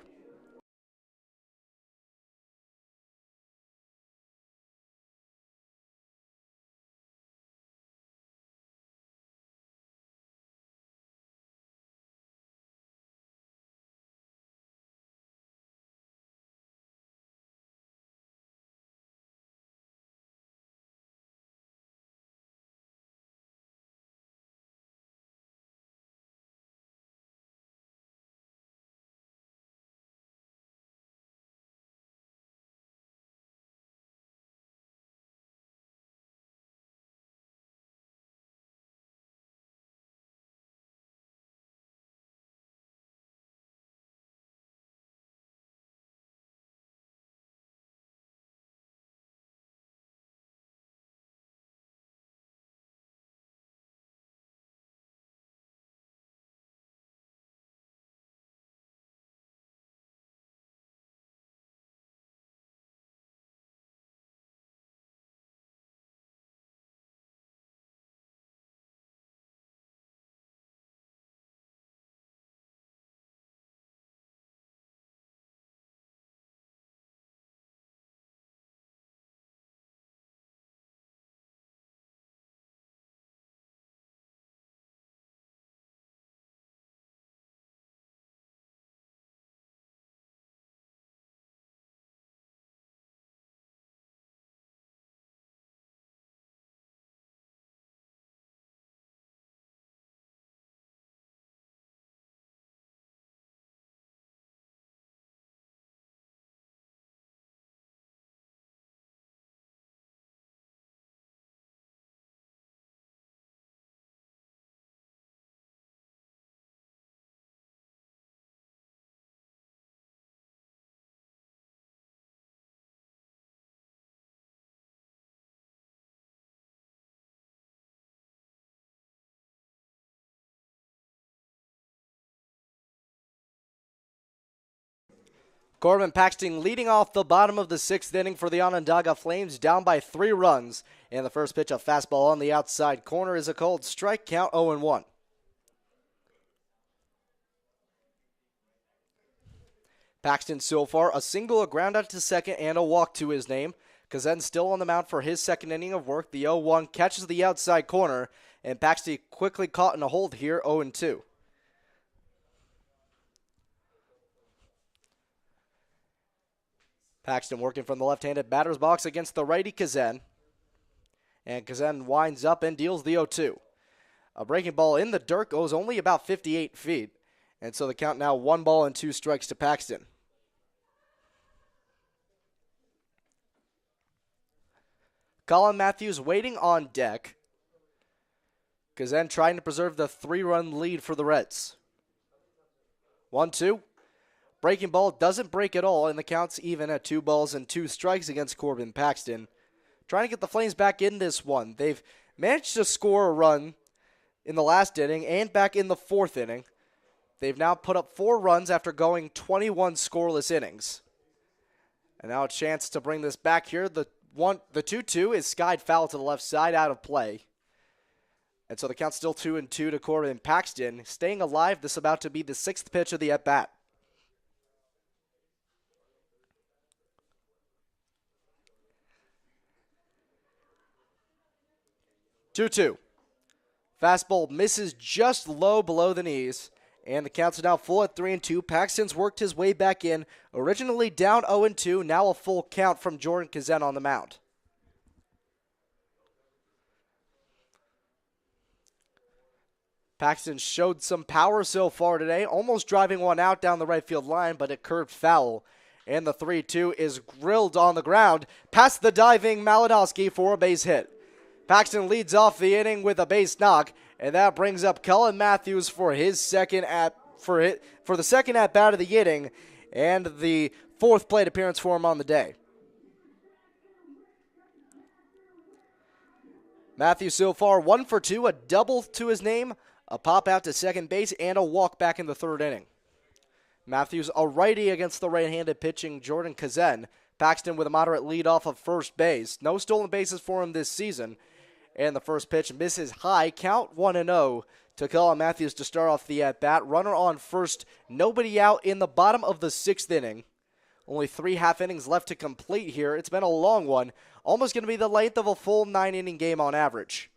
Corbin Paxton leading off the bottom of the 6th inning for the Onondaga Flames, down by 3 runs. And the first pitch, a fastball on the outside corner, is a called strike, count 0-1. Paxton so far, a single, a ground out to second, and a walk to his name. Kazan still on the mound for his second inning of work. The 0-1 catches the outside corner, and Paxton quickly caught in a hold here, 0-2. Paxton working from the left-handed batter's box against the righty Kazan. And Kazan winds up and deals the 0-2. A breaking ball in the dirt goes only about 58 feet. And so the count now 1 ball and 2 strikes to Paxton. Colin Matthews waiting on deck. Kazan trying to preserve the 3-run lead for the Reds. 1-2. Breaking ball doesn't break at all, and the count's even at 2 balls and 2 strikes against Corbin Paxton. Trying to get the Flames back in this one. They've managed to score a run in the last inning and back in the 4th inning. They've now put up 4 runs after going 21 scoreless innings. And now a chance to bring this back here. The 2-2 is skied foul to the left side, out of play. And so the count's still 2-2 to Corbin Paxton. Staying alive, this is about to be the 6th pitch of the at-bat. 2-2. Fastball misses just low below the knees, and the count's now full at 3-2. Paxton's worked his way back in, originally down 0-2, now a full count from Jordan Kazan on the mound. Paxton showed some power so far today, almost driving one out down the right field line, but it curved foul. And the 3-2 is grilled on the ground, past the diving Malinowski for a base hit. Paxton leads off the inning with a base knock, and that brings up Colin Matthews for his second for the second at bat of the inning, and the 4th plate appearance for him on the day. Matthews so far 1 for 2, a double to his name, a pop out to second base, and a walk back in the third inning. Matthews a righty against the right-handed pitching Jordan Kazan. Paxton with a moderate lead off of first base. No stolen bases for him this season. And the first pitch misses high. Count 1-0 to Colin Matthews to start off the at-bat. Runner on first. Nobody out in the bottom of the sixth inning. Only 3 half innings left to complete here. It's been a long one. Almost going to be the length of a full 9-inning game on average.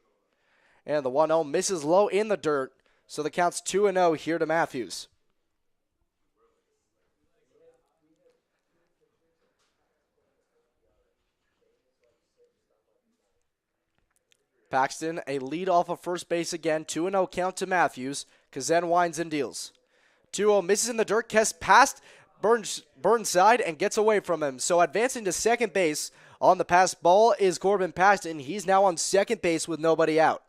And the 1-0 misses low in the dirt. So the count's 2-0 here to Matthews. Paxton, a lead off of first base again. 2-0 count to Matthews. Kazan winds and deals. 2-0 misses in the dirt. Kess past Burnside and gets away from him. So advancing to second base on the pass ball is Corbin Paxton. He's now on second base with nobody out.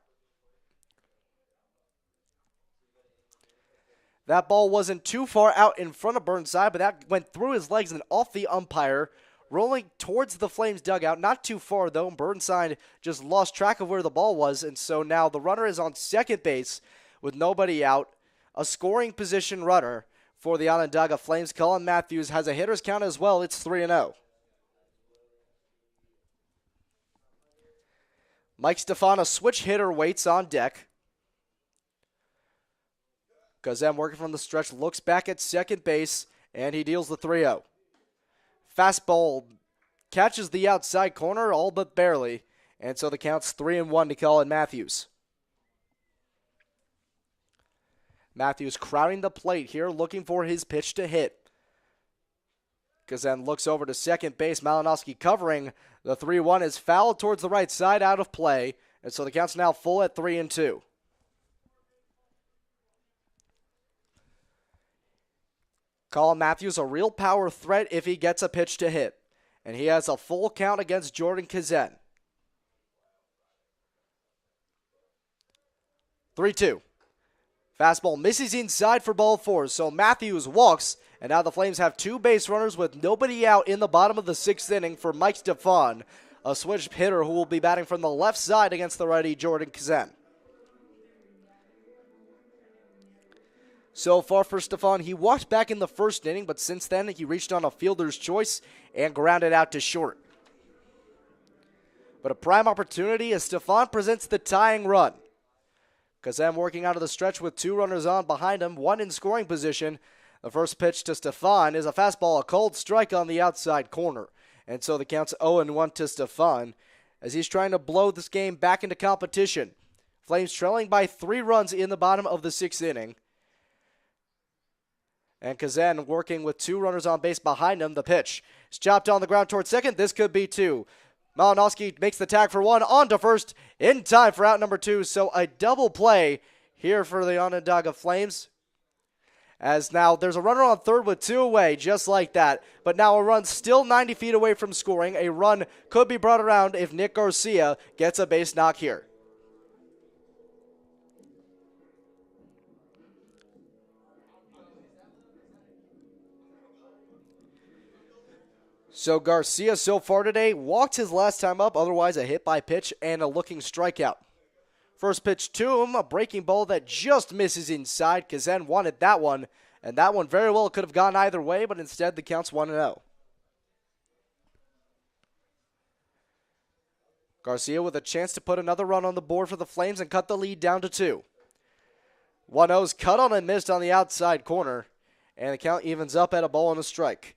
That ball wasn't too far out in front of Burnside, but that went through his legs and off the umpire, rolling towards the Flames dugout. Not too far, though. Burnside just lost track of where the ball was, and so now the runner is on second base with nobody out. A scoring position runner for the Onondaga Flames. Colin Matthews has a hitter's count as well. It's 3-0. Mike Stefan, a switch hitter, waits on deck. Kazan working from the stretch, looks back at second base, and he deals the 3-0. Fastball catches the outside corner, all but barely, and so the count's 3-1 to Colin Matthews. Matthews crowding the plate here, looking for his pitch to hit. Kazan looks over to second base. Malinowski covering. The 3-1 is fouled towards the right side, out of play, and so the count's now full at 3-2. Colin Matthews, a real power threat if he gets a pitch to hit. And he has a full count against Jordan Kazan. 3-2. Fastball misses inside for ball 4. So Matthews walks, and now the Flames have 2 base runners with nobody out in the bottom of the 6th inning for Mike Stefan, a switch hitter who will be batting from the left side against the righty Jordan Kazan. So far for Stefan, he walked back in the first inning, but since then he reached on a fielder's choice and grounded out to short. But a prime opportunity as Stefan presents the tying run. Kazan working out of the stretch with 2 runners on behind him, 1 in scoring position. The first pitch to Stefan is a fastball, a cold strike on the outside corner. And so the count's 0-1 to Stefan as he's trying to blow this game back into competition. Flames trailing by 3 runs in the bottom of the 6th inning. And Kazan working with 2 runners on base behind him. The pitch is chopped on the ground towards second. This could be 2. Malinowski makes the tag for 1, on to first, in time for out number 2. So a double play here for the Onondaga Flames. As now there's a runner on third with 2 away, just like that. But now a run still 90 feet away from scoring. A run could be brought around if Nick Garcia gets a base knock here. So Garcia so far today walked his last time up, otherwise a hit by pitch and a looking strikeout. First pitch to him, a breaking ball that just misses inside. Kazan wanted that one, and that one very well could have gone either way, but instead the count's 1-0. Garcia with a chance to put another run on the board for the Flames and cut the lead down to 2. 1-0's cut on and missed on the outside corner, and the count evens up at a ball and a strike.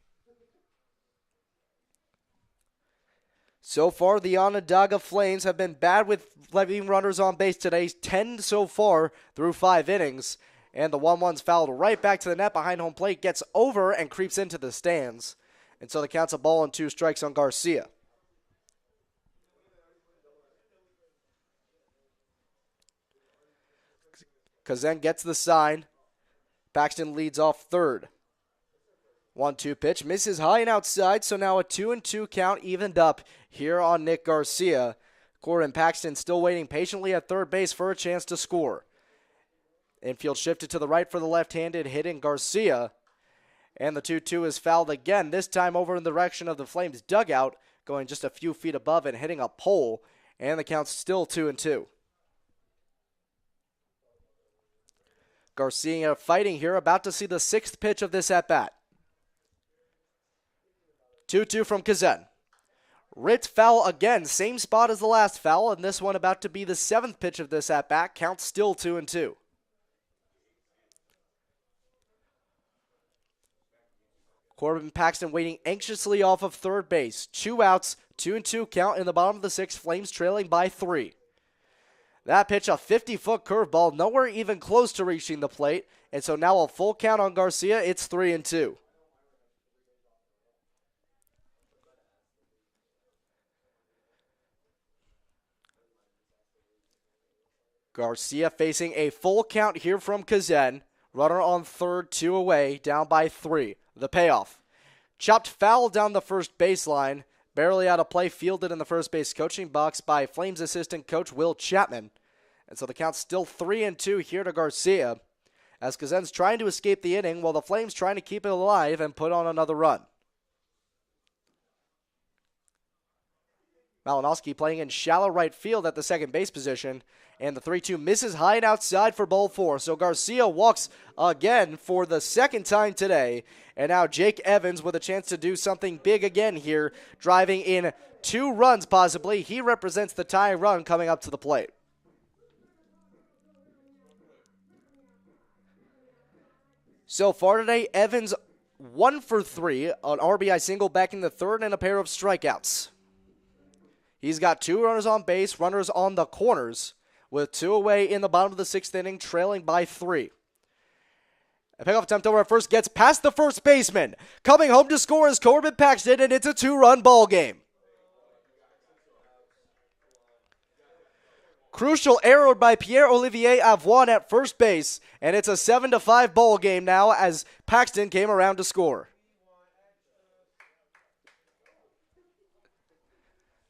So far, the Onondaga Flames have been bad with leaving runners on base today. 10 so far through 5 innings. And the 1-1's fouled right back to the net behind home plate. Gets over and creeps into the stands. And so the count's a ball and 2 strikes on Garcia. Kazan gets the sign. Paxton leads off third. 1-2 pitch, misses high and outside, so now a 2-2 count evened up here on Nick Garcia. Corbin Paxton still waiting patiently at third base for a chance to score. Infield shifted to the right for the left-handed hitting Garcia. And the 2-2 is fouled again, this time over in the direction of the Flames dugout, going just a few feet above and hitting a pole. and the count's still 2-2. Garcia fighting here, about to see the 6th pitch of this at-bat. 2-2 from Kazan. Rit foul again, same spot as the last foul, and this one about to be the 7th pitch of this at-bat. Count still 2-2. Corbin Paxton waiting anxiously off of third base. 2 outs, 2-2 count in the bottom of the 6th. Flames trailing by 3. That pitch, a 50-foot curveball, nowhere even close to reaching the plate, and so now a full count on Garcia. It's 3-2. Garcia facing a full count here from Kazan. Runner on third, 2 away, down by 3. The payoff. Chopped foul down the first baseline. Barely out of play, fielded in the first base coaching box by Flames assistant coach Will Chapman. And so the count's still 3-2 here to Garcia, as Kazan's trying to escape the inning while the Flames trying to keep it alive and put on another run. Malinowski playing in shallow right field at the second base position, and the 3-2 misses high and outside for ball 4. So Garcia walks again for the second time today, and now Jake Evans with a chance to do something big again here, driving in 2 runs possibly. He represents the tying run coming up to the plate. So far today, Evans 1 for 3, an RBI single back in the third, and a pair of strikeouts. He's got 2 runners on base, runners on the corners, with 2 away in the bottom of the 6th inning, trailing by 3. A pickoff attempt over at first gets past the first baseman. Coming home to score is Corbin Paxton, and it's a 2-run ball game. Crucial error by Pierre-Olivier Avoine at first base, and it's a 7-5 ball game now as Paxton came around to score.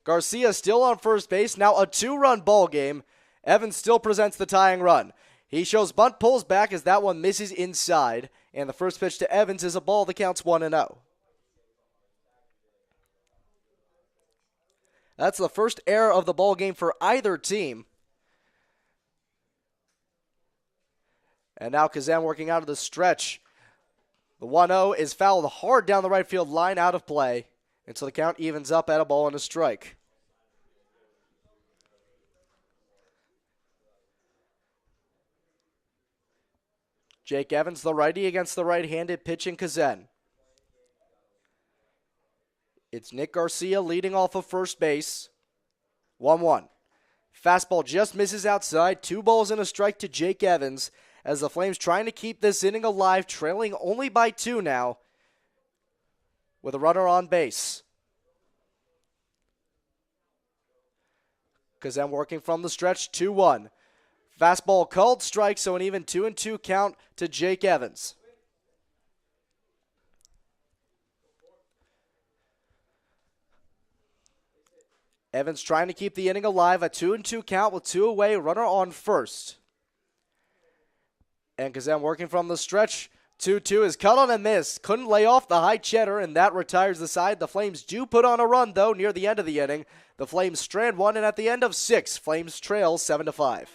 Garcia still on first base, now a 2-run ball game. Evans still presents the tying run. He shows bunt, pulls back as that one misses inside, and the first pitch to Evans is a ball that counts 1-0. That's the first error of the ball game for either team. And now Kazan working out of the stretch. The 1-0 is fouled hard down the right field line, out of play. And so the count evens up at a ball and a strike. Jake Evans, the righty against the right-handed pitching Kazan. It's Nick Garcia leading off of first base. 1-1. Fastball just misses outside. 2 balls and a strike to Jake Evans as the Flames trying to keep this inning alive, trailing only by 2 now, with a runner on base. Kazan working from the stretch, 2-1. Fastball called strike, so an even 2-2 count to Jake Evans. Evans trying to keep the inning alive, a 2-2 count with 2 away, runner on first. And Kazan working from the stretch, 2-2 is cut on and missed. Couldn't lay off the high cheddar, and that retires the side. The Flames do put on a run, though, near the end of the inning. The Flames strand 1, and at the end of 6, Flames trail 7-5.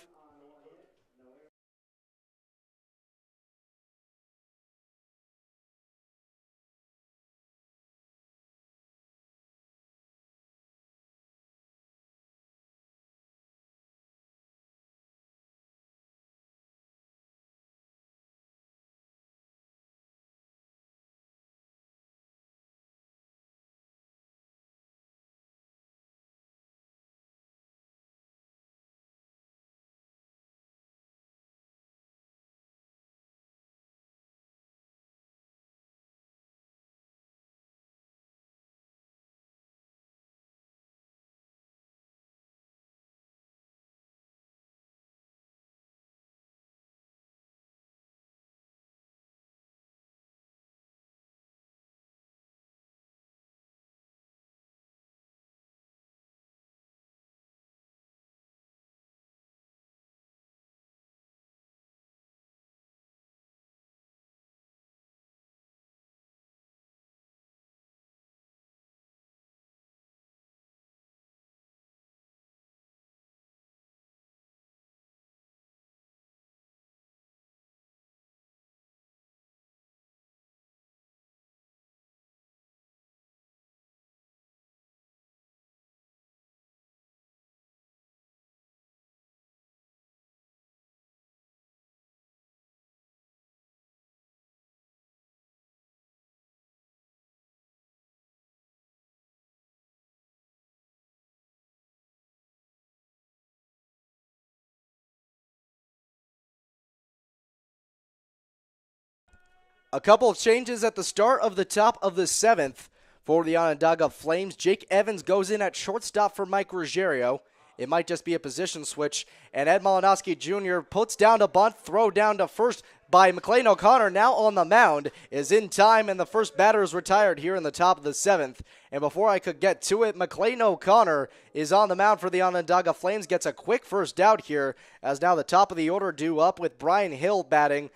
A couple of changes at the start of the top of the 7th for the Onondaga Flames. Jake Evans goes in at shortstop for Mike Ruggiero. It might just be a position switch. And Ed Malinowski Jr. puts down a bunt, throw down to first by McLean O'Connor, now on the mound, is in time, and the first batter is retired here in the top of the 7th. And before I could get to it, McLean O'Connor is on the mound for the Onondaga Flames, gets a quick first out here, as now the top of the order due up with Brian Hill batting.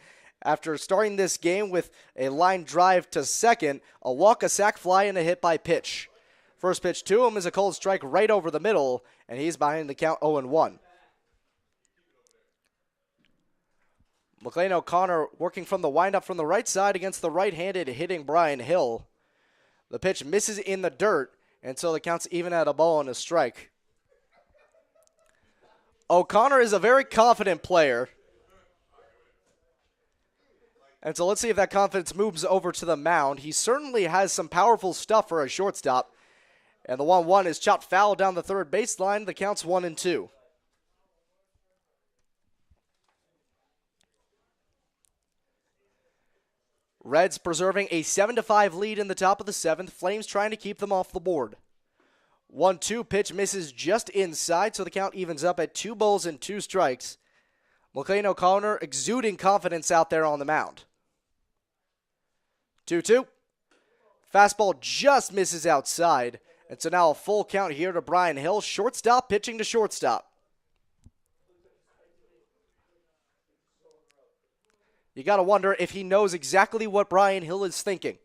After starting this game with a line drive to second, a walk, a sac fly, and a hit by pitch. First pitch to him is a cold strike right over the middle, and he's behind the count 0-1. McLean O'Connor working from the windup from the right side against the right-handed hitting Brian Hill. The pitch misses in the dirt, and so the count's even at a ball and a strike. O'Connor is a very confident player. And so let's see if that confidence moves over to the mound. He certainly has some powerful stuff for a shortstop. And the 1-1 is chopped foul down the third baseline. The count's 1-2. Reds preserving a 7-5 lead in the top of the 7th. Flames trying to keep them off the board. 1-2 pitch misses just inside, so the count evens up at 2 balls and 2 strikes. McLean O'Connor exuding confidence out there on the mound. 2-2. Fastball just misses outside. And so now a full count here to Brian Hill. Shortstop pitching to shortstop. You got to wonder if he knows exactly what Brian Hill is thinking.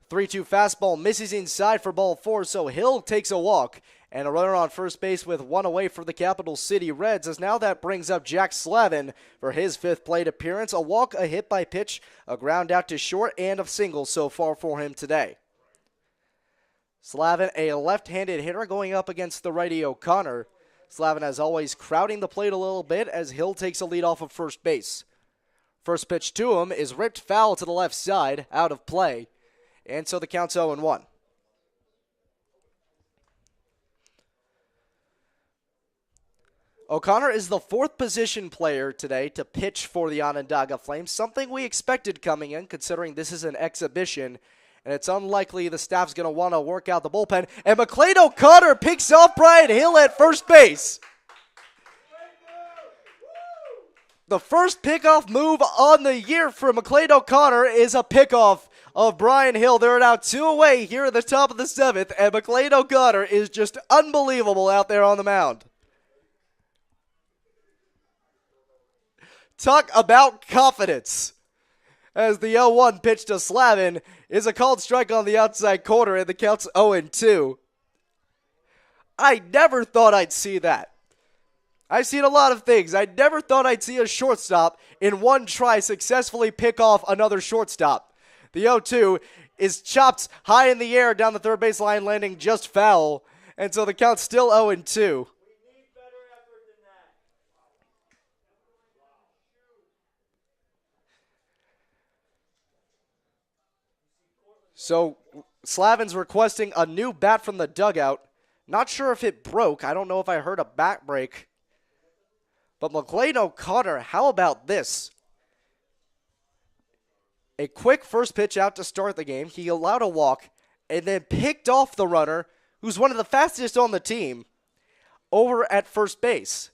3-2 fastball misses inside for ball 4, so Hill takes a walk. And a runner on first base with 1 away for the Capital City Reds, as now that brings up Jack Slavin for his 5th plate appearance. A walk, a hit by pitch, a ground out to short, and a single so far for him today. Slavin, a left-handed hitter going up against the righty O'Connor. Slavin, as always, crowding the plate a little bit as Hill takes a lead off of first base. First pitch to him is ripped foul to the left side, out of play. And so the count's 0-1. O'Connor is the 4th position player today to pitch for the Onondaga Flames, something we expected coming in considering this is an exhibition, and it's unlikely the staff's going to want to work out the bullpen. And McLean O'Connor picks off Brian Hill at first base. The first pickoff move on the year for McLean O'Connor is a pickoff of Brian Hill. They're now 2 away here at the top of the 7th, and McLean O'Connor is just unbelievable out there on the mound. Talk about confidence. As the 0-1 pitch to Slavin is a called strike on the outside corner, and the count's 0-2. I never thought I'd see that. I've seen a lot of things. I never thought I'd see a shortstop in one try successfully pick off another shortstop. The 0-2 is chopped high in the air down the third baseline, landing just foul, and so the count's still 0-2. So Slavin's requesting a new bat from the dugout. Not sure if it broke. I don't know if I heard a bat break. But McLean O'Connor, how about this? A quick first pitch out to start the game. He allowed a walk and then picked off the runner, who's one of the fastest on the team, over at first base.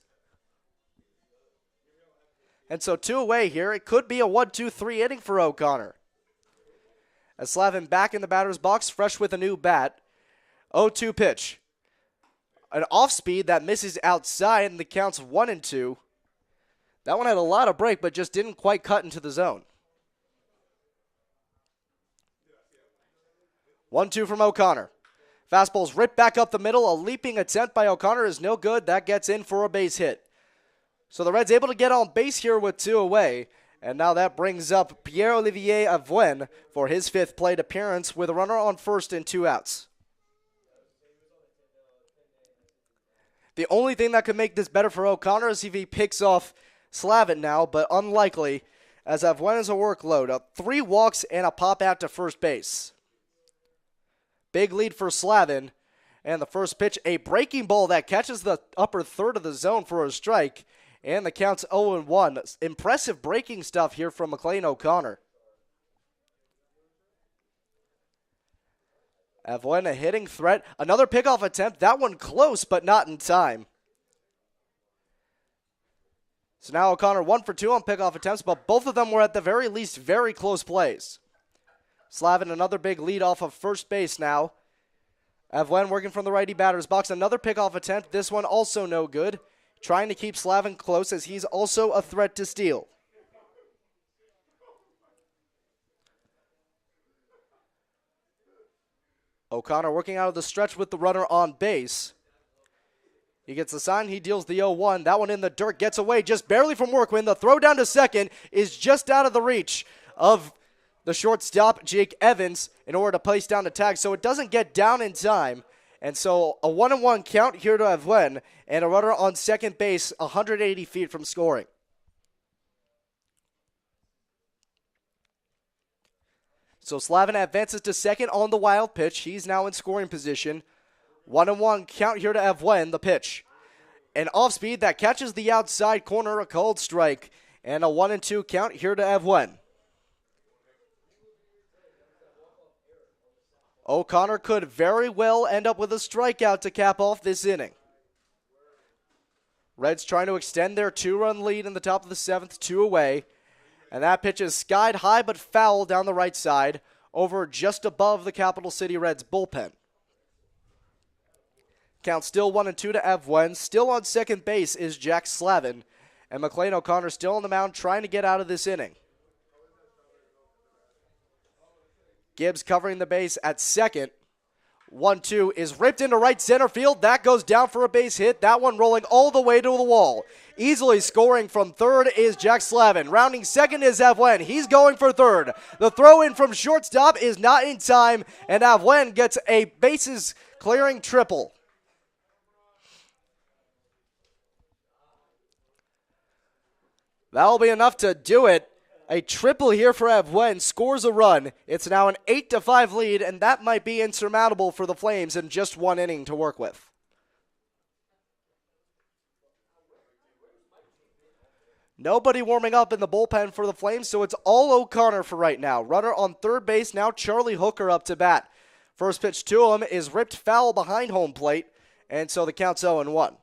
And so 2 away here. It could be a 1-2-3 inning for O'Connor. As Slavin back in the batter's box, fresh with a new bat. 0-2 pitch. An off-speed that misses outside, and the count's 1-2. That one had a lot of break, but just didn't quite cut into the zone. 1-2 from O'Connor. Fastball's ripped back up the middle. A leaping attempt by O'Connor is no good. That gets in for a base hit. So the Reds able to get on base here with 2 away. And now that brings up Pierre-Olivier Avuen for his 5th plate appearance with a runner on first and 2 outs. The only thing that could make this better for O'Connor is if he picks off Slavin now, but unlikely, as Avuen is a workload. 3 walks and a pop out to first base. Big lead for Slavin. And the first pitch, a breaking ball that catches the upper third of the zone for a strike. And the count's 0-1. Impressive breaking stuff here from McLean O'Connor. Evelyn, a hitting threat. Another pickoff attempt. That one close, but not in time. So now O'Connor 1 for 2 on pickoff attempts, but both of them were at the very least very close plays. Slavin another big lead off of first base now. Evelyn working from the righty batter's box. Another pickoff attempt. This one also no good. Trying to keep Slavin close as he's also a threat to steal. O'Connor working out of the stretch with the runner on base. He gets the sign, he deals the 0-1. That one in the dirt, gets away just barely from Workman. The throw down to second is just out of the reach of the shortstop, Jake Evans, in order to place down the tag. So it doesn't get down in time. And so a 1-1 count here to Evelyn, and a runner on second base 180 feet from scoring. So Slavin advances to second on the wild pitch. He's now in scoring position. 1-1 count here to Evelyn, the pitch. An off speed that catches the outside corner, a called strike. And a 1-2 count here to Evelyn. O'Connor could very well end up with a strikeout to cap off this inning. Reds trying to extend their 2-run lead in the top of the 7th, 2 away. And that pitch is skied high but foul down the right side over just above the Capital City Reds bullpen. Count still 1-2 to Evelyn. Still on second base is Jack Slavin. And McLean O'Connor still on the mound trying to get out of this inning. Gibbs covering the base at second. 1-2 is ripped into right center field. That goes down for a base hit. That one rolling all the way to the wall. Easily scoring from third is Jack Slavin. Rounding second is Evelyn. He's going for third. The throw in from shortstop is not in time, and Evelyn gets a bases clearing triple. That'll be enough to do it. A triple here for Evelyn, scores a run. It's now an 8-5 lead, and that might be insurmountable for the Flames in just one inning to work with. Nobody warming up in the bullpen for the Flames, so it's all O'Connor for right now. Runner on third base, now Charlie Hooker up to bat. First pitch to him is ripped foul behind home plate, and so the count's 0-1.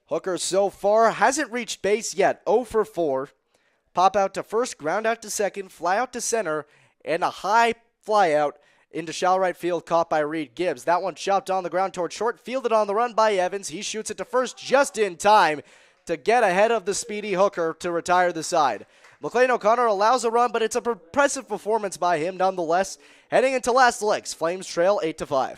Hooker so far hasn't reached base yet, 0 for 4. Pop out to first, ground out to second, fly out to center, and a high fly out into shallow right field caught by Reed Gibbs. That one chopped on the ground toward short, fielded on the run by Evans. He shoots it to first just in time to get ahead of the speedy Hooker to retire the side. McLean O'Connor allows a run, but it's a impressive performance by him nonetheless. Heading into last legs, Flames trail 8-5.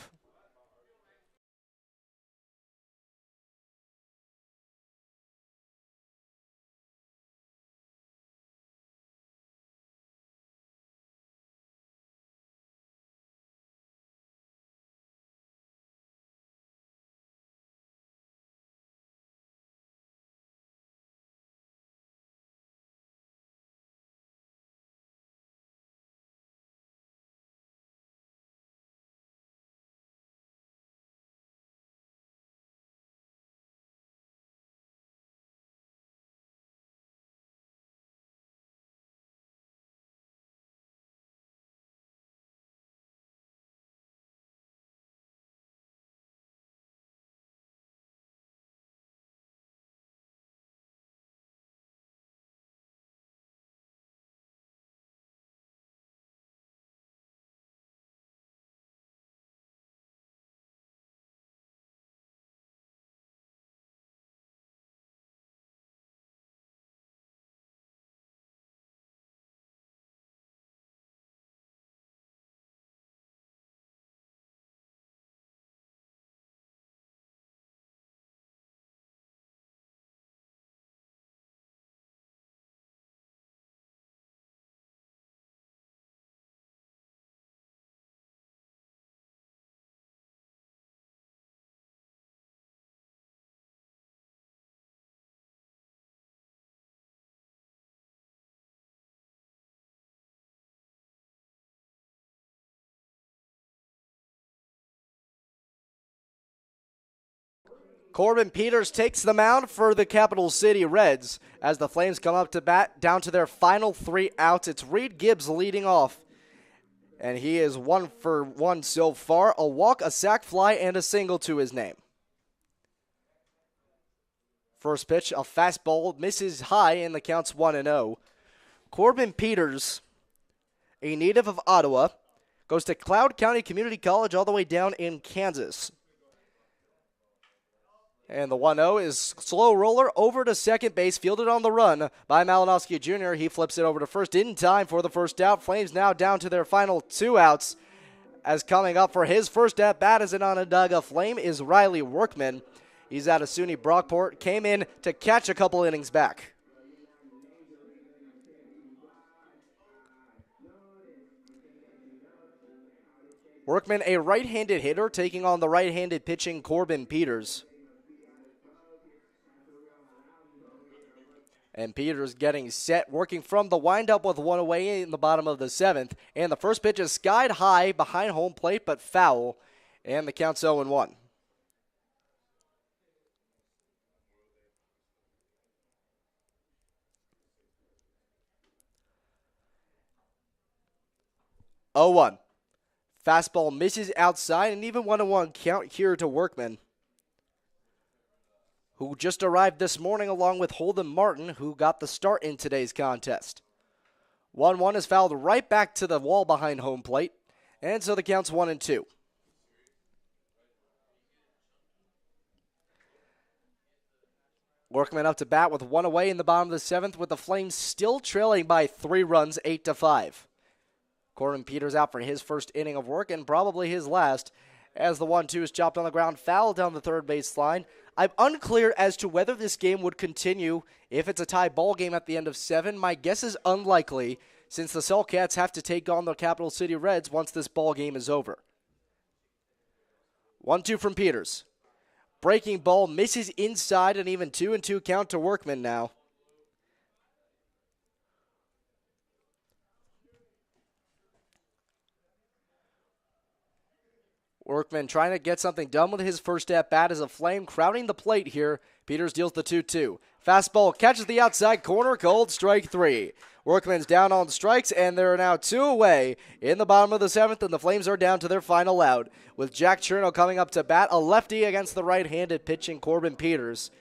Corbin Peters takes the mound for the Capital City Reds as the Flames come up to bat down to their final 3 outs. It's Reed Gibbs leading off, and he is 1 for 1 so far. A walk, a sac fly, and a single to his name. First pitch, a fastball, misses high, and the count's 1-0. Corbin Peters, a native of Ottawa, goes to Cloud County Community College all the way down in Kansas. And the 1-0 is slow roller over to second base, fielded on the run by Malinowski Jr. He flips it over to first in time for the first out. Flames now down to their final 2 outs. As coming up for his first at-bat as an Onondaga Flame is Riley Workman. He's out of SUNY Brockport, came in to catch a couple innings back. Workman, a right-handed hitter, taking on the right-handed pitching Corbin Peters. And Peters getting set, working from the windup with 1 away in the bottom of the 7th. And the first pitch is skied high behind home plate, but foul. And the count's 0-1. Fastball misses outside, and even 1-1 count here to Workman, who just arrived this morning along with Holden Martin, who got the start in today's contest. 1-1 is fouled right back to the wall behind home plate, and so the count's 1-2. Workman up to bat with 1 away in the bottom of the 7th, with the Flames still trailing by 3 runs, 8-5. Corbin Peters out for his first inning of work and probably his last, as the 1-2 is chopped on the ground, foul down the third base line. I'm unclear as to whether this game would continue if it's a tie ball game at the end of 7. My guess is unlikely, since the Sulcats have to take on the Capital City Reds once this ball game is over. 1-2 from Peters. Breaking ball misses inside, and even 2-2 count to Workman now. Workman trying to get something done with his first at-bat as a Flame crowding the plate here. Peters deals the 2-2. Fastball catches the outside corner, called strike 3. Workman's down on strikes, and there are now 2 away in the bottom of the 7th, and the Flames are down to their final out, with Jack Cherno coming up to bat, a lefty against the right-handed pitching Corbin Peters.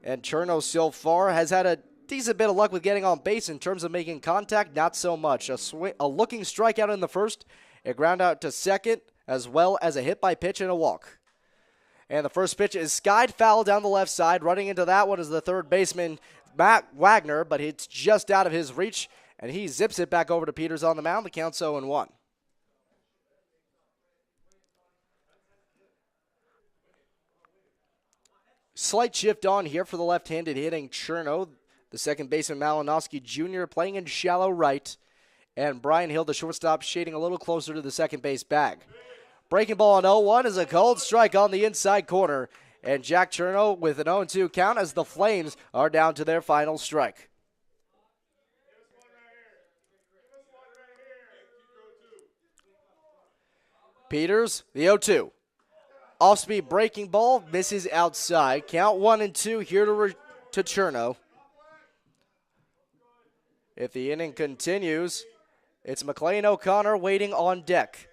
And Cherno so far has had a decent bit of luck with getting on base. In terms of making contact, not so much. A looking strikeout in the first, a ground out to second, as well as a hit by pitch and a walk. And the first pitch is skied foul down the left side. Running into that one is the third baseman, Matt Wagner, but it's just out of his reach, and he zips it back over to Peters on the mound. The count's 0-1. Slight shift on here for the left-handed hitting Cherno. The second baseman, Malinowski Jr., playing in shallow right. And Brian Hill, the shortstop, shading a little closer to the second base bag. Breaking ball on 0-1 is a cold strike on the inside corner. And Jack Cherno with an 0-2 count as the Flames are down to their final strike. Peters, the 0-2. Off-speed breaking ball, misses outside. Count 1-2 here to Cherno. If the inning continues, it's McLean O'Connor waiting on deck.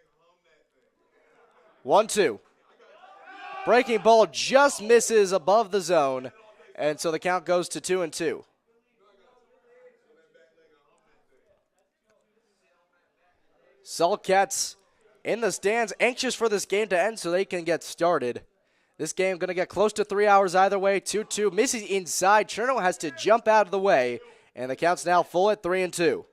1-2. Breaking ball just misses above the zone, and so the count goes to 2-2. Sulcats in the stands, anxious for this game to end so they can get started. This game going to get close to 3 hours either way. 2-2, misses inside. Cherno has to jump out of the way, and the count's now full at 3-2.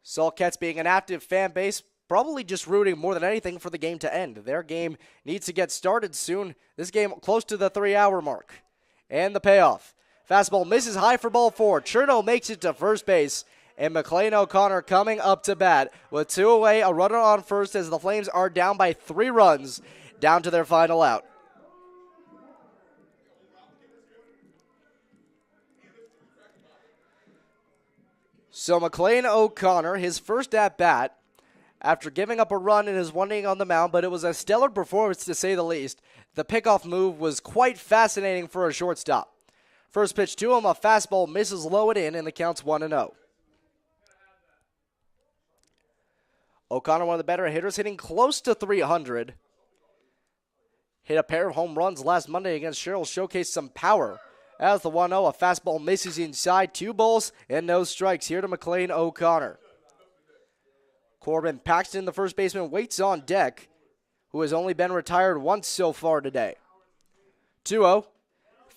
Sulcats being an active fan base, probably just rooting more than anything for the game to end. Their game needs to get started soon. This game close to the 3-hour mark. And the payoff. Fastball misses high for ball 4. Cherno makes it to first base. And McLean O'Connor coming up to bat with 2 away, a runner on first as the Flames are down by 3 runs, down to their final out. So McLean O'Connor, his first at-bat after giving up a run in his 1 inning on the mound, but it was a stellar performance to say the least. The pickoff move was quite fascinating for a shortstop. First pitch to him, a fastball misses low and in, and the count's 1-0. O'Connor, one of the better hitters, hitting close to 300. Hit a pair of home runs last Monday against Sherrill, showcased some power. As the 1-0, a fastball misses inside, 2 balls and no strikes here to McLean O'Connor. Corbin Paxton, the first baseman, waits on deck, who has only been retired once so far today. 2-0.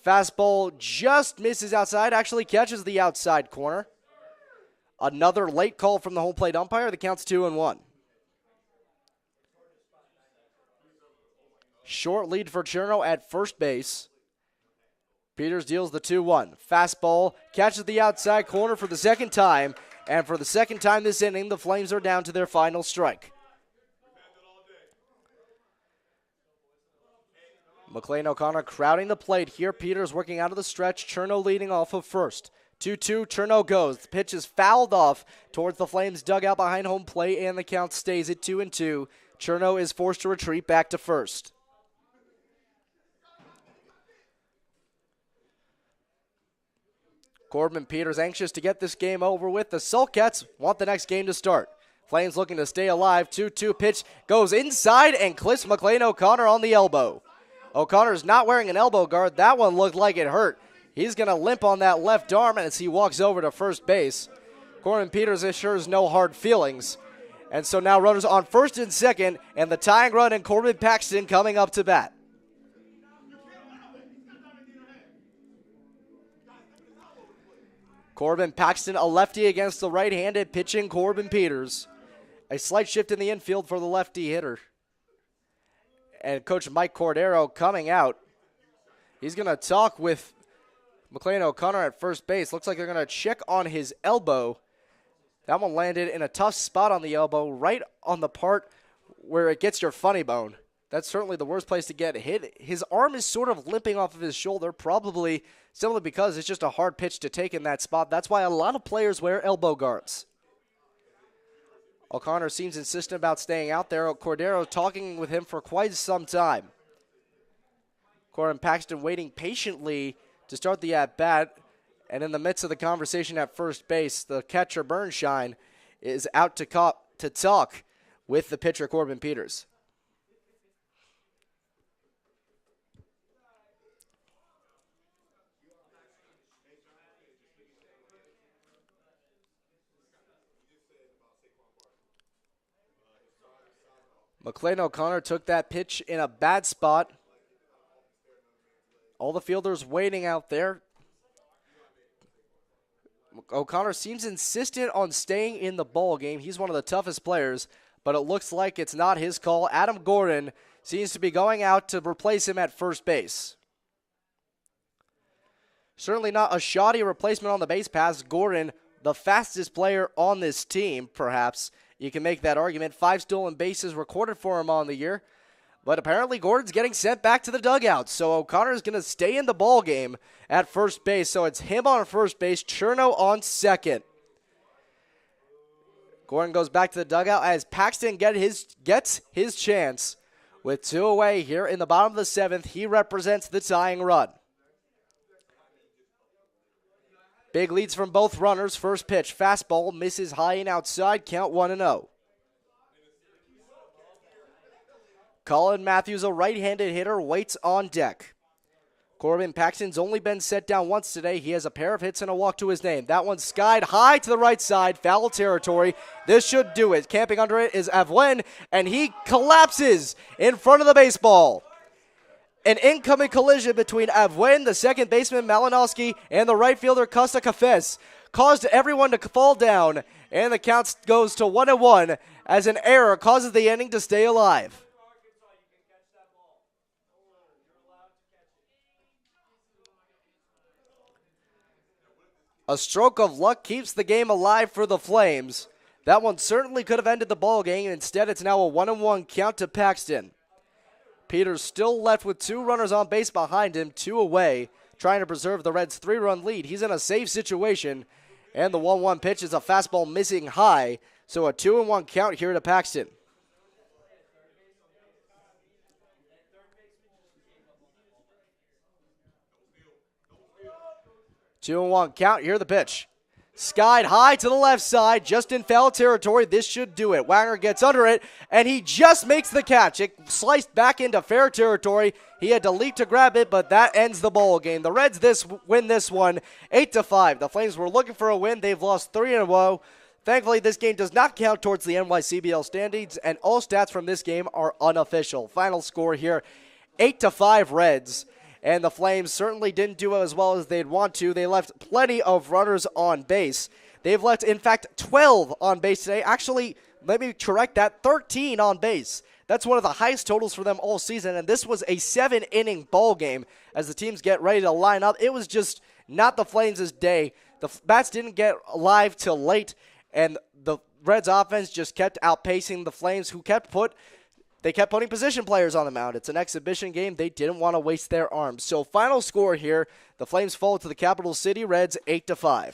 Fastball just misses outside, actually catches the outside corner. Another late call from the home plate umpire. The count's 2-1. Short lead for Cherno at first base. Peters deals the 2-1. Fastball catches the outside corner for the second time. And for the second time this inning, the Flames are down to their final strike. McLean O'Connor crowding the plate here. Peters working out of the stretch. Cherno leading off of first. 2-2, Cherno goes. The pitch is fouled off towards the Flames dugout behind home plate, and the count stays at 2-2. Cherno is forced to retreat back to first. Corbin Peters anxious to get this game over with. The Sulcats want the next game to start. Flames looking to stay alive. 2-2 pitch goes inside and clips McLean O'Connor on the elbow. O'Connor's not wearing an elbow guard. That one looked like it hurt. He's going to limp on that left arm as he walks over to first base. Corbin Peters assures no hard feelings. And so now runners on first and second, and the tying run and Corbin Paxton coming up to bat. Corbin Paxton, a lefty against the right-handed pitching Corbin Peters. A slight shift in the infield for the lefty hitter. And Coach Mike Cordero coming out. He's going to talk with McLean O'Connor at first base. Looks like they're going to check on his elbow. That one landed in a tough spot on the elbow, right on the part where it gets your funny bone. That's certainly the worst place to get hit. His arm is sort of limping off of his shoulder, probably simply because it's just a hard pitch to take in that spot. That's why a lot of players wear elbow guards. O'Connor seems insistent about staying out there. Cordero talking with him for quite some time. Corbin Paxton waiting patiently to start the at-bat. And in the midst of the conversation at first base, the catcher Bernshine is out to talk with the pitcher Corbin Peters. McLean O'Connor took that pitch in a bad spot. All the fielders waiting out there. O'Connor seems insistent on staying in the ball game. He's one of the toughest players, but it looks like it's not his call. Adam Gordon seems to be going out to replace him at first base. Certainly not a shoddy replacement on the base pass. Gordon, the fastest player on this team, perhaps. You can make that argument. 5 stolen bases recorded for him on the year. But apparently Gordon's getting sent back to the dugout. So O'Connor is going to stay in the ball game at first base. So it's him on first base, Cherno on second. Gordon goes back to the dugout as Paxton gets his chance. With 2 away here in the bottom of the 7th, he represents the tying run. Big leads from both runners. First pitch, fastball, misses high and outside, count 1-0. Colin Matthews, a right-handed hitter, waits on deck. Corbin Paxton's only been set down once today. He has a pair of hits and a walk to his name. That one's skied high to the right side, foul territory. This should do it. Camping under it is Avwen, and he collapses in front of the baseball. An incoming collision between Avwen, the second baseman Malinowski, and the right fielder Costa Cafes caused everyone to fall down, and the count goes to 1-1 as an error causes the inning to stay alive. A stroke of luck keeps the game alive for the Flames. That one certainly could have ended the ball game. Instead, it's now a 1-1 count to Paxton. Peters still left with 2 runners on base behind him, 2 away, trying to preserve the Reds' 3-run lead. He's in a safe situation, and the 1-1 pitch is a fastball missing high, So a 2-1 count here to Paxton. Two and one count. Here the pitch. Skied high to the left side, just in foul territory. This should do it. Wagner gets under it, and he just makes the catch. It sliced back into fair territory. He had to leap to grab it, but that ends the ball game. The Reds win this one 8-5. The Flames were looking for a win. They've lost 3 in a row. Thankfully, this game does not count towards the NYCBL standings, and all stats from this game are unofficial. Final score here, 8-5 Reds. And the Flames certainly didn't do as well as they'd want to. They left plenty of runners on base. They've left, in fact, 12 on base today. Actually, let me correct that, 13 on base. That's one of the highest totals for them all season, and this was a 7-inning ball game as the teams get ready to line up. It was just not the Flames' day. The bats didn't get alive till late, and the Reds' offense just kept outpacing the Flames, who kept putting position players on the mound. It's an exhibition game. They didn't want to waste their arms. So final score here, the Flames fall to the Capital City Reds 8-5.